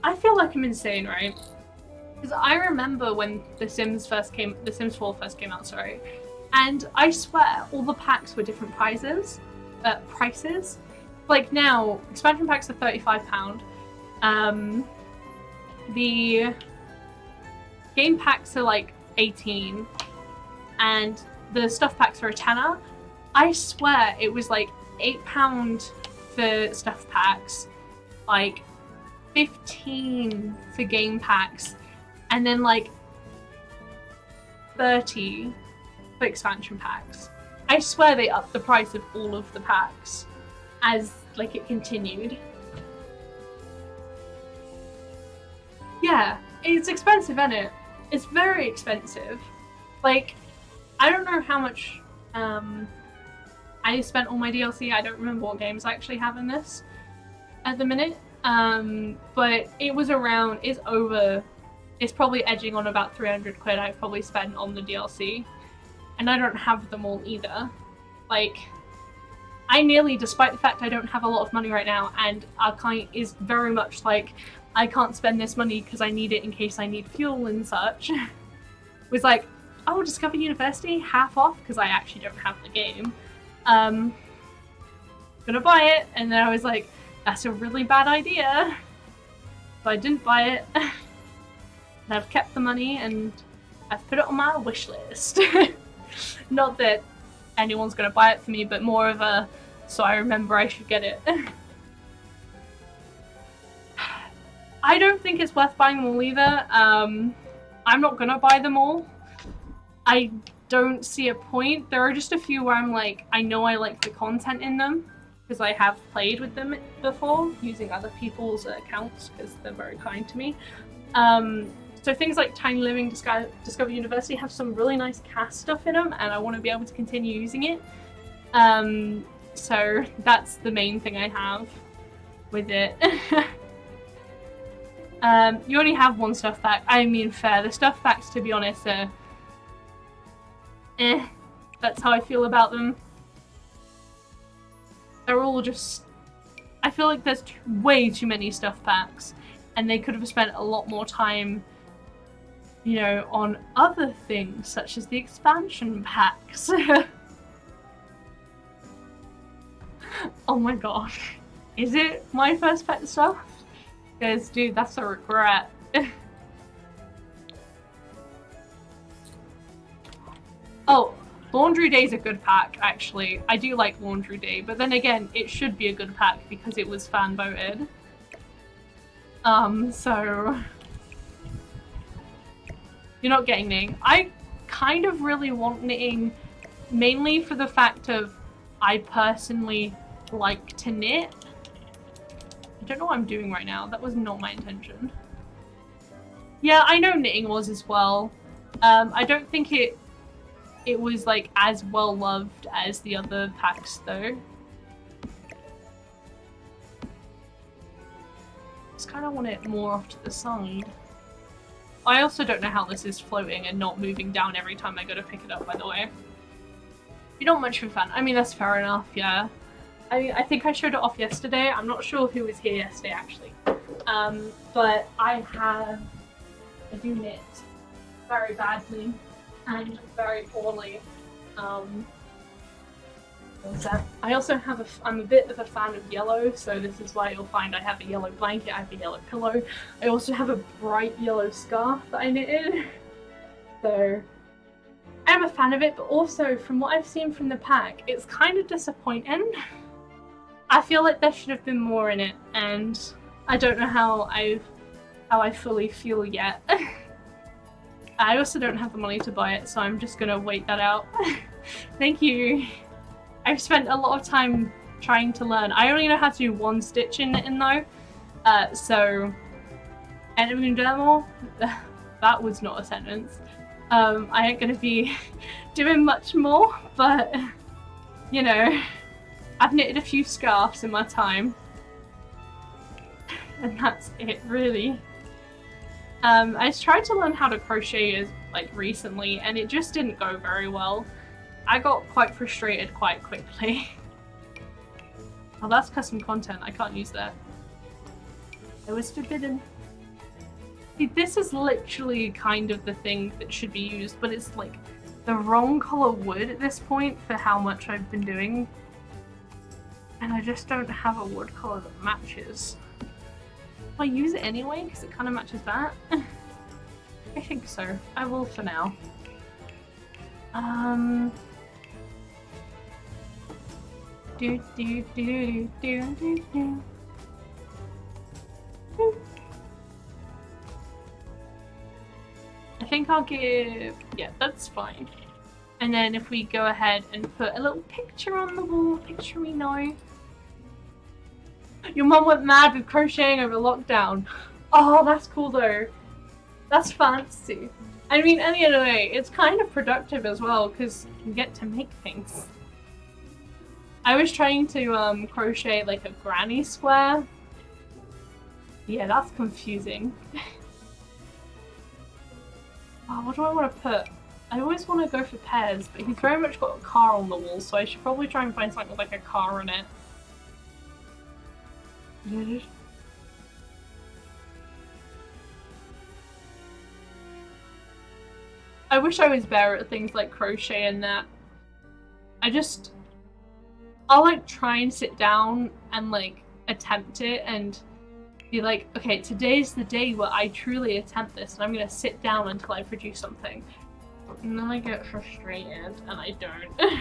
I feel like I'm insane, right? Because I remember when The Sims 4 first came out, sorry. And I swear all the packs were different prices. Like now, expansion packs are £35. The game packs are like 18, and the stuff packs are a tenner. I swear it was like £8 for stuff packs, like 15 for game packs, and then like 30 for expansion packs. I swear they upped the price of all of the packs as like it continued. Yeah, it's expensive, isn't it? It's very expensive. Like, I don't know how much I spent on my DLC. I don't remember what games I actually have in this at the minute. But it was around, it's probably edging on about 300 quid I've probably spent on the DLC. And I don't have them all either. Like, I nearly, despite the fact I don't have a lot of money right now, and our client is very much like, I can't spend this money because I need it in case I need fuel and such, was like, oh, Discover University, half off, because I actually don't have the game. Gonna buy it, and then I was like, that's a really bad idea. So I didn't buy it. And I've kept the money, and I've put it on my wish list. Not that anyone's gonna buy it for me, but more of a, so I remember I should get it. I don't think it's worth buying them all either. I'm not gonna buy them all. I don't see a point. There are just a few where I'm like, I know I like the content in them because I have played with them before using other people's accounts because they're very kind to me. So things like Tiny Living, Discover University have some really nice cast stuff in them, and I want to be able to continue using it. So that's the main thing I have with it. You only have one stuff pack. I mean, fair. The stuff packs, to be honest, are that's how I feel about them. They're all just, I feel like there's way too many stuff packs, and they could have spent a lot more time, you know, on other things such as the expansion packs. Oh my gosh, is it my first pet stuff? Because, dude, that's a regret. Oh, Laundry Day's a good pack, actually. I do like Laundry Day, but then again, it should be a good pack because it was fan voted. So you're not getting knitting. I kind of really want knitting, mainly for the fact of I personally like to knit. I don't know what I'm doing right now. That was not my intention. Yeah, I know knitting was as well. I don't think it was like as well loved as the other packs though. Just kind of want it more off to the side. I also don't know how this is floating and not moving down every time I go to pick it up, by the way. You're not much of a fan. I mean, that's fair enough, yeah. I think I showed it off yesterday. I'm not sure who was here yesterday, actually. But I do knit very badly and very poorly. I also have I'm a bit of a fan of yellow, so this is why you'll find I have a yellow blanket, I have a yellow pillow. I also have a bright yellow scarf that I knitted. So I'm a fan of it, but also from what I've seen from the pack, it's kind of disappointing. I feel like there should have been more in it, and I don't know how I fully feel yet. I also don't have the money to buy it, so I'm just gonna wait that out. Thank you. I've spent a lot of time trying to learn. I only know how to do one stitch in though, so enemy demo. That was not a sentence. I ain't gonna be doing much more, but you know, I've knitted a few scarves in my time, and that's it really. I tried to learn how to crochet like recently, and it just didn't go very well. I got quite frustrated quite quickly. Oh, that's custom content. I can't use that. It was forbidden. See, this is literally kind of the thing that should be used, but it's like the wrong color wood at this point for how much I've been doing. And I just don't have a wood color that matches. Will I use it anyway because it kind of matches that? I think so. I will for now. Do do do do do do. I think I'll give, yeah, that's fine. And then if we go ahead and put a little picture on the wall, picture we know. Your mum went mad with crocheting over lockdown. Oh, that's cool though. That's fancy. I mean, anyway, it's kind of productive as well because you get to make things. I was trying to crochet like a granny square. Yeah, that's confusing. Oh, what do I want to put? I always want to go for pears, but he's very much got a car on the wall, so I should probably try and find something with like a car in it. I wish I was better at things like crochet and that. I'll like try and sit down and like attempt it and be like, okay, today's the day where I truly attempt this and I'm gonna sit down until I produce something. And then I get frustrated and I don't.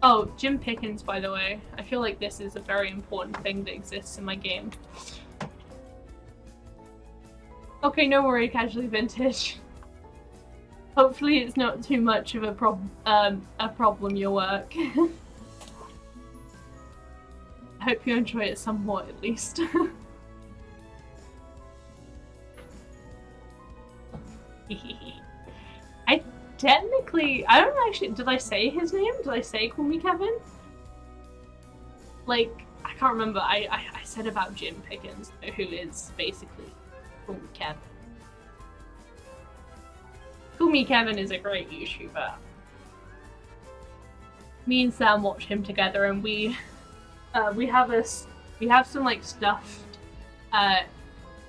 Oh, Jim Pickens, by the way. I feel like this is a very important thing that exists in my game. Okay, no worry, Casually Vintage. Hopefully it's not too much of a problem, your work. I hope you enjoy it somewhat, at least. I don't actually, did I say his name? Did I say Call Me Kevin? Like, I can't remember. I said about Jim Pickens, who is basically Call Me Kevin. Call Me Kevin is a great YouTuber. Me and Sam watch him together, and we have some like stuffed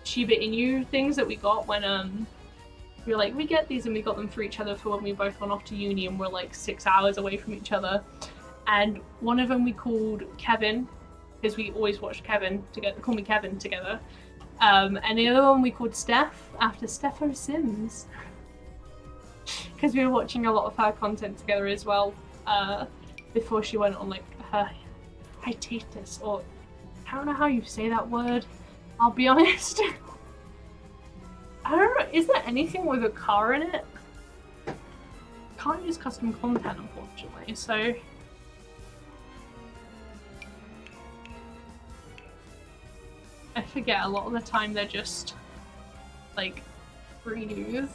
Shiba Inu things that we got when we were like, we get these, and we got them for each other for when we both went off to uni and we're like 6 hours away from each other. And one of them we called Kevin, because we always watched Kevin together, Call Me Kevin together. And the other one we called Steph, after Stepho Sims. Because we were watching a lot of her content together as well, before she went on like her hiatus, or I don't know how you say that word, I'll be honest. I don't know, is there anything with a car in it? Can't use custom content, unfortunately, so... I forget a lot of the time they're just, like, reuse.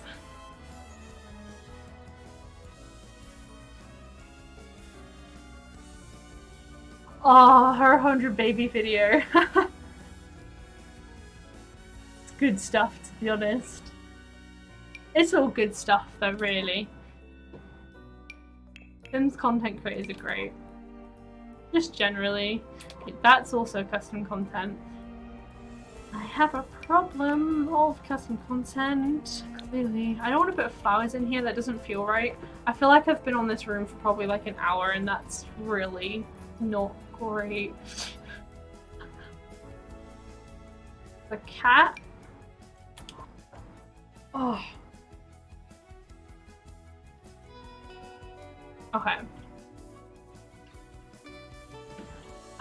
Oh, her 100 baby video. It's good stuff, to be honest. It's all good stuff, though, really. Sims content creators are great. Just generally. That's also custom content. I have a problem of custom content, clearly. I don't want to put flowers in here, that doesn't feel right. I feel like I've been on this room for probably like an hour, and that's really not great. The cat? Oh. Okay.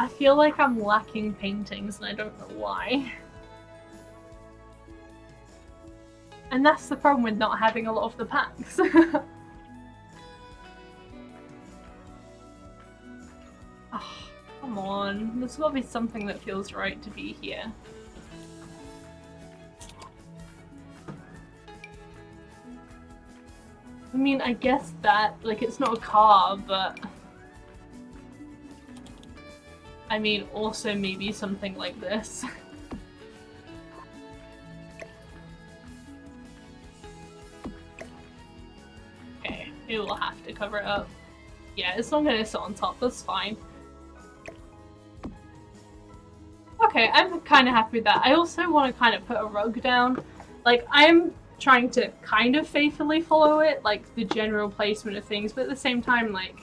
I feel like I'm lacking paintings and I don't know why. And that's the problem with not having a lot of the packs. Oh, come on. There's gotta be something that feels right to be here. I mean, I guess that, like, it's not a car, but... I mean, also maybe something like this. Okay, it will have to cover it up. Yeah, it's not gonna sit on top, that's fine. Okay, I'm kind of happy with that. I also want to kind of put a rug down. Like, I'm trying to kind of faithfully follow it, like, the general placement of things, but at the same time, like,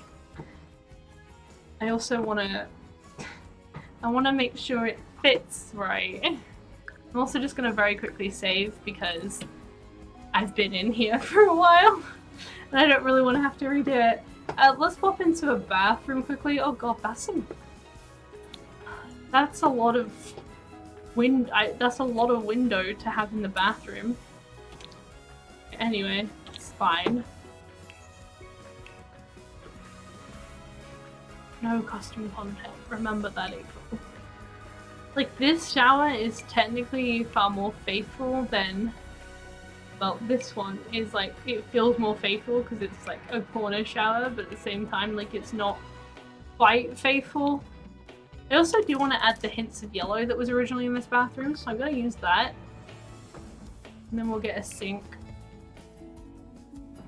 I also want to... I want to make sure it fits right. I'm also just going to very quickly save because I've been in here for a while and I don't really want to have to redo it. Let's pop into a bathroom quickly. Oh god, that's a lot of that's a lot of window to have in the bathroom. Anyway, it's fine. No custom content. Remember that, April. Like, this shower is technically far more faithful than... Well, this one is, like, it feels more faithful because it's, like, a corner shower, but at the same time, like, it's not quite faithful. I also do want to add the hints of yellow that was originally in this bathroom, so I'm going to use that. And then we'll get a sink.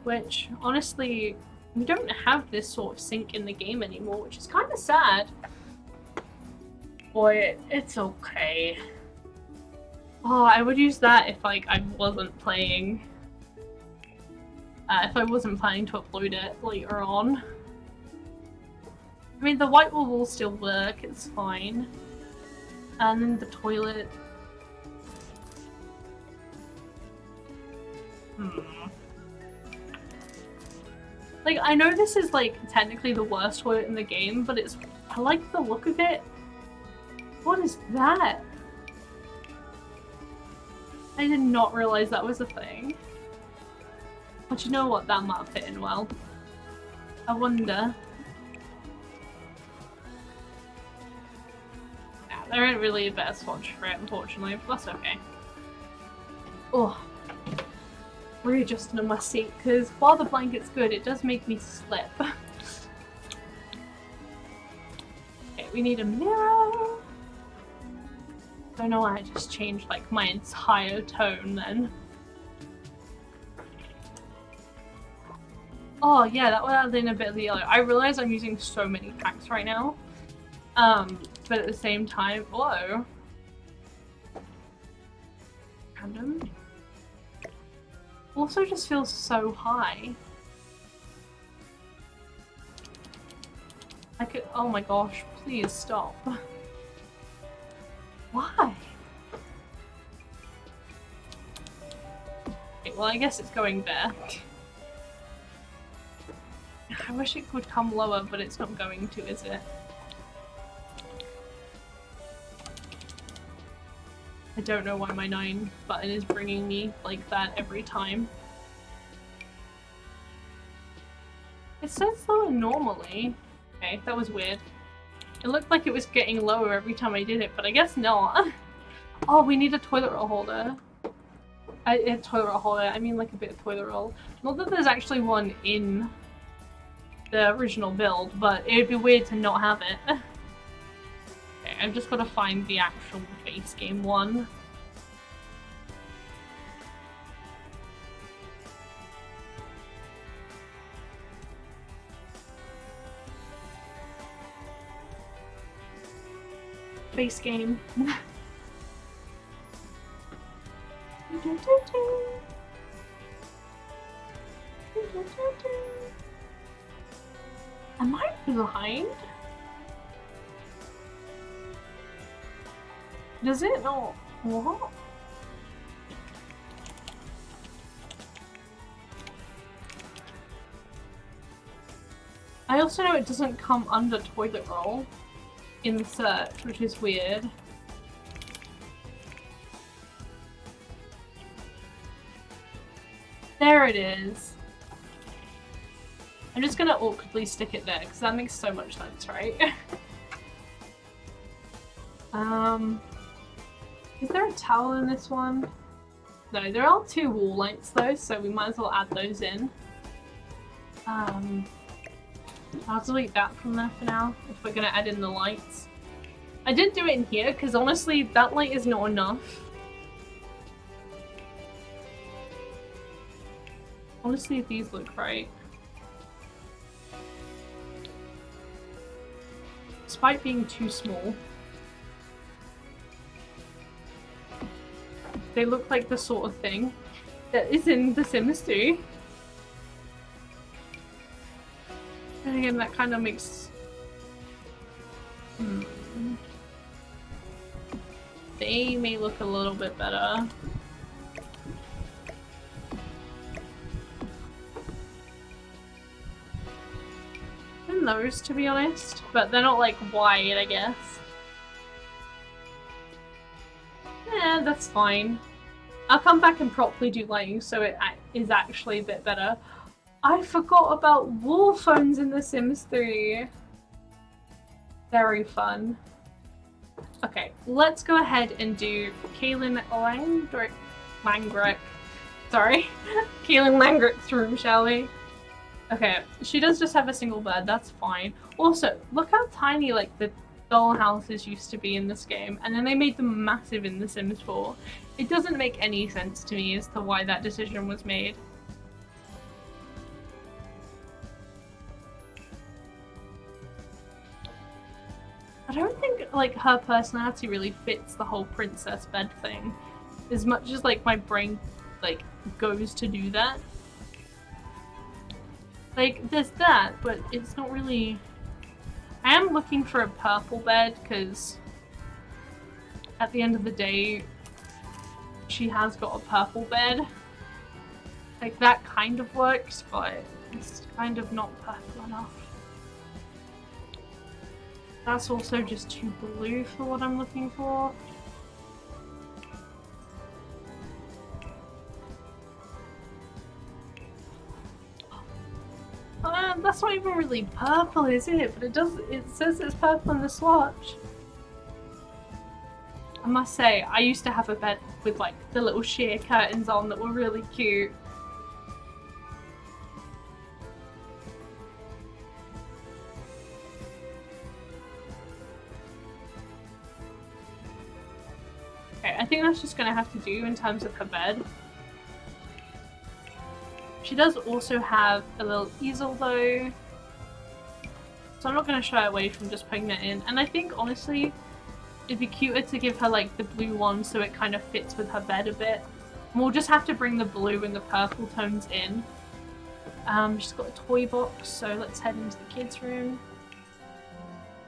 Which, honestly... We don't have this sort of sink in the game anymore, which is kind of sad. Boy, it's okay. Oh, I would use that if, like, I wasn't playing. If I wasn't planning to upload it later on. I mean, the white wall will still work, it's fine. And then the toilet. Like, I know this is, like, technically the worst toilet in the game, but it's... I like the look of it. What is that? I did not realize that was a thing. But you know what? That might fit in well. I wonder. Yeah, there ain't really a better swatch for it, unfortunately, but that's okay. Oh. Readjusting on my seat, because while the blanket's good, it does make me slip. Okay, we need a mirror. I don't know why I just changed, like, my entire tone then. Oh yeah, that would add in a bit of the yellow. I realize I'm using so many packs right now. But at the same time, whoa. Random. Also just feels so high. I could- oh my gosh, please stop. Why? Okay, well I guess it's going there. I wish it could come lower, but it's not going to, is it? I don't know why my 9 button is bringing me like that every time. It says lower normally. Okay, that was weird. It looked like it was getting lower every time I did it, but I guess not. Oh, we need a toilet roll holder. A toilet roll holder, I mean like a bit of toilet roll. Not that there's actually one in the original build, but it'd be weird to not have it. Okay, I've just got to find the actual base game one. Base game. Am I behind? Does it not? What? I also know it doesn't come under toilet roll. in the search, which is weird. There it is. I'm just gonna awkwardly stick it there because that makes so much sense, right? Is there a towel in this one? No, there are 2 wall lights though, so we might as well add those in. I'll delete that from there for now, if we're gonna add in the lights. I did do it in here, because honestly, that light is not enough. Honestly, these look right. Despite being too small. They look like the sort of thing that is in The Sims 2. And again, that kind of makes... They may look a little bit better. Than those, to be honest. But they're not like wide, I guess. Yeah, that's fine. I'll come back and properly do lighting so it is actually a bit better. I forgot about wall phones in The Sims 3. Very fun. Okay, let's go ahead and do Kaylin Langerak. Sorry. Kaylin Langerak's room, shall we? Okay, she does just have a single bed, that's fine. Also, look how tiny like the doll houses used to be in this game, and then they made them massive in The Sims 4. It doesn't make any sense to me as to why that decision was made. I don't think like her personality really fits the whole princess bed thing, as much as like my brain like goes to do that. Like there's that, but it's not really... I am looking for a purple bed because at the end of the day she has got a purple bed. Like that kind of works, but it's kind of not purple enough. That's also just too blue for what I'm looking for. That's not even really purple, is it? But it says it's purple in the swatch. I must say, I used to have a bed with like the little sheer curtains on that were really cute. Okay, I think that's just gonna have to do in terms of her bed. She does also have a little easel though, so I'm not going to shy away from just putting that in. And I think honestly it'd be cuter to give her like the blue one so it kind of fits with her bed a bit. And we'll just have to bring the blue and the purple tones in. She's got a toy box, so let's head into the kids' room.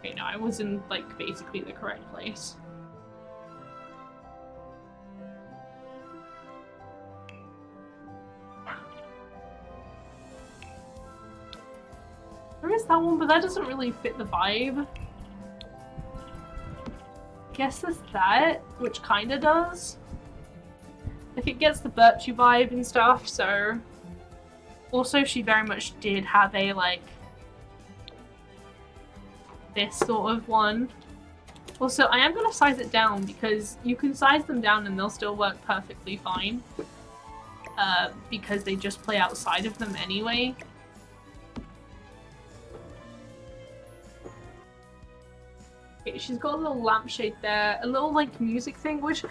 Okay, no, I was in like basically the correct place. There is that one, but that doesn't really fit the vibe. Guess there's that, which kinda does. Like, it gets the birchy vibe and stuff, so... Also, she very much did have a, like... this sort of one. Also, I am gonna size it down, because you can size them down and they'll still work perfectly fine. Because they just play outside of them anyway. Okay, she's got a little lampshade there, a little like music thing, which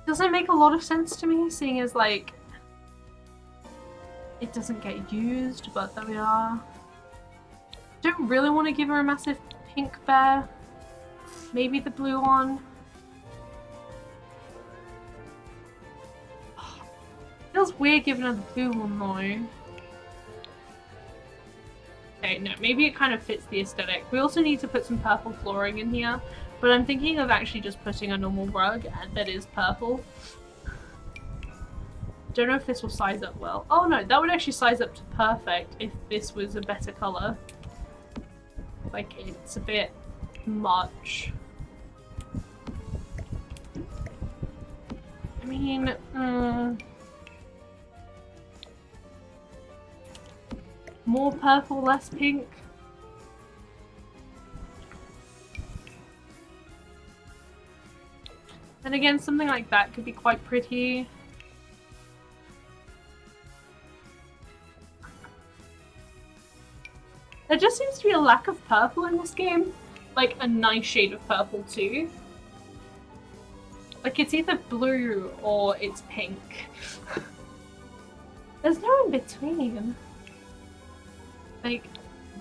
doesn't make a lot of sense to me, seeing as like it doesn't get used, but there we are. Don't really want to give her a massive pink bear. Maybe the blue one. Feels weird giving her the blue one though. Okay, no, maybe it kind of fits the aesthetic. We also need to put some purple flooring in here, but I'm thinking of actually just putting a normal rug that is purple. Don't know if this will size up well. Oh no, that would actually size up to perfect if this was a better colour. Like, it's a bit much. I mean, more purple, less pink. And again, something like that could be quite pretty. There just seems to be a lack of purple in this game. Like, a nice shade of purple too. Like, it's either blue or it's pink. There's no in between. Like,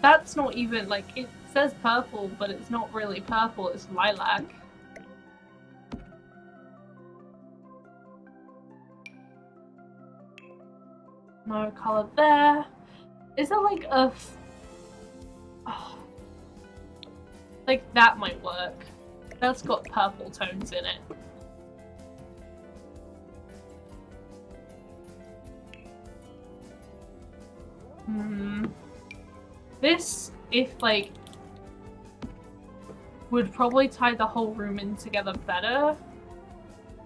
that's not even, like, it says purple, but it's not really purple, it's lilac. No color there. Is there like a... Oh. Like, that might work. That's got purple tones in it. This, if like, would probably tie the whole room in together better.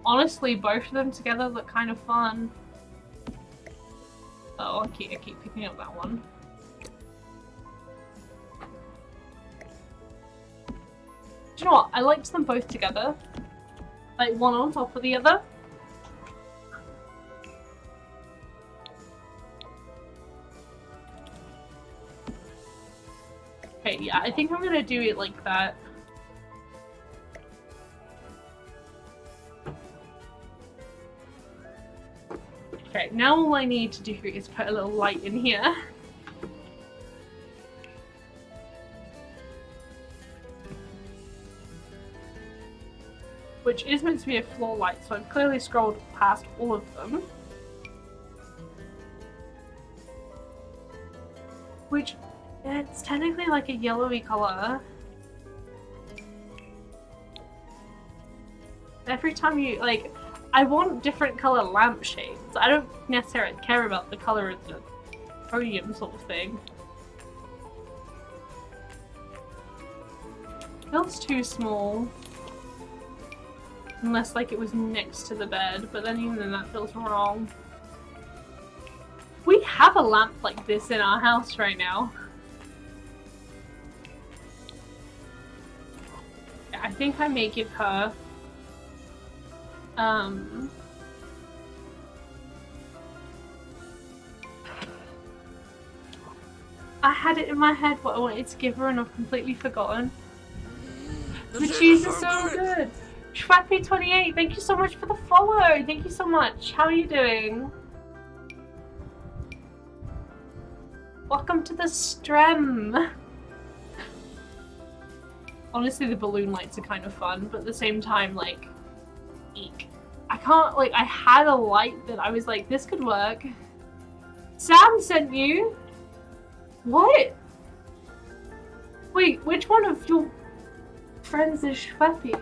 Honestly, both of them together look kind of fun. Oh, I keep picking up that one. Do you know what? I liked them both together. Like, one on top of the other. Okay, yeah, I think I'm gonna do it like that. Okay, now all I need to do is put a little light in here. Which is meant to be a floor light, so I've clearly scrolled past all of them. Which, it's technically like a yellowy colour. Every time you, like, I want different colour lampshades. I don't necessarily care about the colour of the podium sort of thing. Feels too small. Unless, like, it was next to the bed, but then even then that feels wrong. We have a lamp like this in our house right now. Yeah, I think I may give her I had it in my head what I wanted to give her and I've completely forgotten. The cheese is so good! pt.1, thank you so much for the follow! Thank you so much! How are you doing? Welcome to the stream! Honestly, the balloon lights are kind of fun, but at the same time, like, eek. I can't, like, I had a light that I was like, this could work. Sam sent you? What? Wait, which one of your friends is Schweppy?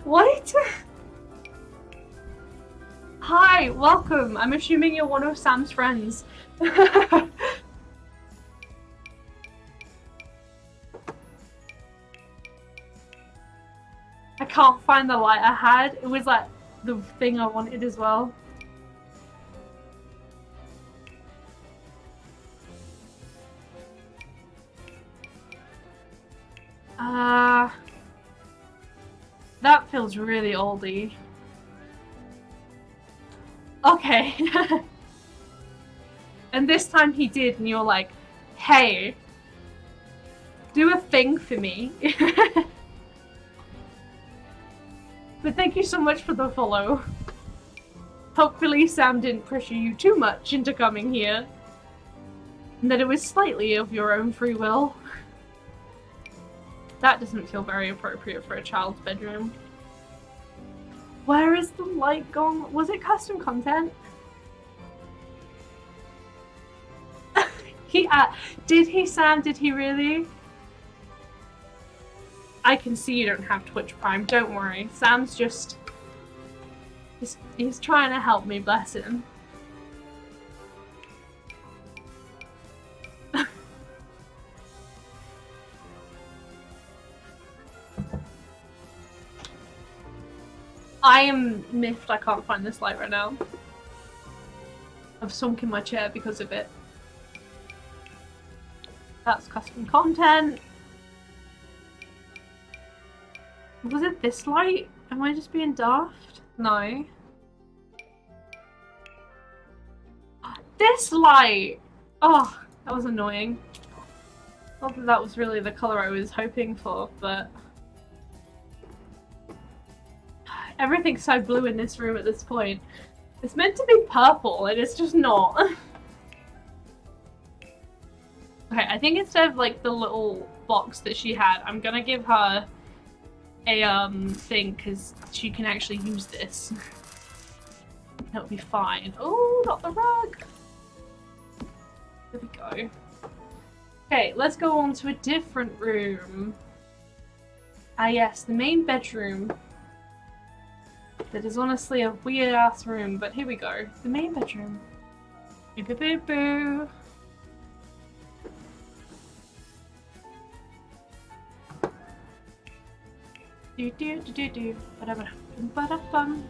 What? Hi, welcome. I'm assuming you're one of Sam's friends. I can't find the light I had. It was like the thing I wanted as well. That feels really oldie. Okay. And this time he did, and you're like, hey, do a thing for me. But thank you so much for the follow. Hopefully Sam didn't pressure you too much into coming here. And that it was slightly of your own free will. That doesn't feel very appropriate for a child's bedroom. Where is the light gone? Was it custom content? Did he, Sam? Did he really? I can see you don't have Twitch Prime, don't worry. Sam's just... He's trying to help me, bless him. I am miffed I can't find this light right now. I've sunk in my chair because of it. That's custom content. Was it this light? Am I just being daft? No. This light! Oh, that was annoying. Not that that was really the colour I was hoping for, but... Everything's so blue in this room at this point. It's meant to be purple, and it's just not. Okay, I think instead of like the little box that she had, I'm gonna give her a thing, because she can actually use this. That'll be fine. Oh, not the rug! There we go. Okay, let's go on to a different room. Ah yes, the main bedroom. That is honestly a weird ass room, but here we go. The main bedroom. Boo boo boo boo. Do do do do do. Ba-da-ba. Ba-da-bum.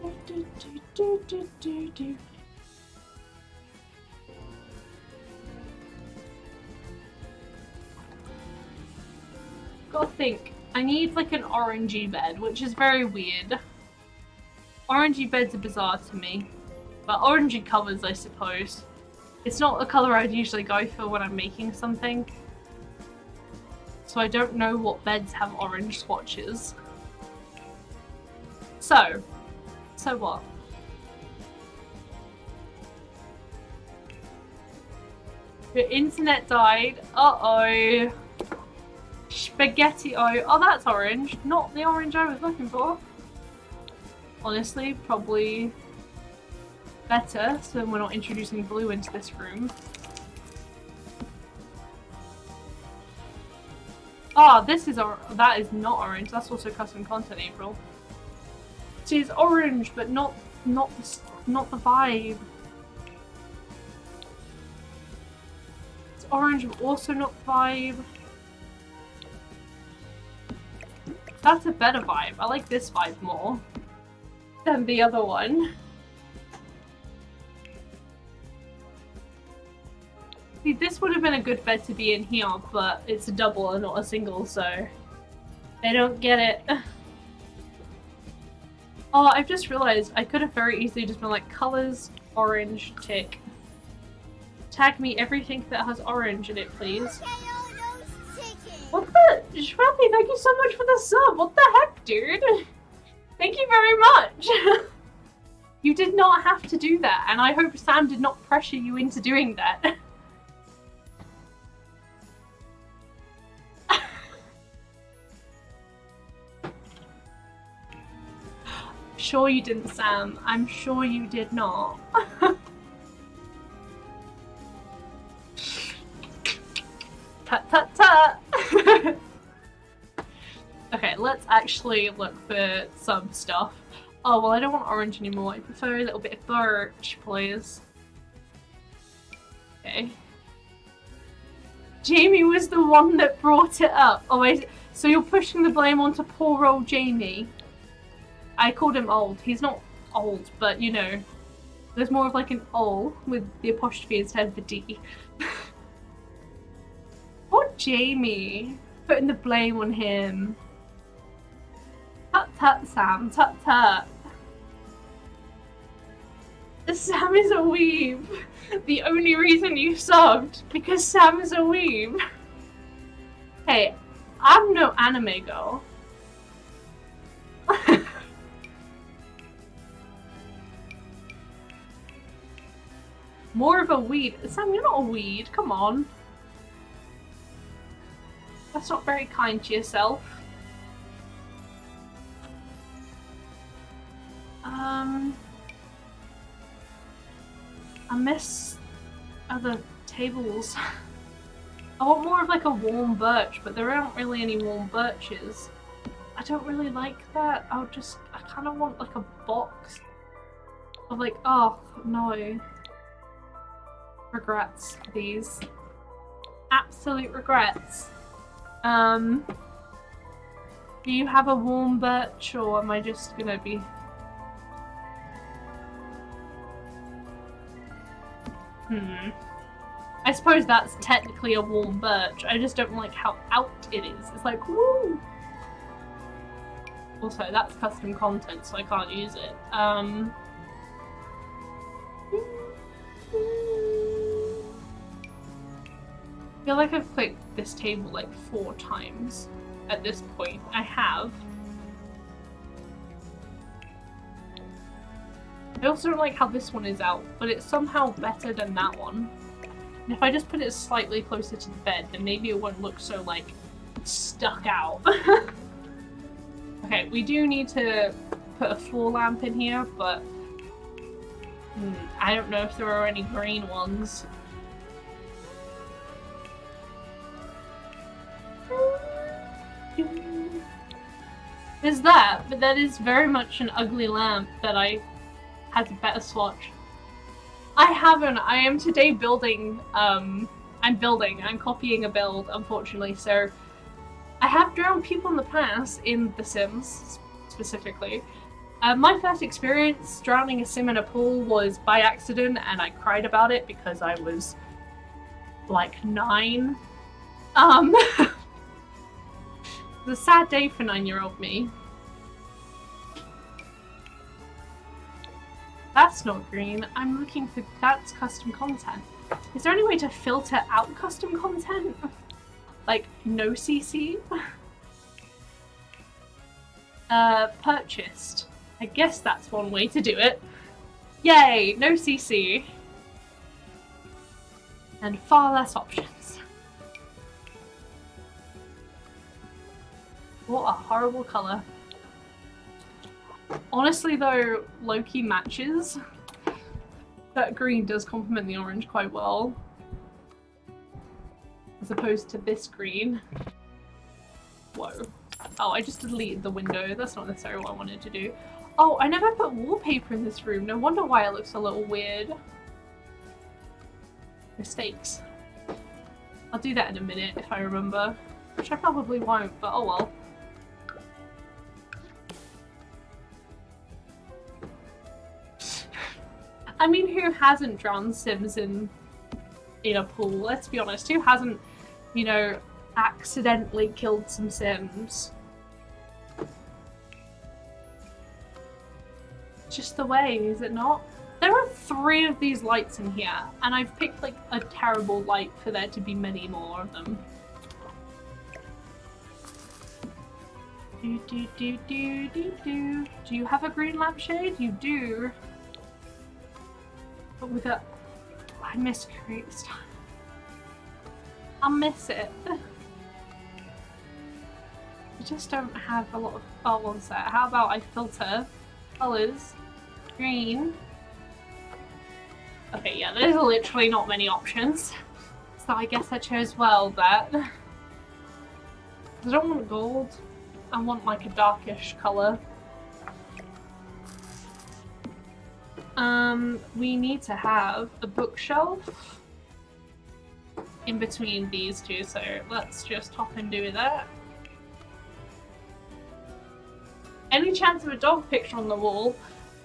Do do do do do do do. Gotta think. I need like an orangey bed, which is very weird. Orangey beds are bizarre to me. But orangey covers, I suppose. It's not a colour I'd usually go for when I'm making something. So I don't know what beds have orange swatches. So what? Your internet died. Uh-oh. Spaghetti-o. Oh, that's orange. Not the orange I was looking for. Honestly, probably better, so we're not introducing blue into this room. Oh, this is that is not orange. That's also custom content, April. She's orange, but not the vibe. It's orange, but also not the vibe. That's a better vibe. I like this vibe more than the other one. See, this would have been a good bed to be in here, but it's a double and not a single, so they don't get it. Oh, I've just realized I could have very easily just been like, colors, orange, tick. Tag me everything that has orange in it, please. What the? Shrappy, thank you so much for the sub. What the heck, dude? Thank you very much. You did not have to do that, and I hope Sam did not pressure you into doing that. Sure you didn't, Sam. I'm sure you did not. Tut tut tut! Okay, let's actually look for some stuff. Oh, well, I don't want orange anymore. I prefer a little bit of birch, please. Okay. Jamie was the one that brought it up. Oh, so you're pushing the blame onto poor old Jamie. I called him old. He's not old, but you know, there's more of like an ol with the apostrophe instead of the D. Poor Jamie. Putting the blame on him. Tut tut, Sam. Tut tut. Sam is a weeb. The only reason you subbed because Sam is a weeb. Hey, I'm no anime girl. More of a weed. Sam, you're not a weed. Come on. That's not very kind to yourself. I miss other tables. I want more of like a warm birch, but there aren't really any warm birches. I don't really like that. I kind of want like a box of like, oh no. Regrets, these. Absolute regrets. Do you have a warm birch, or am I just gonna be... I suppose that's technically a warm birch. I just don't like how out it is. It's like, woo! Also, that's custom content, so I can't use it. I feel like I've clicked this table like 4 times at this point. I have. I also don't like how this one is out, but it's somehow better than that one. And if I just put it slightly closer to the bed, then maybe it won't look so, like, stuck out. Okay, we do need to put a floor lamp in here, but I don't know if there are any green ones. There's that, but that is very much an ugly lamp that I had a better swatch. I haven't. I am today building, I'm copying a build, unfortunately, so I have drowned people in the past in The Sims, specifically. My first experience drowning a sim in a pool was by accident, and I cried about it because I was, like, 9. It was a sad day for 9-year-old me. That's not green. I'm looking for... That's custom content. Is there any way to filter out custom content? Like, no CC? Purchased. I guess that's one way to do it. Yay! No CC. And far less options. What a horrible colour. Honestly though, low-key matches. That green does complement the orange quite well. As opposed to this green. Whoa. Oh, I just deleted the window. That's not necessarily what I wanted to do. Oh, I never put wallpaper in this room. No wonder why it looks a little weird. Mistakes. I'll do that in a minute if I remember. Which I probably won't, but oh well. I mean, who hasn't drowned Sims in a pool? Let's be honest. Who hasn't, you know, accidentally killed some Sims? Just the way, is it not? There are 3 of these lights in here, and I've picked like a terrible light for there to be many more of them. Do you have a green lampshade? You do. But with a... I miss create this time. I'll miss it. I just don't have a lot of... Oh, one sec. How about I filter colours? Green. Okay, yeah, there's literally not many options. So I guess I chose well that. I don't want gold. I want like a darkish colour. We need to have a bookshelf in between these two, so let's just hop and do that. Any chance of a dog picture on the wall?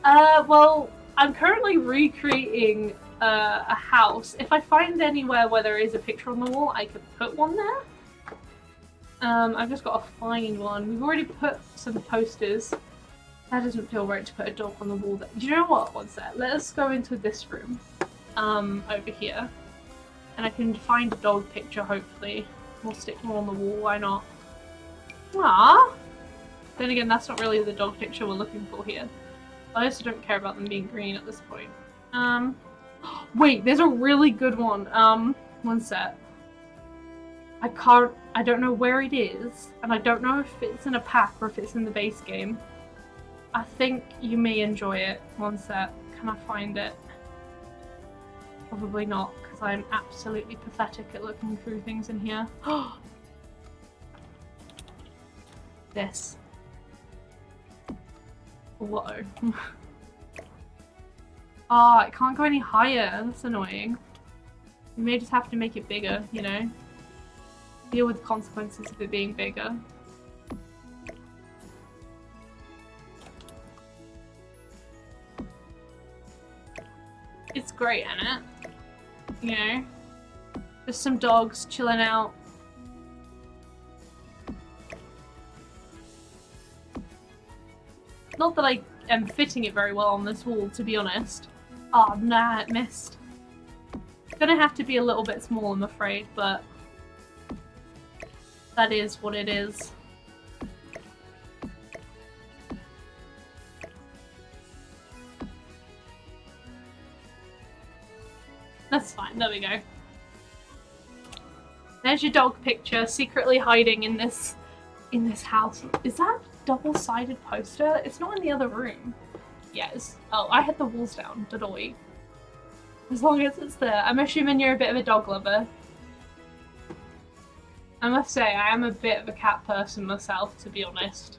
Well, I'm currently recreating a house. If I find anywhere where there is a picture on the wall, I could put one there. I've just got to find one. We've already put some posters. That doesn't feel right to put a dog on the wall there. Do you know what? One sec. Let us go into this room. Over here. And I can find a dog picture, hopefully. We'll stick one on the wall, why not? Aww! Then again, that's not really the dog picture we're looking for here. I also don't care about them being green at this point. Wait, there's a really good one. One sec. I don't know where it is, and I don't know if it's in a pack or if it's in the base game. I think you may enjoy it. One sec. Can I find it? Probably not, because I'm absolutely pathetic at looking through things in here. This. Whoa. Ah, it can't go any higher. That's annoying. You may just have to make it bigger, you know? Deal with the consequences of it being bigger. it's great, isn't it? You know? Just some dogs chilling out. Not that I am fitting it very well on this wall, to be honest. Oh, nah, it missed. Gonna have to be a little bit small, I'm afraid, but that is what it is. That's fine, there we go. There's your dog picture, secretly hiding in this house. Is that a double-sided poster? It's not in the other room. Yes. Oh, I had the walls down, did as long as it's there. I'm assuming you're a bit of a dog lover. I must say, I am a bit of a cat person myself, to be honest.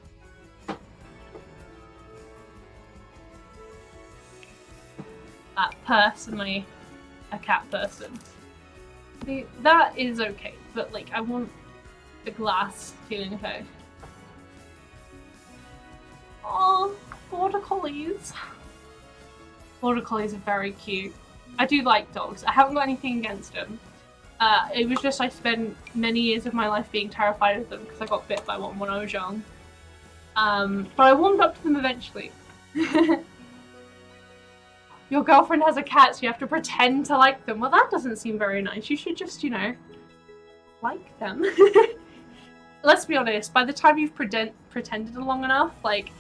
Personally, a cat person. See, that is okay, but like, I want the glass feeling okay. Oh, border collies. Border collies are very cute. I do like dogs. I haven't got anything against them. It was just I spent many years of my life being terrified of them because I got bit by one when I was young. But I warmed up to them eventually. Your girlfriend has a cat, so you have to pretend to like them. Well, that doesn't seem very nice. You should just, you know, like them. Let's be honest, by the time you've pretended long enough, like,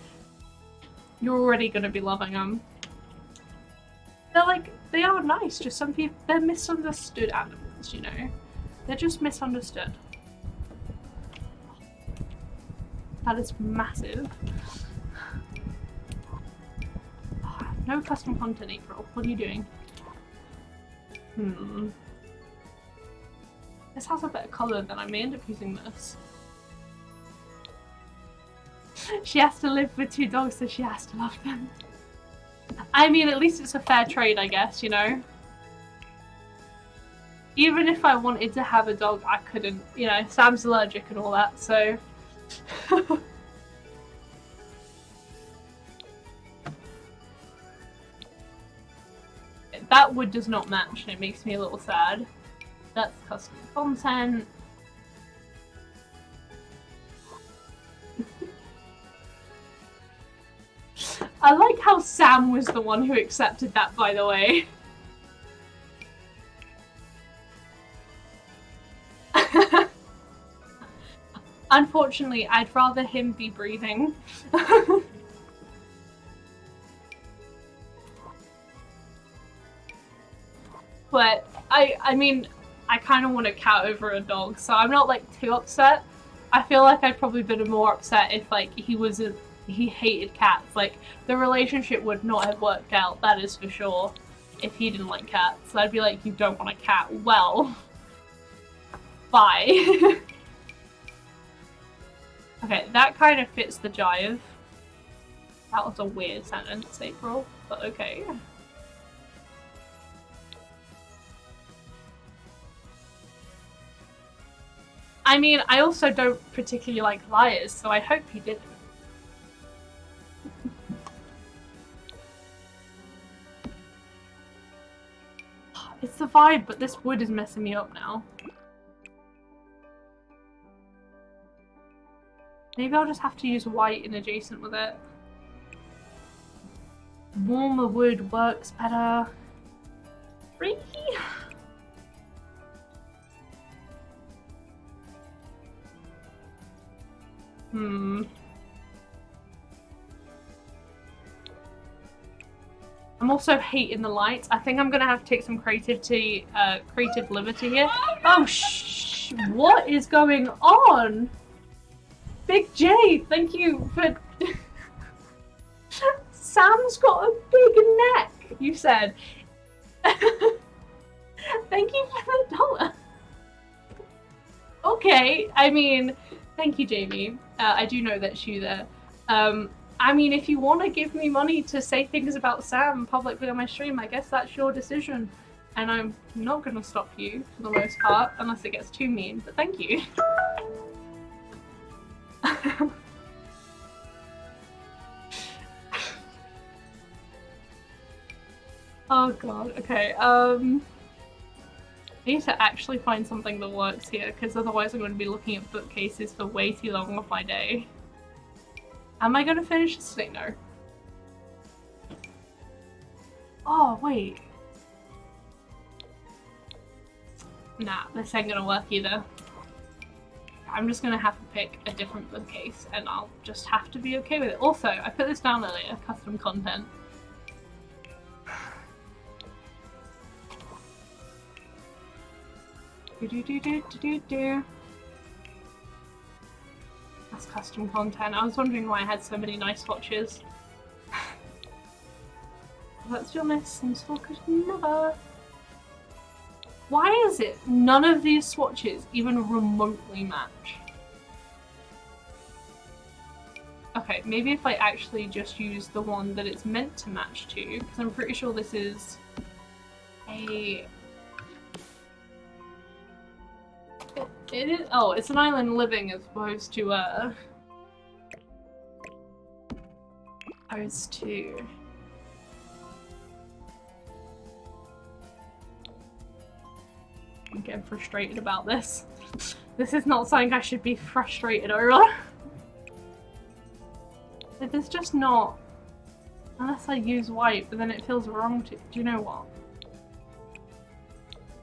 you're already gonna be loving them. They're like, they are nice, just some people, they're misunderstood animals, you know? They're just misunderstood. That is massive. No custom content, April. What are you doing? This has a better colour than I may end up using this. She has to live with 2 dogs, so she has to love them. I mean, at least it's a fair trade, I guess, you know? Even if I wanted to have a dog, I couldn't. You know, Sam's allergic and all that, so... That wood does not match, and it makes me a little sad. That's custom content. I like how Sam was the one who accepted that, by the way. Unfortunately, I'd rather him be breathing. But I mean, I kind of want a cat over a dog, so I'm not like too upset. I feel like I'd probably been more upset if like he hated cats. Like the relationship would not have worked out. That is for sure. If he didn't like cats, I'd be like, you don't want a cat. Well, bye. Okay, that kind of fits the jive. That was a weird sentence, April, but okay. I mean, I also don't particularly like liars, so I hope he didn't. It's the vibe, but this wood is messing me up now. Maybe I'll just have to use white and adjacent with it. Warmer wood works better. Really? I'm also hating the lights. I think I'm gonna have to take some creative liberty here. Oh, shh! What is going on? Big J, thank you for... Sam's got a big neck, you said. Thank you for the $1. Okay, I mean, thank you, Jamie. I do know that's you there. I mean, if you want to give me money to say things about Sam publicly on my stream, I guess that's your decision. And I'm not going to stop you, for the most part, unless it gets too mean, but thank you. Oh god, okay, I need to actually find something that works here, because otherwise I'm going to be looking at bookcases for way too long of my day. Am I going to finish this thing? No. Oh, wait. Nah, this ain't gonna work either. I'm just gonna have to pick a different bookcase, and I'll just have to be okay with it. Also, I put this down earlier, custom content. That's custom content. I was wondering why I had so many nice watches. Let's be honest, Sims 4 could never. Why is it none of these swatches even remotely match? Okay, maybe if I actually just use the one that it's meant to match to, because I'm pretty sure this is a... It is, oh, it's an island living as opposed to I'm getting frustrated about this. This is not something I should be frustrated over. It's just not. Unless I use white, but then it feels wrong to. Do you know what?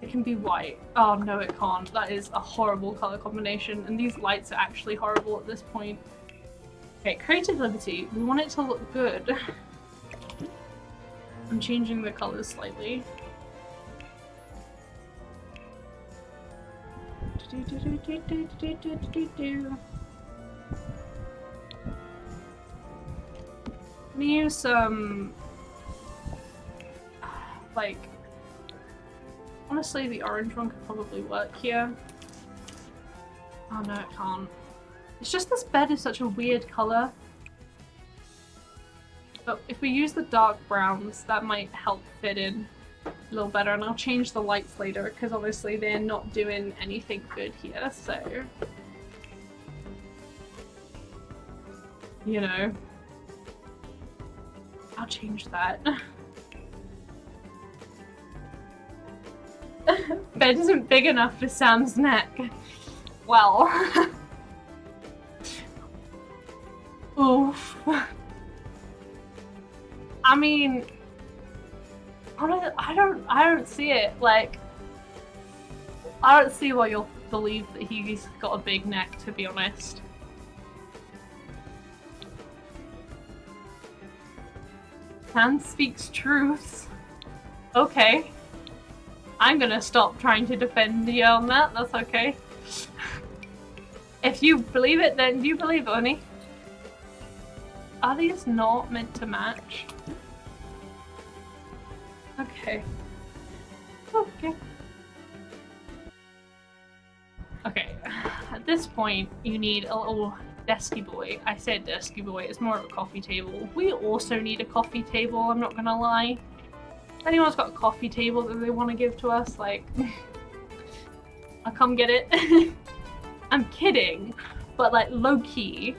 It can be white. Oh no, it can't. That is a horrible color combination, and these lights are actually horrible at this point. Okay, creative liberty. We want it to look good. I'm changing the colors slightly. I'm gonna use some, like, honestly the orange one could probably work here. Oh no, it can't. It's just this bed is such a weird colour. But if we use the dark browns, that might help fit in a little better, and I'll change the lights later because obviously they're not doing anything good here, so you know, I'll change that. Bed isn't big enough for Sam's neck. Well. Oof. I mean, I don't see it. Like, I don't see why you'll believe that he's got a big neck, to be honest. Man speaks truth. Okay. I'm gonna stop trying to defend you on that, that's okay. If you believe it, then you believe it, honey. Are these not meant to match? Okay. Okay. Okay, at this point, you need a little desky boy. I said desky boy, it's more of a coffee table. We also need a coffee table, I'm not gonna lie. If anyone's got a coffee table that they want to give to us, like, I'll come get it. I'm kidding, but like low-key,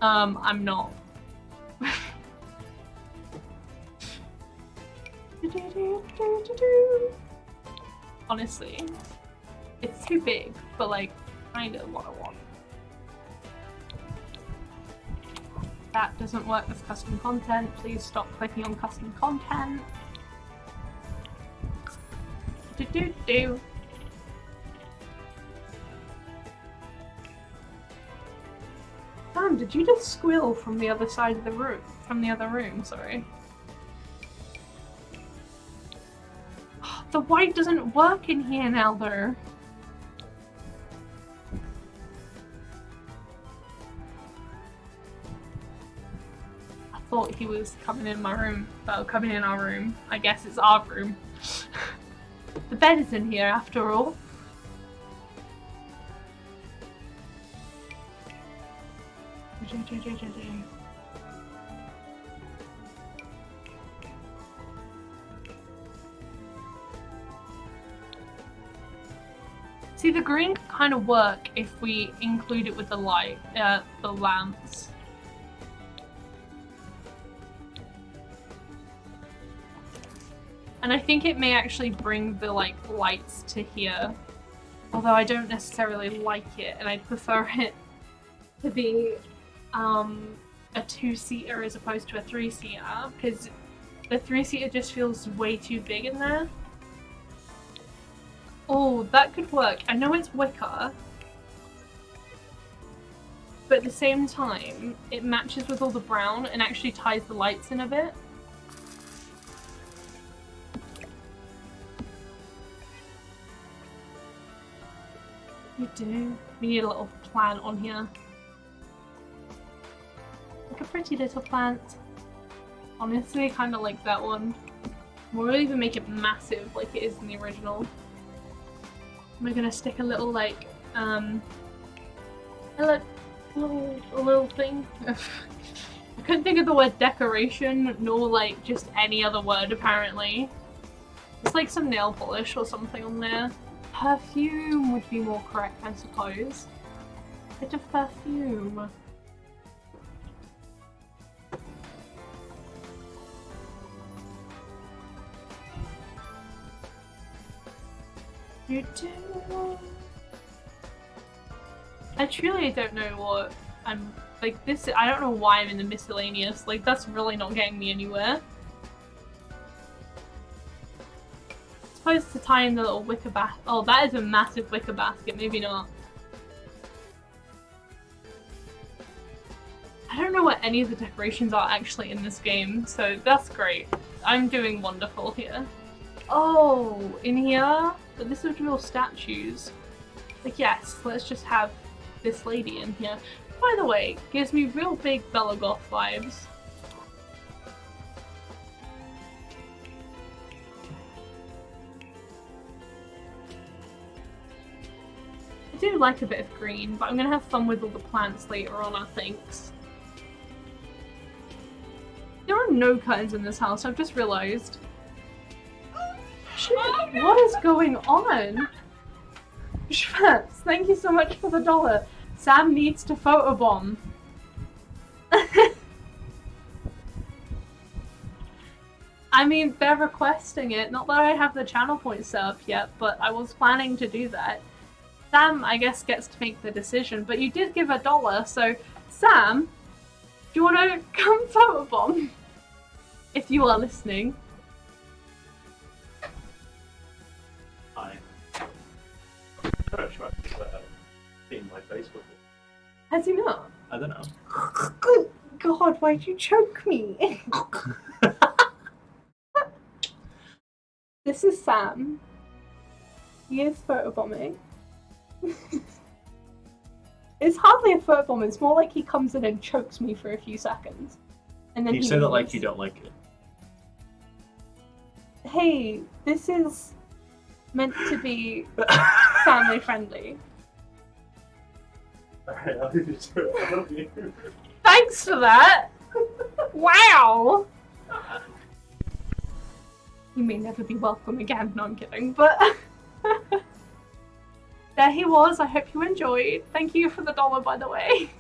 I'm not. Honestly, it's too big, but like, kinda what I want. That doesn't work with custom content. Please stop clicking on custom content. Sam, did you just squeal from the other side of the room? From the other room, sorry. The white doesn't work in here now, though. I thought he was coming in my room. Well, coming in our room. I guess it's our room. The bed is in here, after all. See, the green can kind of work if we include it with the light, the lamps. And I think it may actually bring the like lights to here. Although I don't necessarily like it, and I'd prefer it to be a 2-seater as opposed to a 3-seater, because the 3-seater just feels way too big in there. Oh, that could work. I know it's wicker, but at the same time, it matches with all the brown and actually ties the lights in a bit. We do. We need a little plant on here. Like a pretty little plant. Honestly, I kind of like that one. We'll even make it massive like it is in the original. We're gonna stick a little like, a little thing. I couldn't think of the word decoration, nor like just any other word apparently. It's like some nail polish or something on there. Perfume would be more correct, I suppose. A bit of perfume. You do. I truly don't know what I'm like. This. I don't know why I'm in the miscellaneous. Like that's really not getting me anywhere. Supposed to tie in the little wicker basket. Oh, that is a massive wicker basket. Maybe not. I don't know what any of the decorations are actually in this game, so that's great. I'm doing wonderful here. Oh, in here? But this is real statues. Like, yes, let's just have this lady in here. By the way, gives me real big Bella Goth vibes. I do like a bit of green, but I'm gonna have fun with all the plants later on, I think. There are no curtains in this house, I've just realised. Shit, what is going on? Schwartz, thank you so much for the $1. Sam needs to photobomb. I mean, they're requesting it. Not that I have the channel point set up yet, but I was planning to do that. Sam, I guess, gets to make the decision, but you did give $1, so Sam, do you want to come photobomb? If you are listening. Hi. I'm not sure I've seen my face before. Has he not? I don't know. Good God, why'd you choke me? This is Sam. He is photobombing. It's hardly a photobomb, it's more like he comes in and chokes me for a few seconds. And then You say that like you don't like it. Hey, this is meant to be family friendly. Alright, I'll leave you to it. I love you. Thanks for that! Wow! You may never be welcome again. No, I'm kidding, but there he was. I hope you enjoyed. Thank you for the $1, by the way.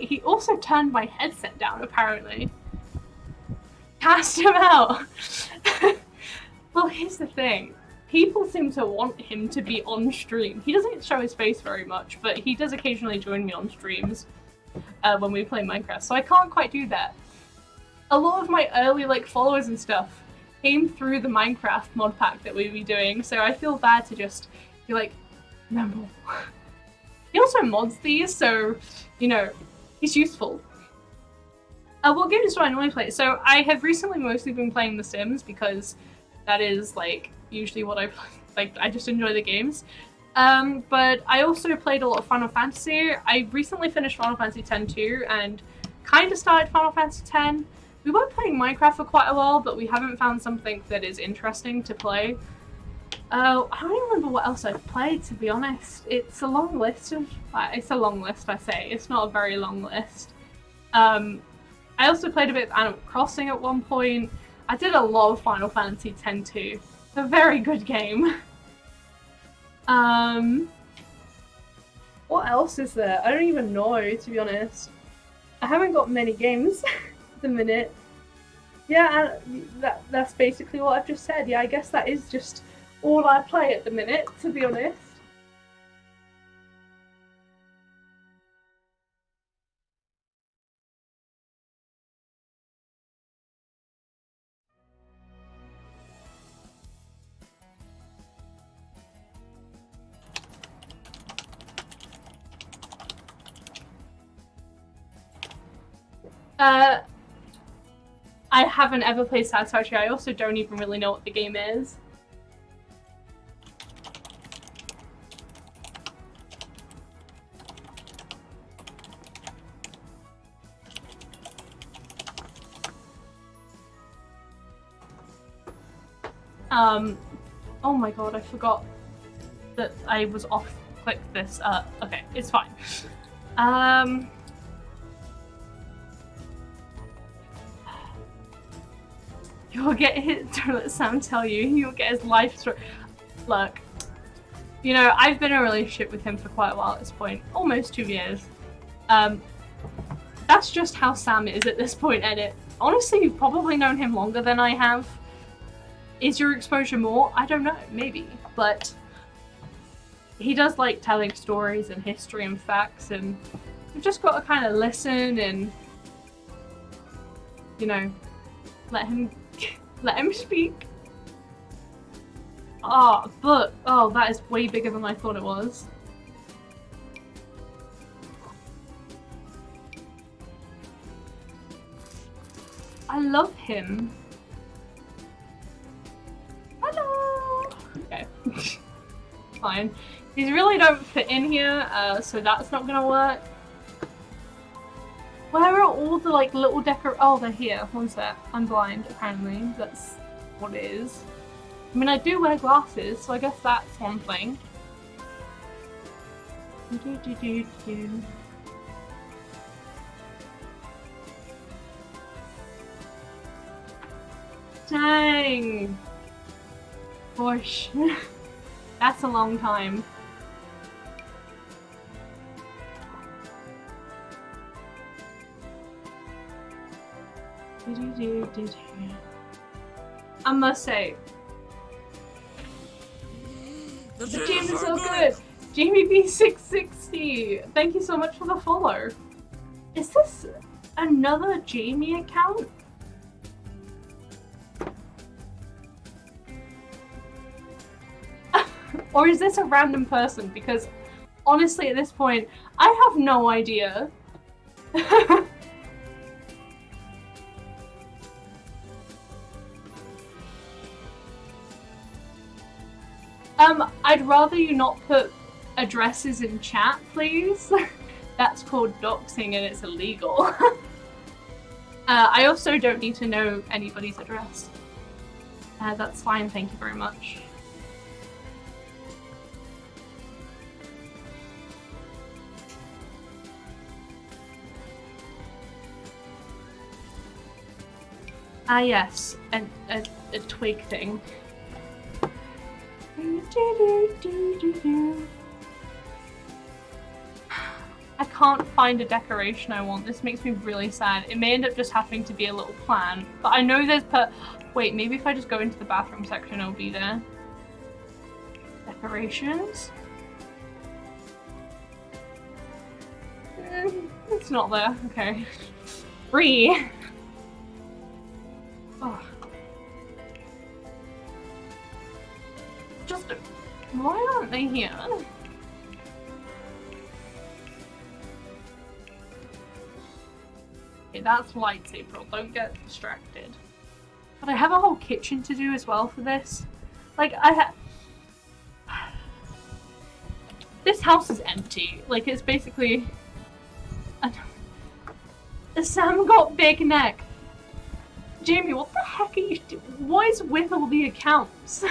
He also turned my headset down, apparently. Cast him out! Well, here's the thing. People seem to want him to be on stream. He doesn't show his face very much, but he does occasionally join me on streams when we play Minecraft, so I can't quite do that. A lot of my early followers and stuff came through the Minecraft mod pack that we'd be doing, so I feel bad to just be like, no more. He also mods these, so, you know, he's useful. What games do I normally play? So I have recently mostly been playing The Sims because that is, usually what I play. I just enjoy the games. But I also played a lot of Final Fantasy. I recently finished Final Fantasy X too, and kind of started Final Fantasy X. We were playing Minecraft for quite a while, but we haven't found something that is interesting to play. I don't even remember what else I've played, to be honest. It's a long list of... it's a long list, I say. It's not a very long list. I also played a bit of Animal Crossing at one point. I did a lot of Final Fantasy X too. It's a very good game. What else is there? I don't even know, to be honest. I haven't got many games. the minute. Yeah, and that's basically what I've just said. Yeah, I guess that is just all I play at the minute, to be honest. I haven't ever played Satisfactory. I also don't even really know what the game is. Oh my god, I forgot that I was off-clicked this. Okay, it's fine. You'll get his, don't let Sam tell you, you'll get his life story. Look, you know, I've been in a relationship with him for quite a while at this point, almost 2 years. That's just how Sam is at this point, Edit. Honestly, you've probably known him longer than I have. Is your exposure more? I don't know, maybe. But he does like telling stories and history and facts, and you've just got to kind of listen and, you know, let him speak. Oh, but, oh, that is way bigger than I thought it was. I love him. Hello! Okay. Fine. These really don't fit in here, so that's not gonna work. Where are all the like little oh, they're here. One sec. I'm blind, apparently. That's what it is. I mean, I do wear glasses, so I guess that's one thing. Dang! Gosh. That's a long time. I must say, the game is so good! Jamie B660! Thank you so much for the follow. Is this another Jamie account? Or is this a random person? Because honestly at this point, I have no idea. I'd rather you not put addresses in chat, please. That's called doxing and it's illegal. I also don't need to know anybody's address. That's fine, thank you very much. Ah yes, a twig thing. I can't find a decoration I want. This makes me really sad. It may end up just having to be a little plant, but I know there's wait, maybe if I just go into the bathroom section it'll be there. Decorations? It's not there. Okay. Free. Oh. Just why aren't they here? Okay, that's lights, April. Don't get distracted. But I have a whole kitchen to do as well for this. Like, this house is empty. Like, it's basically... Sam got big neck. Jamie, what the heck are you doing? What is with all the accounts?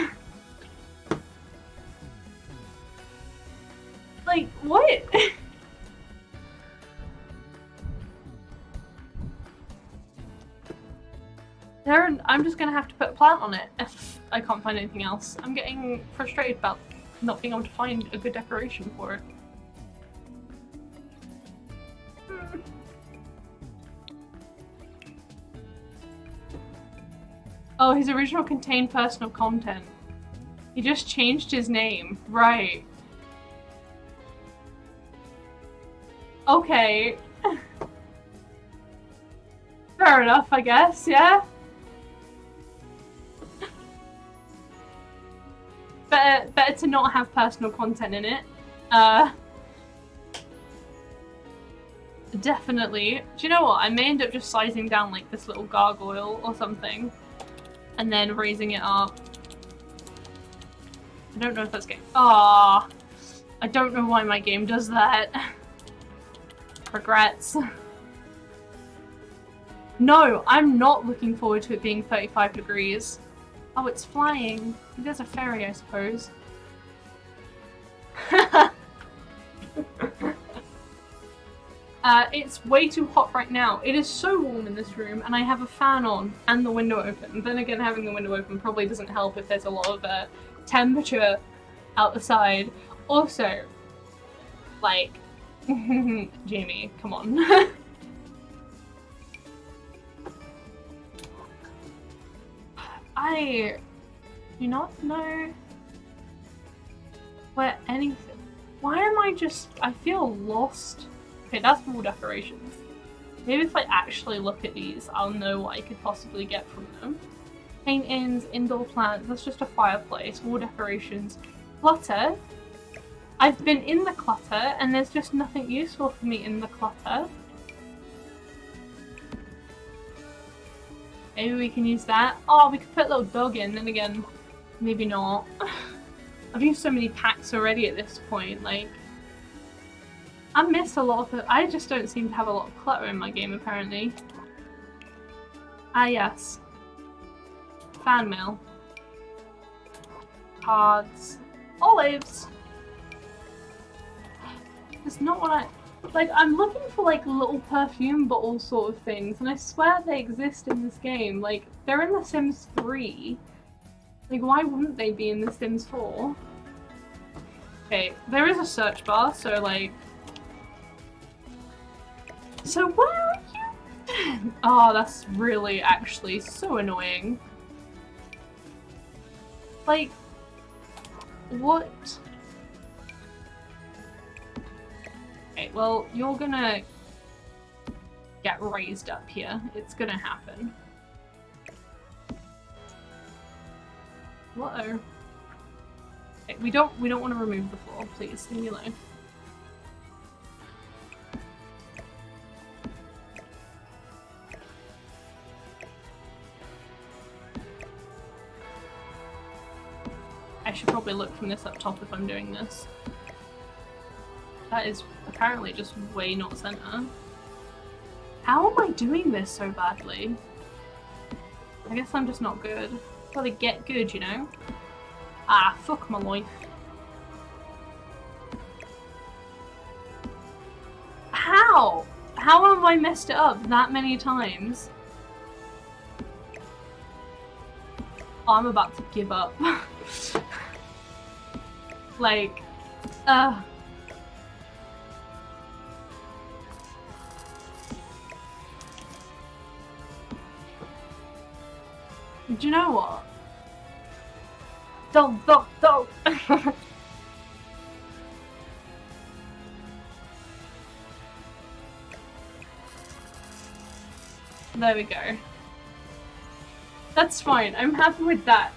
Like, what? I'm just gonna have to put a plant on it if I can't find anything else. I'm getting frustrated about not being able to find a good decoration for it. Oh, his original contained personal content. He just changed his name. Right. Okay. Fair enough, I guess, yeah? Better to not have personal content in it. Definitely. Do you know what? I may end up just sizing down like this little gargoyle or something. And then raising it up. I don't know if that's game. Ah, I don't know why my game does that. Regrets. No, I'm not looking forward to it being 35 degrees. Oh, it's flying. There's a ferry, I suppose. It's way too hot right now. It is so warm in this room, and I have a fan on and the window open. Then again, having the window open probably doesn't help if there's a lot of temperature outside. Also, like, Jamie, come on. I do not know where anything. Why am I just? I feel lost. Okay, that's wall decorations. Maybe if I actually look at these, I'll know what I could possibly get from them. Paint-ins, indoor plants, that's just a fireplace, wall decorations. Clutter. I've been in the clutter and there's just nothing useful for me in the clutter. Maybe we can use that. Oh, we could put a little dog in, then again, maybe not. I've used so many packs already at this point, like... I miss a lot of it. I just don't seem to have a lot of clutter in my game, apparently. Ah, yes. Fan mail. Cards. Olives! It's not what I... Like, I'm looking for, like, little perfume bottle sort of things, and I swear they exist in this game. Like, they're in The Sims 3. Like, why wouldn't they be in The Sims 4? Okay, there is a search bar, so, like... So where are you? Oh, that's really actually so annoying. Like, what? Okay, well, you're gonna get raised up here. It's gonna happen. Whoa. Okay, we don't want to remove the floor, please. Leave me alone. I should probably look from this up top if I'm doing this. That is apparently just way not center. How am I doing this so badly? I guess I'm just not good. Gotta get good, you know? Ah, fuck my life. How? How have I messed it up that many times? Oh, I'm about to give up. Like, do you know what? Don't. There we go. That's fine. I'm happy with that.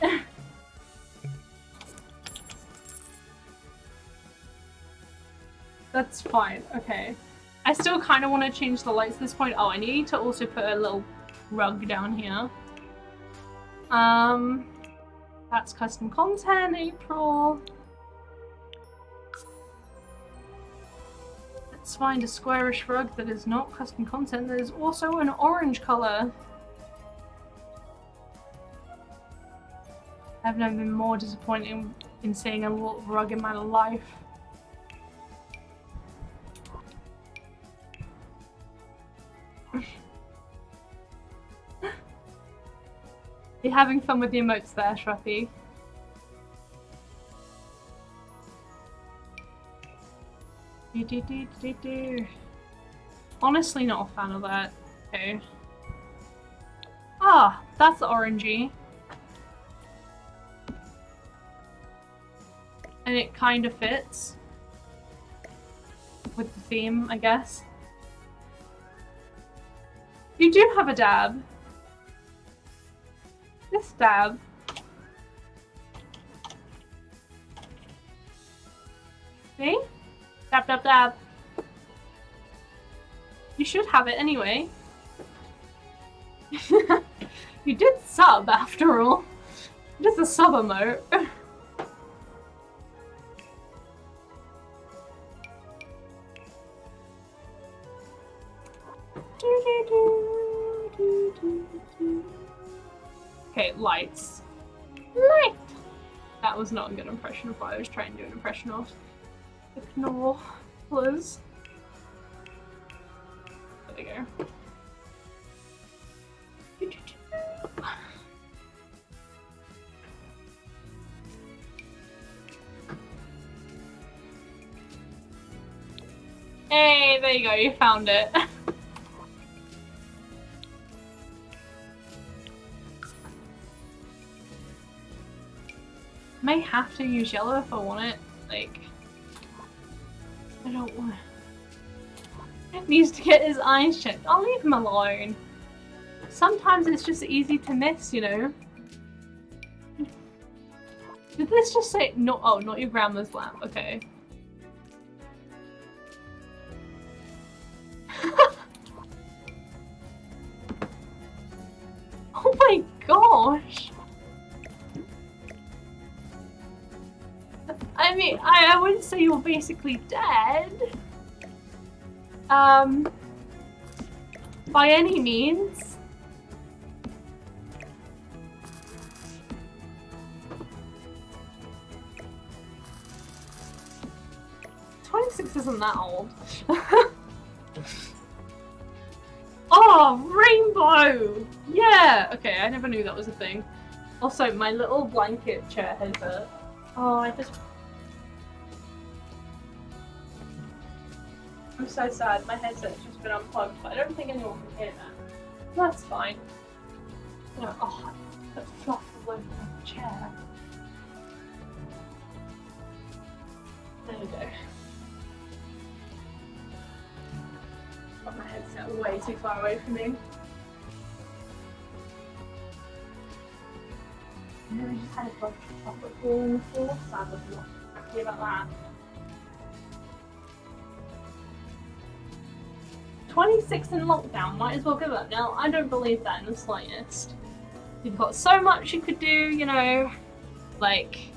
That's fine. Okay. I still kind of want to change the lights at this point. Oh, I need to also put a little rug down here. That's custom content, April. Let's find a squarish rug that is not custom content. There's also an orange color. I've never been more disappointed in seeing a little rug in my life. You're having fun with the emotes there, Shruppy. Honestly, not a fan of that. Okay. Ah, that's orangey. and it kind of fits with the theme, I guess. You do have a dab. This dab. See? Dab, dab, dab. You should have it anyway. You did sub after all. Just a sub emote. Okay, lights. Light! That was not a good impression of what I was trying to do an impression of. Ignore, please. There we go. Hey, there you go, you found it. May have to use yellow if I want it. Like, I don't want it. It needs to get his eyes checked. I'll leave him alone. Sometimes it's just easy to miss, you know. Did this just say no? Oh, not your grandma's lamp. Okay. Oh my gosh. I mean, I wouldn't say you're basically dead. By any means. "26 isn't that old." Oh, rainbow! Yeah! Okay, I never knew that was a thing. Also, my little blanket chair has a... Oh, I'm so sad. My headset's just been unplugged, but I don't think anyone can hear that. That's fine. No, oh, that fluff all over my chair. There we go. Got my headset way too far away from me. And then we just had a bunch of chocolate fall on the floor, so I was not happy about that. 26 in lockdown, might as well give up. Now, I don't believe that in the slightest. You've got so much you could do, you know, like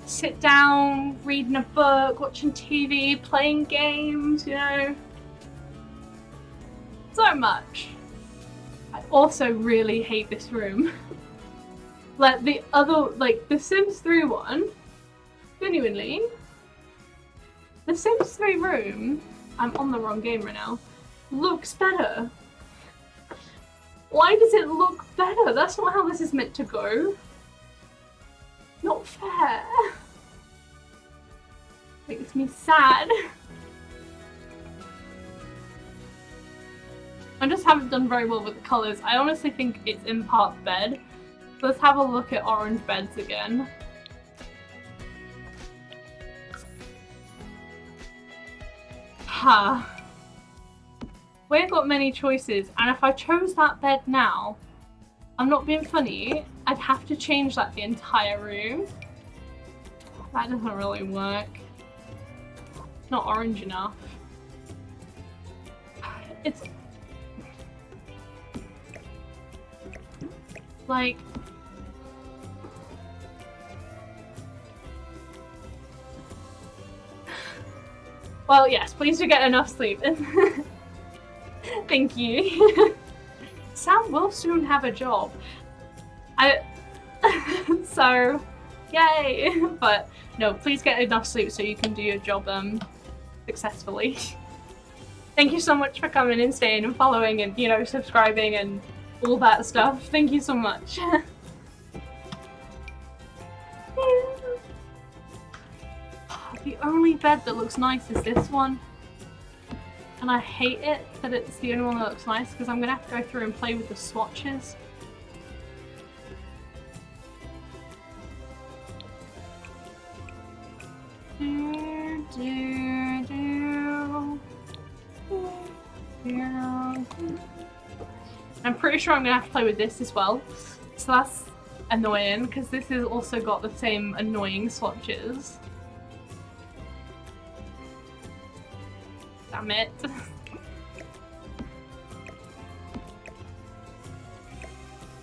sit down, reading a book, watching TV, playing games, you know. So much. I also really hate this room. Like the other, like the Sims 3 one, genuinely, the Sims 3 room, I'm on the wrong game right now, looks better. Why does it look better? That's not how this is meant to go. Not fair. Makes me sad. I just haven't done very well with the colours. I honestly think it's in part bed. Let's have a look at orange beds again. Ha. We've got many choices, and if I chose that bed now, I'm not being funny, I'd have to change like the entire room. That doesn't really work. It's not orange enough. It's like well, yes, please do get enough sleep. Thank you. Sam will soon have a job. So, yay! But no, please get enough sleep so you can do your job successfully. Thank you so much for coming and staying and following and, you know, subscribing and all that stuff. Thank you so much. The only bed that looks nice is this one. And I hate it that it's the only one that looks nice because I'm gonna have to go through and play with the swatches. I'm pretty sure I'm gonna have to play with this as well. So that's annoying because this has also got the same annoying swatches. Damn it.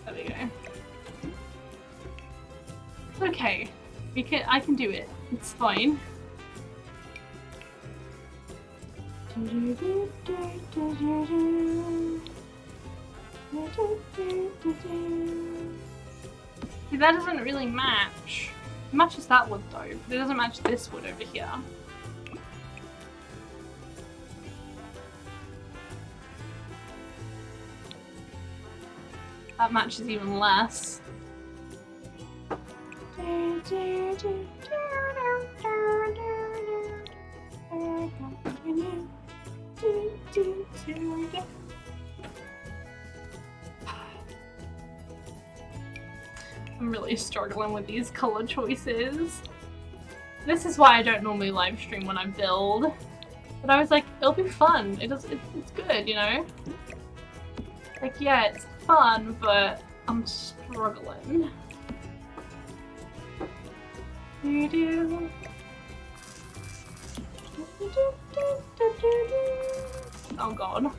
There we go. Okay. I can do it. It's fine. See, that doesn't really match. It matches that wood though, but it doesn't match this wood over here. That matches even less. I'm really struggling with these color choices. This is why I don't normally live stream when I build. But I was like, it'll be fun. It's good, you know? Like, yeah, it's fun, but I'm struggling. Oh god.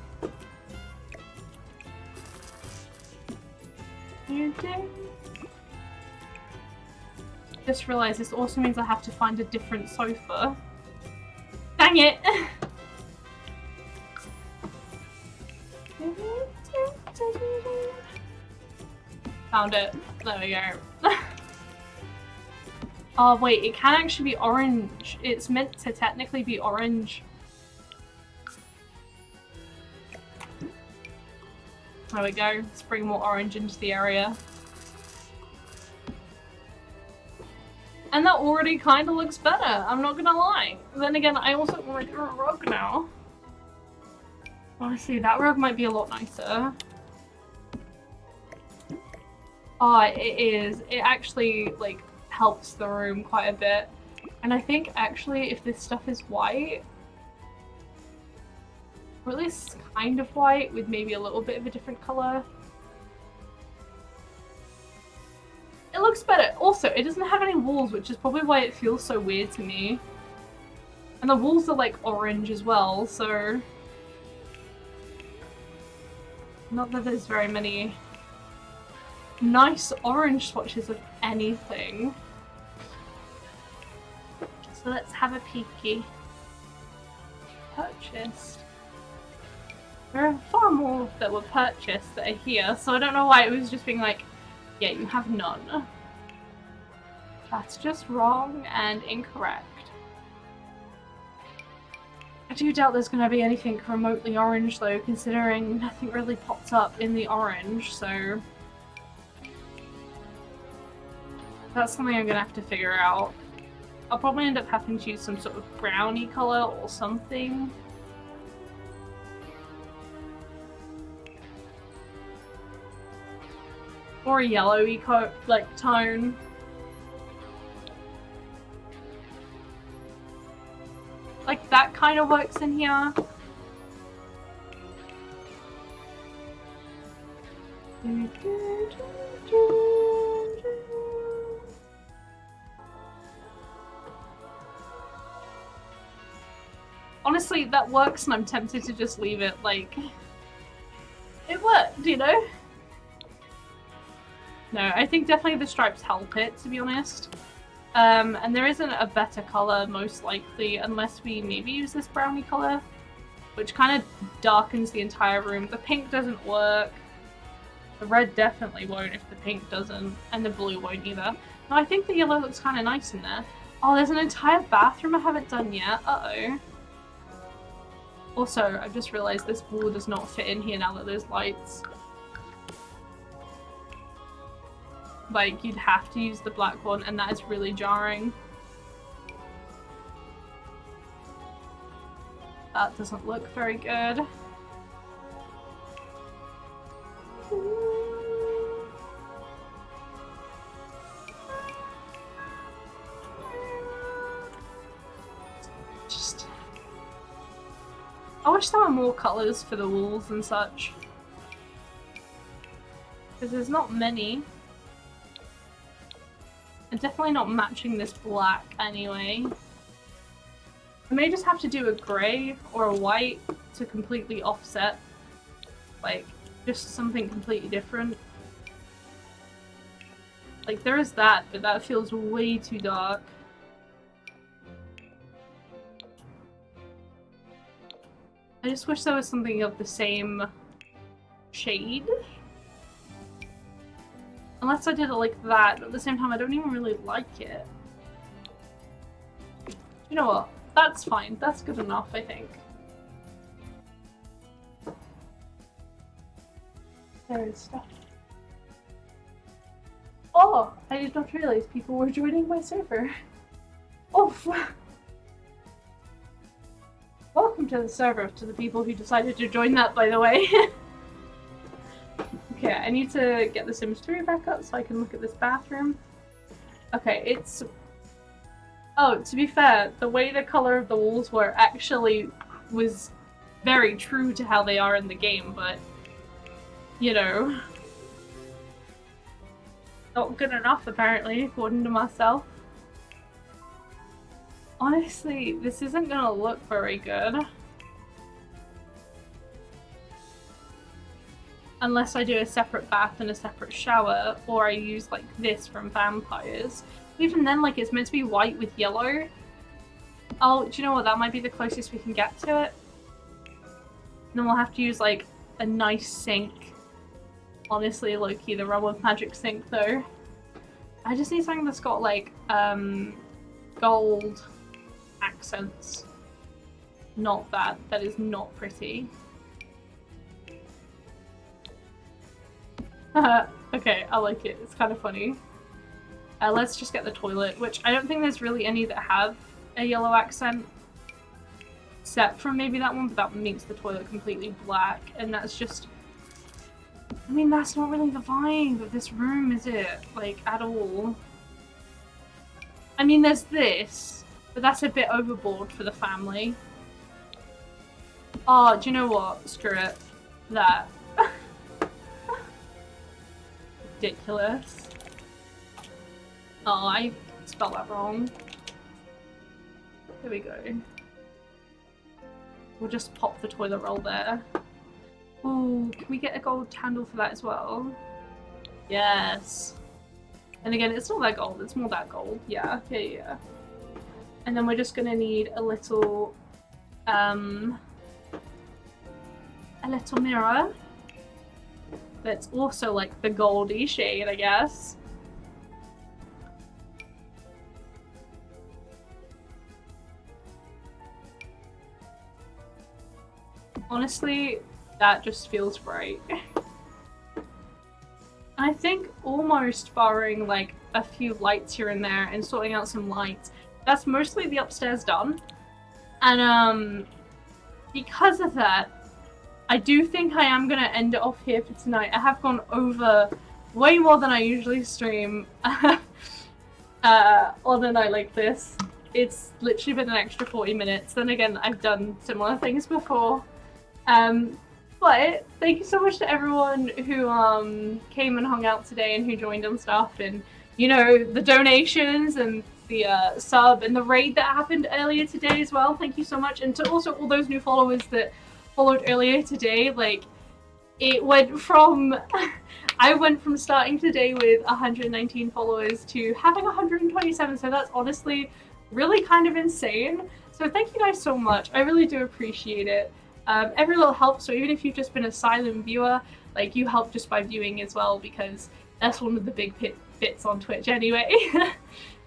Just realised this also means I have to find a different sofa. Dang it! Found it. There we go. Oh wait, it can actually be orange. It's meant to technically be orange. There we go. Let's bring more orange into the area. And that already kind of looks better, I'm not gonna lie. Then again, I also want to do a rug now. Honestly, that rug might be a lot nicer. Oh, it is. It actually, like, helps the room quite a bit. And I think, actually, if this stuff is white, or at least kind of white, with maybe a little bit of a different colour, it looks better. Also, it doesn't have any walls, which is probably why it feels so weird to me. And the walls are like orange as well, so... Not that there's very many nice orange swatches of anything. So let's have a peeky. Purchased. There are far more that were purchased that are here, so I don't know why it was just being like, yeah, you have none. That's just wrong and incorrect. I do doubt there's going to be anything remotely orange though, considering nothing really pops up in the orange, so... That's something I'm going to have to figure out. I'll probably end up having to use some sort of brownie colour or something. Or a yellowy tone. Like that kind of works in here. Honestly, that works and I'm tempted to just leave it, like... It worked, you know? No, I think definitely the stripes help it, to be honest. And there isn't a better colour, most likely, unless we maybe use this brownie colour, which kind of darkens the entire room. The pink doesn't work. The red definitely won't if the pink doesn't, and the blue won't either. No, I think the yellow looks kind of nice in there. Oh, there's an entire bathroom I haven't done yet. Uh-oh. Also, I've just realised this wall does not fit in here now that there's lights. Like, you'd have to use the black one, and that is really jarring. That doesn't look very good. I wish there were more colours for the walls and such. Because there's not many. And definitely not matching this black anyway. I may just have to do a grey or a white to completely offset. Like, just something completely different. Like, there is that, but that feels way too dark. I just wish there was something of the same shade. Unless I did it like that, but at the same time I don't even really like it. You know what? That's fine. That's good enough, I think. There is stuff. Oh! I did not realize people were joining my server. Oh! Welcome to the server, to the people who decided to join that, by the way. Okay, I need to get the Sims 3 back up so I can look at this bathroom. Okay, it's... Oh, to be fair, the way the colour of the walls were actually was very true to how they are in the game, but... You know... Not good enough, apparently, according to myself. Honestly, this isn't gonna look very good. Unless I do a separate bath and a separate shower, or I use like this from Vampires. Even then, like, it's meant to be white with yellow. Oh, do you know what? That might be the closest we can get to it. And then we'll have to use like a nice sink. Honestly, low-key, the Realm of Magic sink though. I just need something that's got like gold accents. Not that. That is not pretty. Okay, I like it. It's kind of funny. Let's just get the toilet, which I don't think there's really any that have a yellow accent. Except from maybe that one, but that one makes the toilet completely black, and that's just... I mean, that's not really the vibe of this room, is it? Like, at all. I mean, there's this, but that's a bit overboard for the family. Oh, do you know what? Screw it. That. Ridiculous. Oh, I spelled that wrong. There we go. We'll just pop the toilet roll there. Oh, can we get a gold candle for that as well? Yes. And again, it's not that gold, it's more that gold. Yeah. And then we're just gonna need a little mirror. That's also like the goldy shade, I guess. Honestly, that just feels right. I think almost barring like a few lights here and there and sorting out some lights, that's mostly the upstairs done. And because of that, I do think I am gonna end it off here for tonight. I have gone over way more than I usually stream on a night like this. It's literally been an extra 40 minutes. Then again, I've done similar things before. But thank you so much to everyone who came and hung out today and who joined and stuff, and you know, the donations and the sub and the raid that happened earlier today as well. Thank you so much, and to also all those new followers that followed earlier today. Like, it went from I went from starting today with 119 followers to having 127, so that's honestly really kind of insane. So thank you guys so much. I really do appreciate it. Every little helps, so even if you've just been a silent viewer, like, you help just by viewing as well, because that's one of the big bits on Twitch anyway.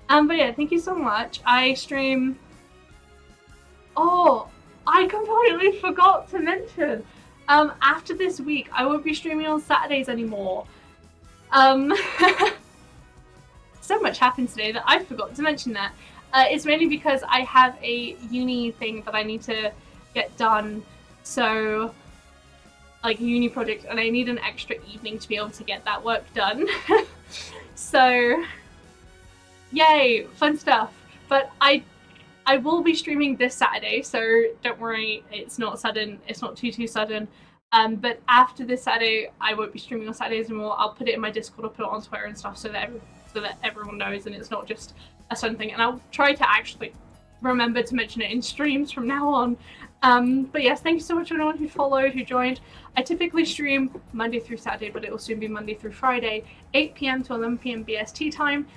But yeah, thank you so much. I stream... Oh, I completely forgot to mention, after this week, I won't be streaming on Saturdays anymore. So much happened today that I forgot to mention that. It's mainly because I have a uni thing that I need to get done. So, like, a uni project, and I need an extra evening to be able to get that work done. So, yay, fun stuff. But I will be streaming this Saturday, so don't worry, it's not sudden, it's not too sudden. But after this Saturday, I won't be streaming on Saturdays anymore. I'll put it in my Discord, I'll put it on Twitter and stuff so that everyone knows and it's not just a sudden thing. And I'll try to actually remember to mention it in streams from now on. But yes, thank you so much to everyone who followed, who joined. I typically stream Monday through Saturday, but it will soon be Monday through Friday, 8 p.m. to 11 p.m. BST time.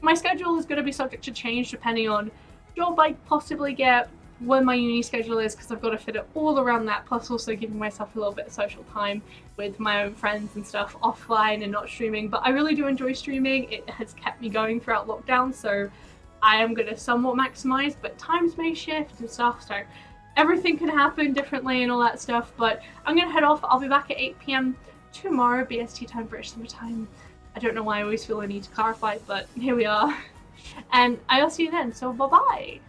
My schedule is going to be subject to change depending on job I possibly get, when my uni schedule is, because I've got to fit it all around that, plus also giving myself a little bit of social time with my own friends and stuff offline and not streaming. But I really do enjoy streaming. It has kept me going throughout lockdown, so I am going to somewhat maximize, but times may shift and stuff, so everything can happen differently and all that stuff. But I'm going to head off. I'll be back at 8 p.m. tomorrow, BST time, British Summer Time. I don't know why I always feel I need to clarify, but here we are. And I'll see you then, so bye-bye!